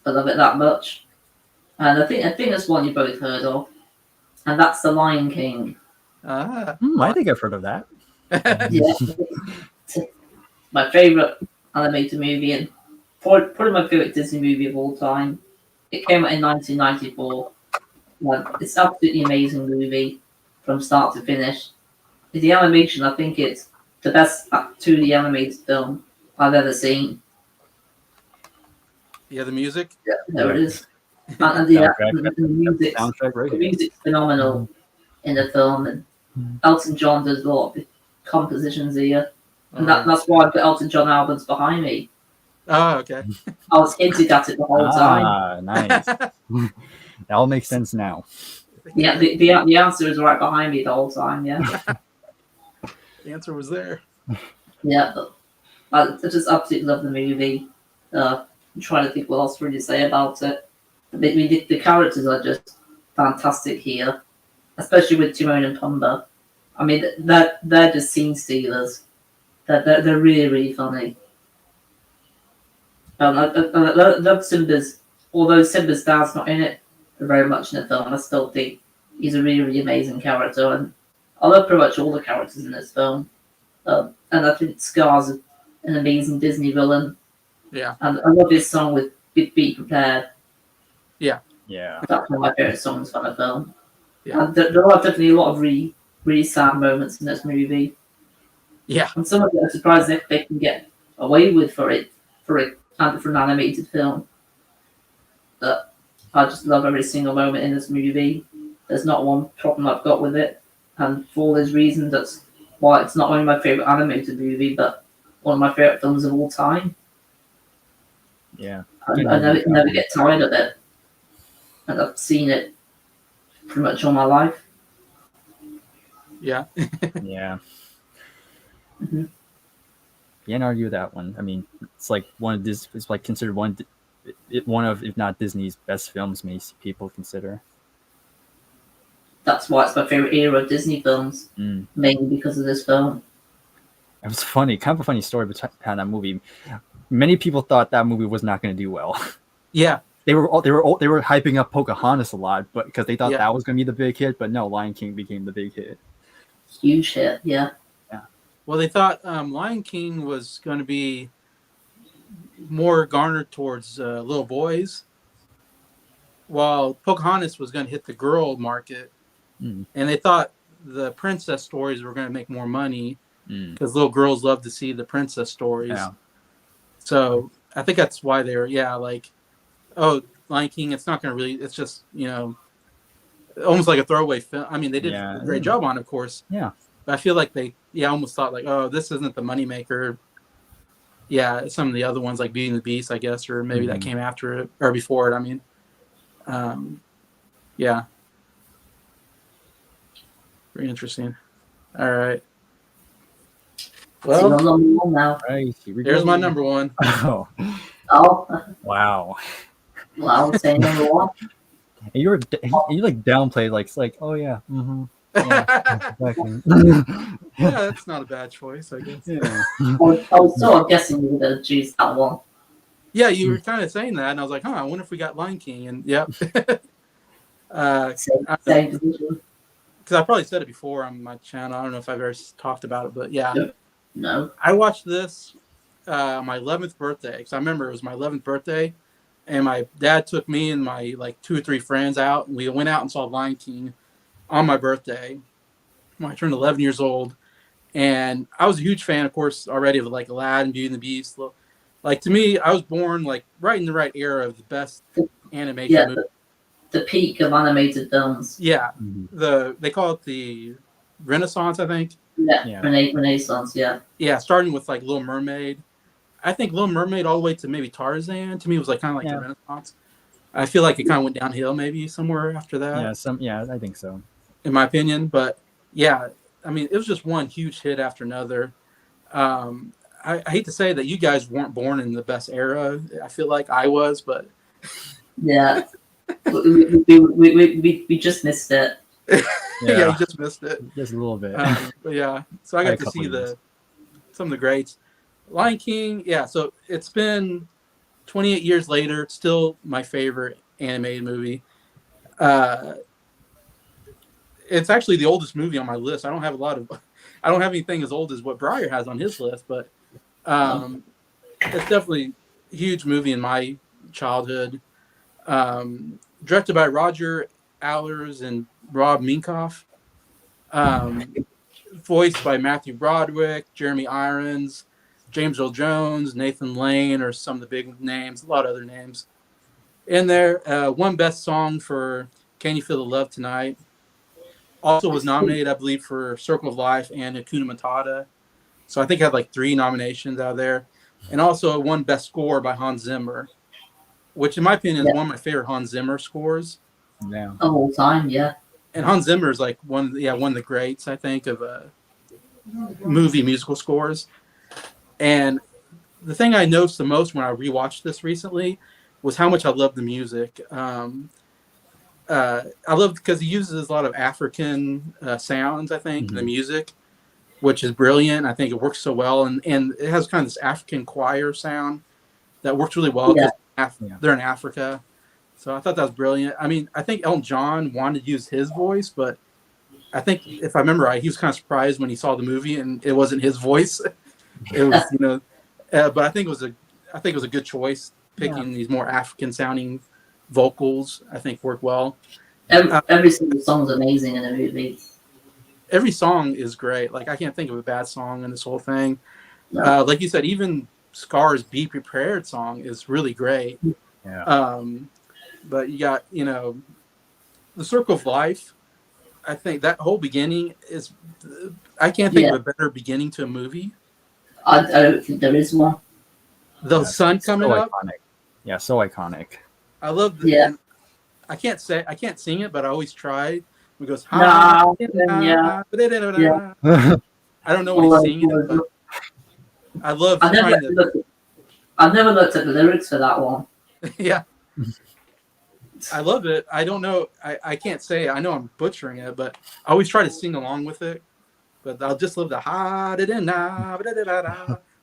I love it that much, and I think that's one you both heard of, and that's The Lion King. Ah. I think I've heard of that. Yeah, my favorite animated movie and probably my favorite Disney movie of all time. It came out in 1994. It's an absolutely amazing movie from start to finish. The animation, I think it's the best 2D animated film I've ever seen. Yeah, the music. Yeah, there it is. And the Soundtrack music's phenomenal in the film. And Elton John does a lot of the compositions here. And that's why I put Elton John albums behind me. Oh, okay. I was hinted at it the whole time. Nice. That all makes sense now. Yeah, the answer is right behind me the whole time, yeah. The answer was there. Yeah, but I just absolutely love the movie. I'm trying to think what else really to say about it. The characters are just fantastic here, especially with Timon and Pumbaa. I mean, they're just scene stealers. They're really, really funny. I love Simba's, although Simba's dad's not in it very much in the film, I still think he's a really, really amazing character. And I love pretty much all the characters in this film. And I think Scar's an amazing Disney villain. Yeah. And I love his song with Be Prepared. Yeah. Yeah. That's one of my favourite songs from the film. Yeah. And there are definitely a lot of really, really sad moments in this movie. Yeah. And some of it I'm surprised they can get away with for an animated film. But I just love every single moment in this movie. There's not one problem I've got with it. And for all those reasons, that's why it's not only my favourite animated movie, but one of my favourite films of all time. Yeah. I never get tired of it. And I've seen it pretty much all my life. Yeah. Yeah. Mhm. Can't argue with that one. I mean, it's like it's like considered one of, if not Disney's best films, many people consider. That's why it's my favourite era of Disney films, mainly because of this film. It was funny, kind of a funny story behind that movie. Many people thought that movie was not going to do well. Yeah. They were hyping up Pocahontas a lot, but because they thought Yeah. that was going to be the big hit, but no, Lion King became the big hit. Huge hit, yeah. Well, they thought Lion King was going to be more garnered towards little boys, while Pocahontas was going to hit the girl market. And they thought the princess stories were going to make more money because little girls love to see the princess stories. Yeah. So I think that's why they were, like, oh, Lion King, it's not going to really, it's just, almost like a throwaway film. I mean, they did a great job on it, of course. Yeah. But I feel like they, almost thought like, oh, this isn't the moneymaker. Yeah, some of the other ones like Beauty and the Beast, I guess, or maybe that came after it or before it. I mean, yeah. Very interesting. All right. Well, number one now. Right. Here's my number one. Oh. Oh, Wow. well, I would say number one. And you like downplayed like oh yeah. Mm-hmm. Yeah, exactly. Yeah, that's not a bad choice, I guess. Yeah. I was sort of guessing you were going to choose that one. Yeah, you were kind of saying that, and I was like, huh, I wonder if we got Lion King. And yep. Same position. Because I probably said it before on my channel. I don't know if I've ever talked about it, but yeah. No. I watched this on my 11th birthday. Because I remember it was my 11th birthday, and my dad took me and my like 2 or 3 friends out, and we went out and saw Lion King on my birthday when I turned 11 years old. And I was a huge fan, of course, already of like Aladdin, Beauty and the Beast. Like to me, I was born like right in the right era of the best animation movie. The peak of animated films. Yeah, they call it the Renaissance, I think. Yeah. Renaissance. Yeah. Yeah, starting with like Little Mermaid. I think Little Mermaid all the way to maybe Tarzan. To me, was like kind of like the Renaissance. I feel like it kind of went downhill maybe somewhere after that. Yeah, I think so. In my opinion, but yeah, I mean, it was just one huge hit after another. I hate to say that you guys weren't born in the best era. I feel like I was, but yeah, we just missed it. Yeah, you just missed it. Just a little bit. But yeah, so I got to see some of the greats. Lion King, yeah, so it's been 28 years later. It's still my favorite animated movie. It's actually the oldest movie on my list. I don't have anything as old as what Bryer has on his list, but it's definitely a huge movie in my childhood. Directed by Roger Allers and Rob Minkoff. Voiced by Matthew Broderick, Jeremy Irons, James Earl Jones, Nathan Lane, or some of the big names, a lot of other names in there. Won Best Song for Can You Feel the Love Tonight. Also was nominated, I believe, for Circle of Life and Hakuna Matata. So I think I had like 3 nominations out of there. And also won Best Score by Hans Zimmer, which in my opinion is one of my favorite Hans Zimmer scores. Yeah. Of all time, yeah. And Hans Zimmer is like one of the greats, I think, of movie musical scores. And the thing I noticed the most when I rewatched this recently was how much I love the music. I love because he uses a lot of African sounds, I think, in the music, which is brilliant. I think it works so well. And it has kind of this African choir sound that works really well because they're in Africa. So I thought that was brilliant. I mean, I think Elton John wanted to use his voice, but I think if I remember right, he was kind of surprised when he saw the movie and it wasn't his voice. It was, but I think it was a good choice picking these more African sounding vocals. I think worked well. Every single song is amazing in the movie. Every song is great. Like I can't think of a bad song in this whole thing. No. Like you said, even Scar's "Be Prepared" song is really great. Yeah. But you got the Circle of Life. I think that whole beginning is. I can't think of a better beginning to a movie. I don't think there is one. The sun coming so up. Iconic. Yeah, so iconic. I love. I can't sing it, but I always try. It goes. Yeah. I don't know what he's singing, but I love. I've never looked at the lyrics for that one. Yeah. I love it. I don't know. I can't say. I know I'm butchering it, but I always try to sing along with it. But I'll just love the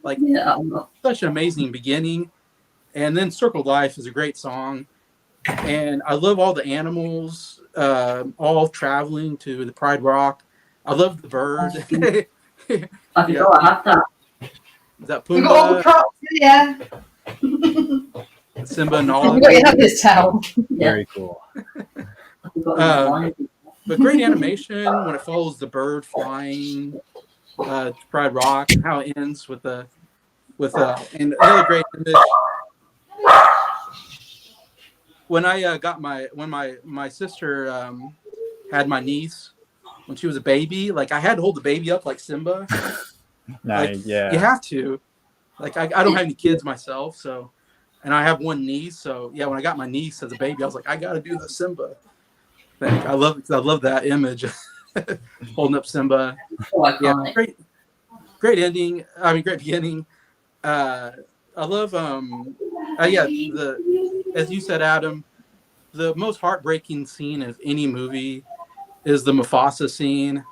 like such an amazing beginning. And then Circle of Life is a great song. And I love all the animals all traveling to the Pride Rock. I love the bird. I think I have that. Is that We got all the Pumbaa? props, yeah. Simba and We all. got you have this town. Very cool. But great animation when it follows the bird flying to Pride Rock and how it ends with and another great image. When I got my sister had my niece when she was a baby, like I had to hold the baby up like Simba. Nice, yeah. You have to. Like I don't have any kids myself, so and I have one niece, so yeah. When I got my niece as a baby, I was like, I got to do the Simba thing. I love that image, holding up Simba. Yeah, great ending. I mean, great beginning. I love as you said, Adam, the most heartbreaking scene of any movie is the Mufasa scene.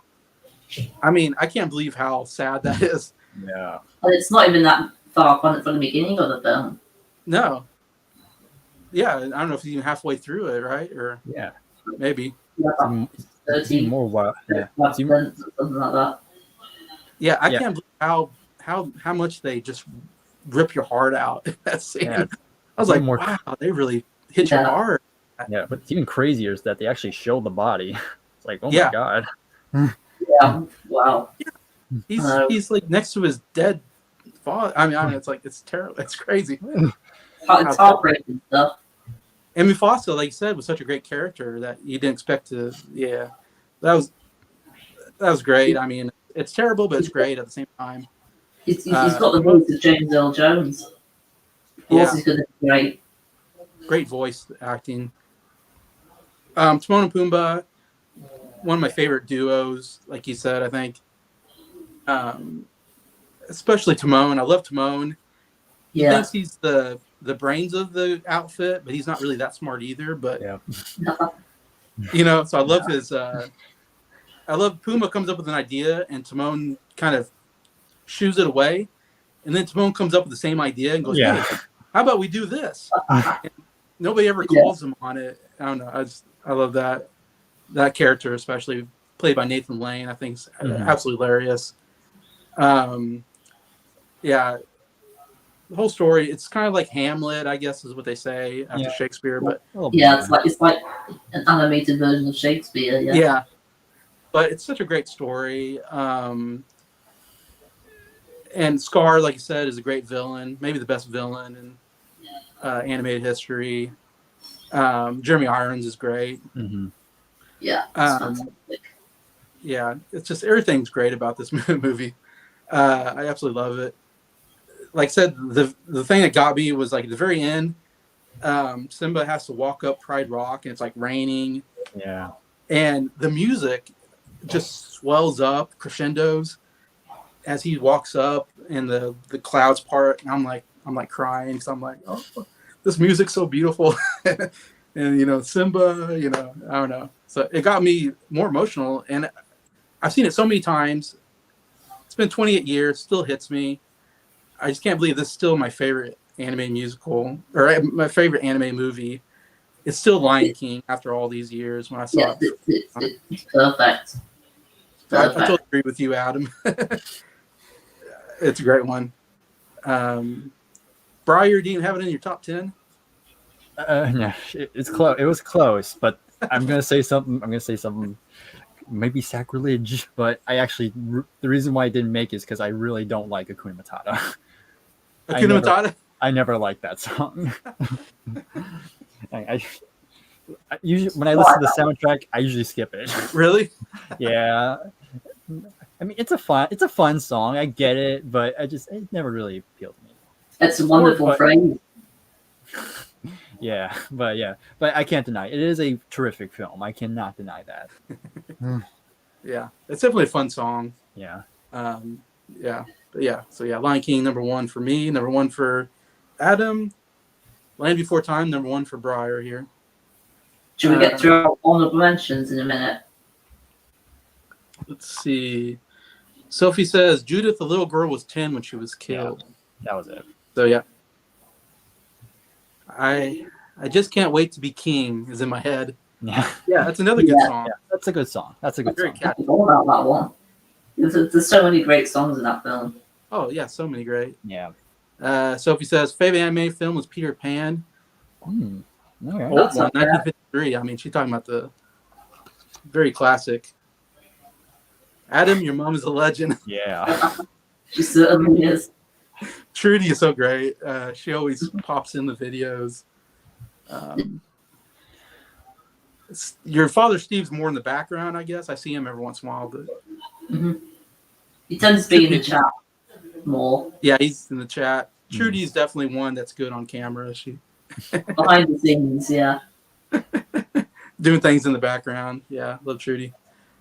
I mean, I can't believe how sad that is. Yeah. Well, it's not even that far from the beginning of the film. No. Yeah, I don't know if he's even halfway through it, right? Or Yeah, maybe. Yeah, it's even more wild. Yeah, it's even, 30%, something like that. Yeah, I Yeah. can't believe how much they just rip your heart out in that scene. Yeah, I was even like, more. wow, they really hit you Yeah. hard. Yeah, but it's even crazier is that they actually show the body. It's like, oh my Yeah. god. Yeah. Wow. He's like next to his dead father. I mean, it's like it's terrible. It's crazy. It's heartbreaking stuff. And Mufasa, like you said, was such a great character that you didn't expect to. Yeah, that was great. I mean, it's terrible, but it's great at the same time. He's got the voice of James Earl Jones. Of course, Yeah, he's going to be great. great voice acting. Timon and Pumbaa, one of my favorite duos. Like you said, I think, especially Timon. I love Timon. He thinks he's the brains of the outfit, but he's not really that smart either. But Yeah. so I love his. I love Pumbaa comes up with an idea, and Timon kind of shoos it away, and then Timon comes up with the same idea and goes, Yeah. "Hey, how about we do this?" And nobody ever calls him on it. I don't know. I love that character, especially played by Nathan Lane. I think is absolutely hilarious. Yeah, the whole story. It's kind of like Hamlet, I guess, is what they say after Shakespeare. But Yeah, it's like an animated version of Shakespeare. yeah, but it's such a great story. And Scar, like you said, is a great villain, maybe the best villain in animated history. Jeremy Irons is great. Yeah, yeah, it's just everything's great about this movie. I absolutely love it. Like I said, the thing that got me was like at the very end, Simba has to walk up Pride Rock and it's like raining. Yeah. And the music just swells up, crescendos as he walks up and the clouds part. And I'm like crying because I'm like, oh, this music's so beautiful. And Simba, I don't know. So it got me more emotional, and I've seen it so many times. It's been 28 years, still hits me. I just can't believe this is still my favorite anime musical or my favorite anime movie. It's still Lion King after all these years when I saw it. It's perfect. I totally agree with you, Adam. It's a great one. Bryer, do you have it in your top 10? Yeah, it's close. It was close, but I'm gonna say something. Maybe sacrilege, but the reason why I didn't make it is because I really don't like Hakuna Matata. Hakuna Matata? I never liked that song. I usually when I listen to the soundtrack, I usually skip it. Really? Yeah. I mean, it's a fun song. I get it, but it never really appealed to me. It's a wonderful phrase. Yeah, but I can't deny it. It is a terrific film. I cannot deny that. Yeah, it's definitely a fun song. Yeah. So Lion King #1 for me, #1 for Adam. Land Before Time #1 for Bryer here. Should we get through our honorable mentions in a minute? Let's see. Sophie says Judith, the little girl, was 10 when she was killed. Yeah, that was it. So yeah. I just can't wait to be king is in my head. Yeah. Yeah, that's another good song. Yeah, that's a good song. That's a good song. I forgot about that one. There's so many great songs in that film. Oh yeah, so many great. Yeah. Sophie says favorite anime film was Peter Pan. Okay. Old one, 1953. I mean, she's talking about the very classic. Adam, your mom is a legend. Yeah. She certainly is. Trudy is so great. She always pops in the videos. Your father Steve's more in the background, I guess. I see him every once in a while, but he tends to be in the chat more. Yeah, he's in the chat. Trudy's definitely one that's good on camera. She behind the scenes, yeah. Doing things in the background. Yeah, love Trudy.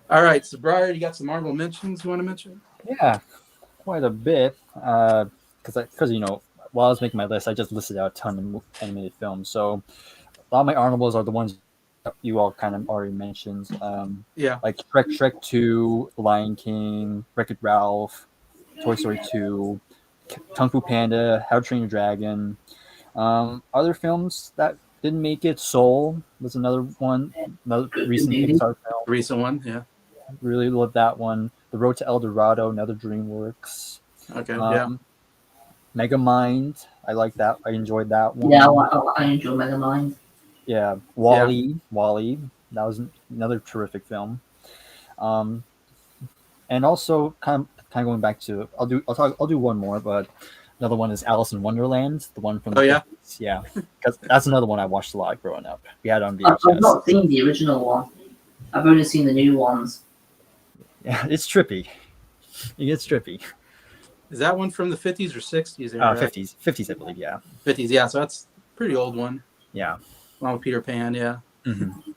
All right, so Bryer, you got some honorable mentions you want to mention? Yeah, quite a bit. Because while I was making my list, I just listed out a ton of animated films. So a lot of my honorables are the ones you all kind of already mentioned. Like Shrek 2, Lion King, Wreck-It Ralph, Toy Story 2, Kung Fu Panda, How to Train Your Dragon, Other films that didn't make it. Soul was another one, another recent movie. Pixar film. Recent one, yeah. Really loved that one. The Road to El Dorado, another DreamWorks. Okay, yeah. Megamind, I like that. I enjoyed that one. Yeah, I enjoy Megamind. Yeah, Wally. That was another terrific film. And also kind of going back to I'll do one more, but another one is Alice in Wonderland, the one from the 50s. Yeah, because that's another one I watched a lot growing up. We had it on VHS. I've not seen the original one. I've only seen the new ones. Yeah, it's trippy. It gets trippy. Is that one from the 50s or 60s? 50s, I believe. Yeah, 50s. Yeah, so that's a pretty old one. Yeah, along with Peter Pan. Yeah. Mm-hmm.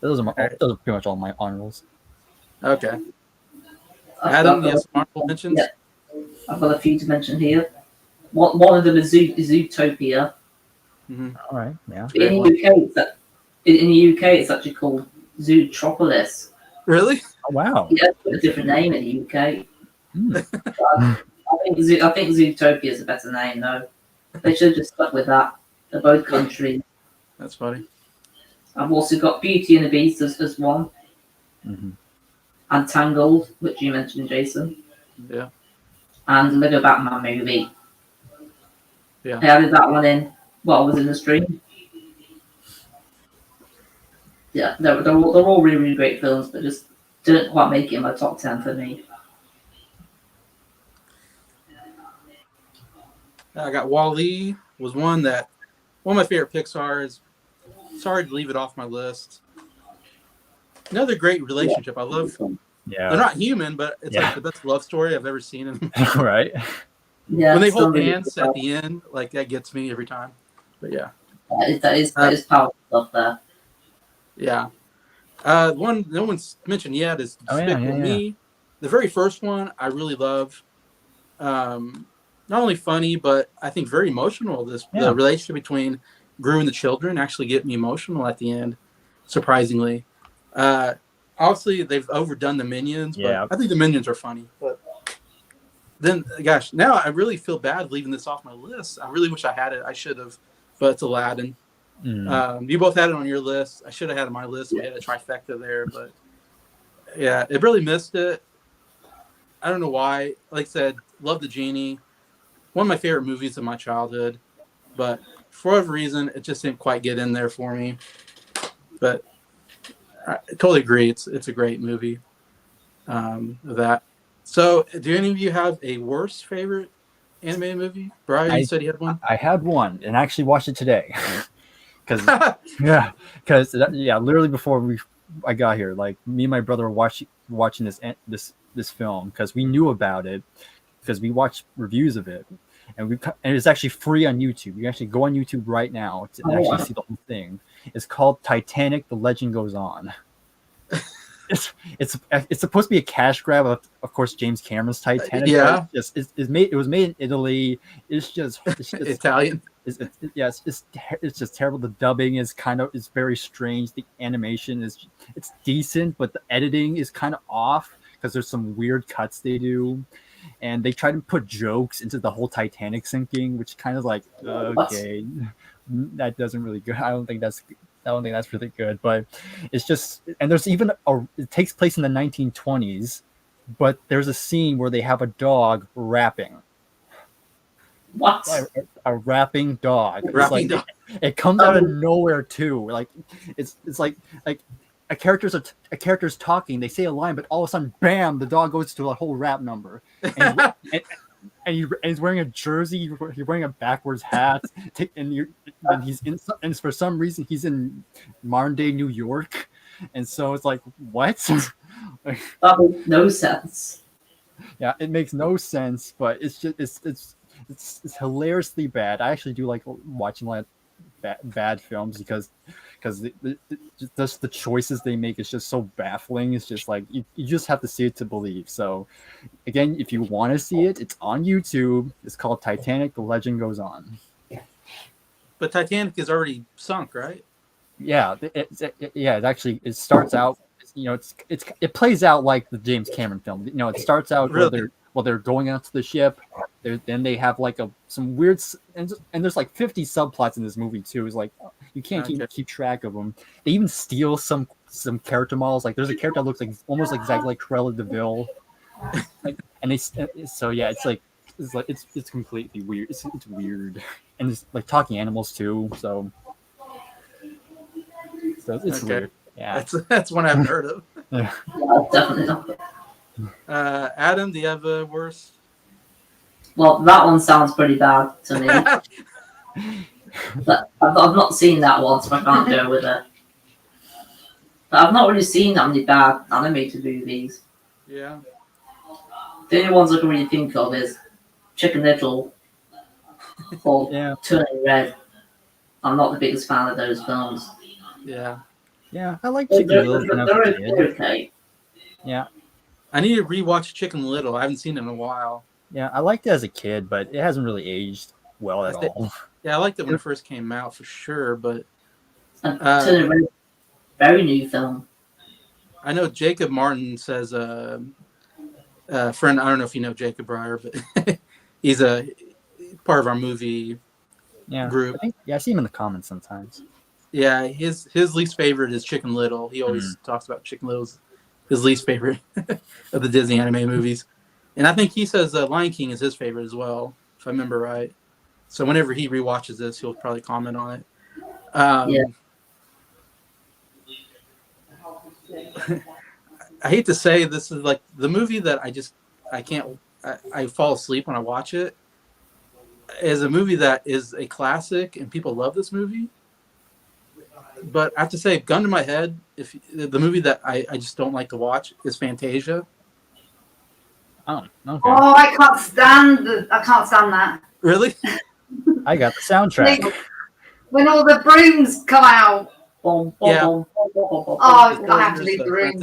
Those are pretty much all my honorables. Okay. Adam, yes, honorable mentions. Yeah. I've got a few to mention here. One of them is Zootopia. Mm-hmm. All right, yeah. In the UK, it's actually called Zootropolis. Really? Oh, wow. Yeah, it's got a different name in the UK. I think Zootopia is a better name, though. They should have just stuck with that. They're both countries. That's funny. I've also got Beauty and the Beast as one. Mm-hmm. And Tangled, which you mentioned, Jason. Yeah. And the Lego Batman movie. Yeah. I added that one in while I was in the stream. Yeah, they're all really, really great films, but just didn't quite make it in my top 10 for me. I got Wall-E was one of my favorite Pixars. Sorry to leave it off my list. Another great relationship. I love. Yeah. They're not human, but it's like the best love story I've ever seen in them. Right. Yeah. When they hold hands at the end, like that gets me every time. But yeah. That is powerful stuff there. Yeah. One no one's mentioned yet is Despicable Me. The very first one I really love. Not only funny, but I think very emotional. The relationship between Gru and the children actually get me emotional at the end, surprisingly. Obviously, they've overdone the Minions, but I think the Minions are funny. But then, gosh, now I really feel bad leaving this off my list. I really wish I had it. I should have, but it's Aladdin. You both had it on your list. I should have had it on my list. We had a trifecta there, but yeah, it really missed it. I don't know why. Like I said, love the Genie. One of my favorite movies of my childhood, but for whatever reason, it just didn't quite get in there for me. But I totally agree. It's a great movie. That. So, do any of you have a worst favorite animated movie? Brian, you said you had one. I had one, and I actually watched it today. Because literally before I got here, like me and my brother were watching this film because we knew about it because we watched reviews of it, and it's actually free on YouTube. You can actually go on YouTube right now to actually see the whole thing. It's called Titanic: The Legend Goes On. It's supposed to be a cash grab of course James Cameron's Titanic. Yeah, it was made in Italy. It's just Italian. It's just terrible. The dubbing is very strange. The animation it's decent, but the editing is kind of off because there's some weird cuts they do, and they try to put jokes into the whole Titanic sinking, which kind of like okay, that doesn't really good. I don't think that's really good, but it's just, and there's even it takes place in the 1920s, but there's a scene where they have a dog rapping. What? A rapping dog. Dog. It comes out of nowhere too. Like it's like a character's talking. They say a line, but all of a sudden, bam! The dog goes to a whole rap number, and he's wearing a jersey. He's wearing a backwards hat, and for some reason he's in modern day New York, and so it's like what? That makes no sense. Yeah, it makes no sense, but it's just it's hilariously bad. I actually do like watching like bad films because just the choices they make is just so baffling. It's just like you just have to see it to believe. So again, if you want to see it, it's on YouTube. It's called Titanic: The Legend Goes On. But Titanic is already sunk, right? Yeah, it actually starts out. It plays out like the James Cameron film. It starts out really? while they're going out to the ship. Then they have like some weird and there's like 50 subplots in this movie too. It's like you can't keep track of them. They even steal some character models. Like there's a character that looks like almost exactly like Cruella de Vil. And it's completely weird. It's weird, and it's like talking animals too. So it's weird. Yeah, that's one I haven't heard of. Yeah. Definitely not. Adam, do you have a worse? Well, that one sounds pretty bad to me. But I've not seen that one, so I can't go with it. But I've not really seen that many bad animated movies. Yeah. The only ones I can really think of is Chicken Little or Turning Red. I'm not the biggest fan of those films. Yeah. Yeah, I like Chicken Little. They're okay. Yeah. I need to rewatch Chicken Little. I haven't seen it in a while. Yeah, I liked it as a kid, but it hasn't really aged well at all. Yeah, I liked it when it first came out for sure, but Turning Red, very new film. I know Jacob Martin says friend. I don't know if you know Jacob Bryer, but he's a part of our movie group. I see him in the comments sometimes. Yeah, his least favorite is Chicken Little. He always talks about Chicken Little's his least favorite of the Disney anime movies, and I think he says Lion King is his favorite as well, if I remember right. So whenever he rewatches this, he'll probably comment on it. I hate to say this is like the movie that I fall asleep when I watch it. Is a movie that is a classic and people love this movie. But I have to say, gun to my head, if the movie that I just don't like to watch is Fantasia. Oh, okay. Oh, I can't stand that. Really? I got the soundtrack. When all the brooms come out. Oh, I have to leave the room.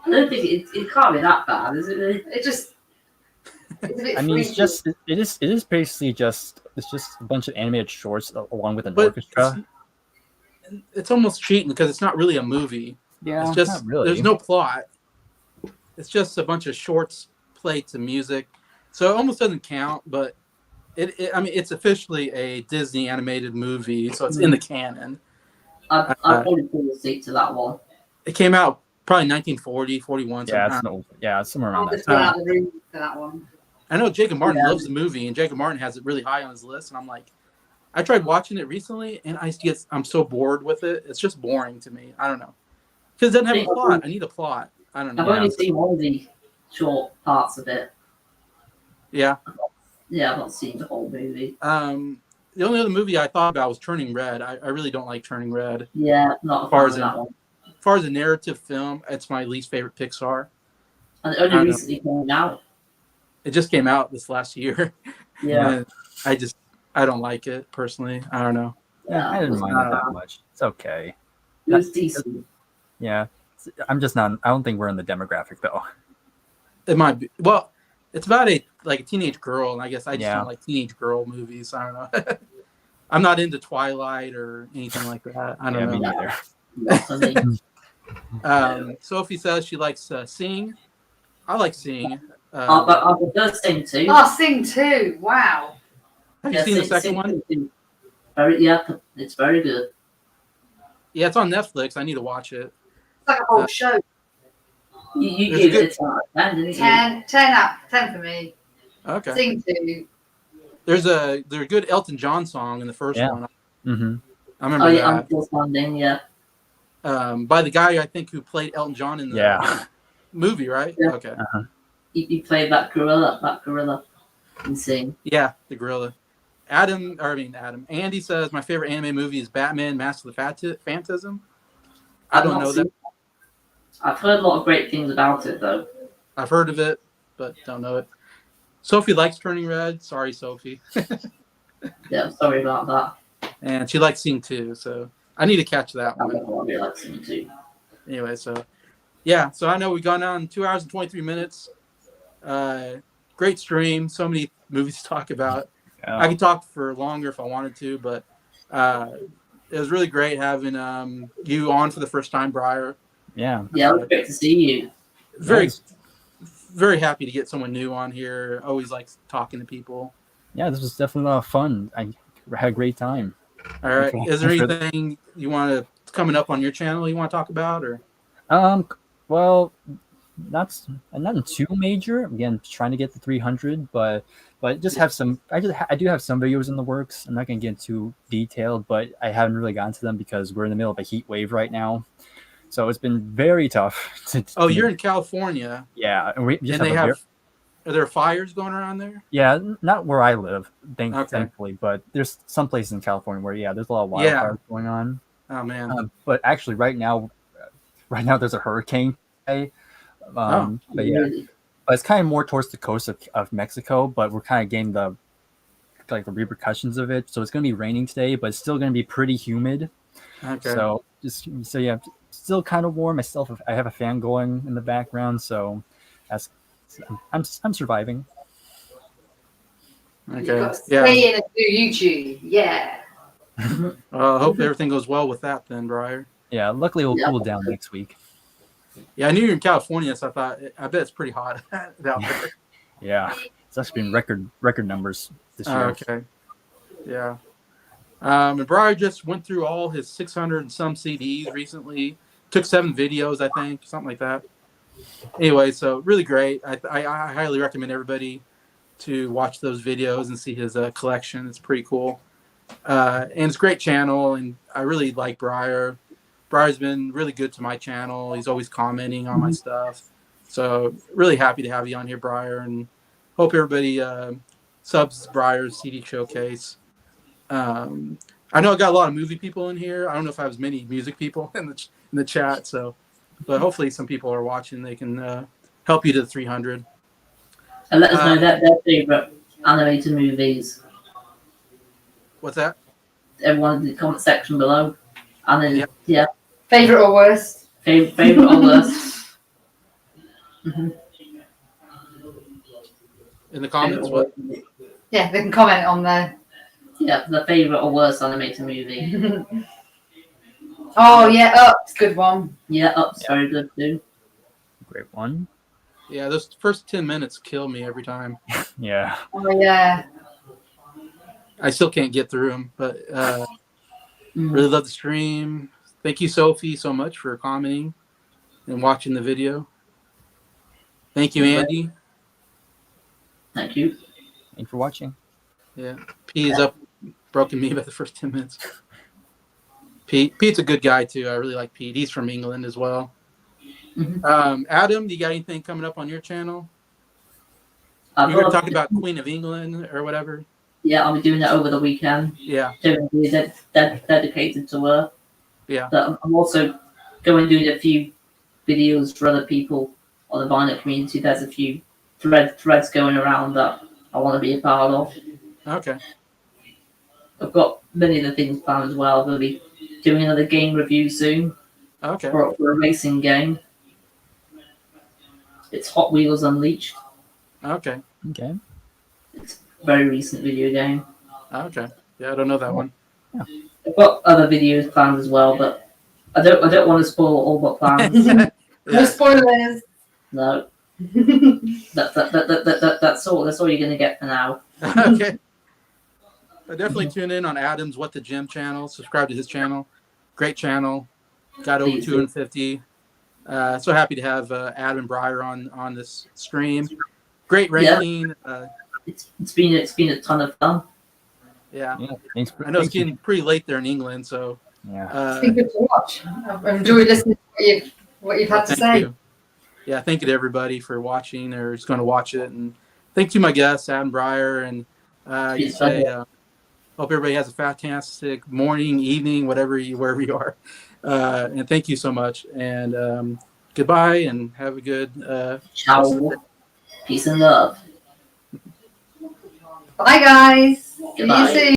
I don't think it can't be that bad, is it? It just. It's a bit I mean, freaky. it is basically just a bunch of animated shorts along with an orchestra. It's almost cheating because it's not really a movie. Yeah, it's just not really. There's no plot. It's just a bunch of shorts played to music, so it almost doesn't count. But it's officially a Disney animated movie, so it's in the canon. I'd probably fall asleep to that one. It came out probably 1940, 41. Yeah, somewhere around that Go time. out of the room for that one. I know Jacob Martin loves the movie, and Jacob Martin has it really high on his list. And I'm like, I tried watching it recently, and I'm so bored with it. It's just boring to me. I don't know, because it doesn't have a plot. I need a plot. I don't know. I've only seen one of the short parts of it. Yeah. Yeah, I've not seen the whole movie. The only other movie I thought about was Turning Red. I really don't like Turning Red. Yeah, not a fan of that one. As far as a narrative film, it's my least favorite Pixar. And it only recently came out. It just came out this last year. Yeah. I don't like it personally. I don't know. Yeah, I didn't mind it that much. It's okay. It was decent. Yeah. I'm just not. I don't think we're in the demographic though. It might be. Well, it's about a teenage girl, and I guess I just don't like teenage girl movies. I don't know. I'm not into Twilight or anything like that. I don't know. Me neither. Sophie says she likes Sing. I like Sing. But I prefer Sing 2. Oh, Sing 2. Wow. Have you seen the second one? It's very good. Yeah, it's on Netflix. I need to watch it. It's like a whole show. You gave it a 10, didn't you? 10 out of 10 for me. Okay. Sing 2. There's a good Elton John song in the first one. Mm-hmm. I remember that. I'm still standing, by the guy I think who played Elton John in the movie, right? Yeah. Okay. Uh-huh. He played that gorilla in Sing. Yeah, the gorilla. Andy says my favorite anime movie is Batman: Mask of the Phantasm. I don't know that. I've heard a lot of great things about it, though. I've heard of it, but don't know it. Sophie likes Turning Red. Sorry, Sophie. Yeah, I'm sorry about that. And she likes Sing 2, so I need to catch that I one. really like Sing 2. Anyway, so I know we've gone on 2 hours and 23 minutes. Great stream. So many movies to talk about. Yeah. I could talk for longer if I wanted to, but it was really great having you on for the first time, Bryer. Yeah. Yeah, it was great to see you. Very, very happy to get someone new on here. Always like talking to people. Yeah, this was definitely a lot of fun. I had a great time. All right. Okay. Is there anything you want to coming up on your channel you want to talk about, or? Well, nothing too major. Again, trying to get to 300, but just have some. I do have some videos in the works. I'm not gonna get too detailed, but I haven't really gotten to them because we're in the middle of a heat wave right now. So it's been very tough. You're in California. Yeah, and we just And are there fires going around there? Yeah, not where I live, thankfully, but there's some places in California where there's a lot of wildfires going on. Oh man! But actually, right now there's a hurricane. But it's kind of more towards the coast of Mexico. But we're kind of getting the repercussions of it. So it's going to be raining today, but it's still going to be pretty humid. Okay. So still kind of warm. I have a fan going in the background, so I'm surviving. Okay. Stay in and do YouTube. Yeah. I hope everything goes well with that then, Bryer. Yeah. Luckily, it'll cool down next week. Yeah, I knew you're in California, so I bet it's pretty hot out there. Yeah, it's actually been record numbers this year. Okay. Yeah. And Bryer just went through all his 600 and some CDs recently. Took 7 videos, I think, something like that. Anyway, so really great. I highly recommend everybody to watch those videos and see his collection. It's pretty cool. And it's a great channel, and I really like Bryer. Bryer's been really good to my channel. He's always commenting on my stuff. So really happy to have you on here, Bryer, and hope everybody subs to Bryers CD Showcase. I know I got a lot of movie people in here. I don't know if I have as many music people in the chat, but hopefully some people are watching. They can help you to the 300. And let us know their favorite animated movies. What's that? Everyone in the comment section below. And then, yeah. Favorite or worst? Favorite or worst? In the comments, what? Yeah, they can comment on there. Yeah, the favorite or worst animated movie. Oh yeah, Up's good one. Yeah, Up's very good too. Great one. Yeah, those first 10 minutes kill me every time. Yeah. Oh yeah. I still can't get through them, but really love the stream. Thank you, Sophie, so much for commenting and watching the video. Thank you, Andy. Thank you. Thanks for watching. Yeah, P is up, broken me by the first 10 minutes. Pete's a good guy too. I really like Pete. He's from England as well. Adam, do you got anything coming up on your channel? You were talking about Queen of England or whatever. Yeah, I'll be doing that over the weekend. Yeah. Dedicated to her. Yeah. But I'm also going doing a few videos for other people on the vinyl community. There's a few threads going around that I want to be a part of. Okay. I've got many other things planned as well. We'll be doing another game review soon. Okay. For a racing game. It's Hot Wheels Unleashed. Okay. Okay. It's a very recent video game. Okay. Yeah, I don't know that one. Yeah. I've got other videos planned as well, but I don't want to spoil all but plans. No spoilers. No. That's all you're gonna get for now. Okay. I definitely tune in on Adam's What the Gym channel. Subscribe to his channel. Great channel. Got over 250. So happy to have Adam and Bryer on this stream. Great ranking. Yeah. It's been a ton of fun. Yeah. Thanks I know it's getting pretty late there in England, so yeah. It's been good to watch. I've enjoyed listening to what you've had to say. You. Yeah, thank you to everybody for watching or is going to watch it, and thank you to my guests, Adam Bryer, and hope everybody has a fantastic morning, evening, wherever you are. And thank you so much. And goodbye, and have a good. Ciao. Peace and love. Bye, guys. See you Goodbye. soon.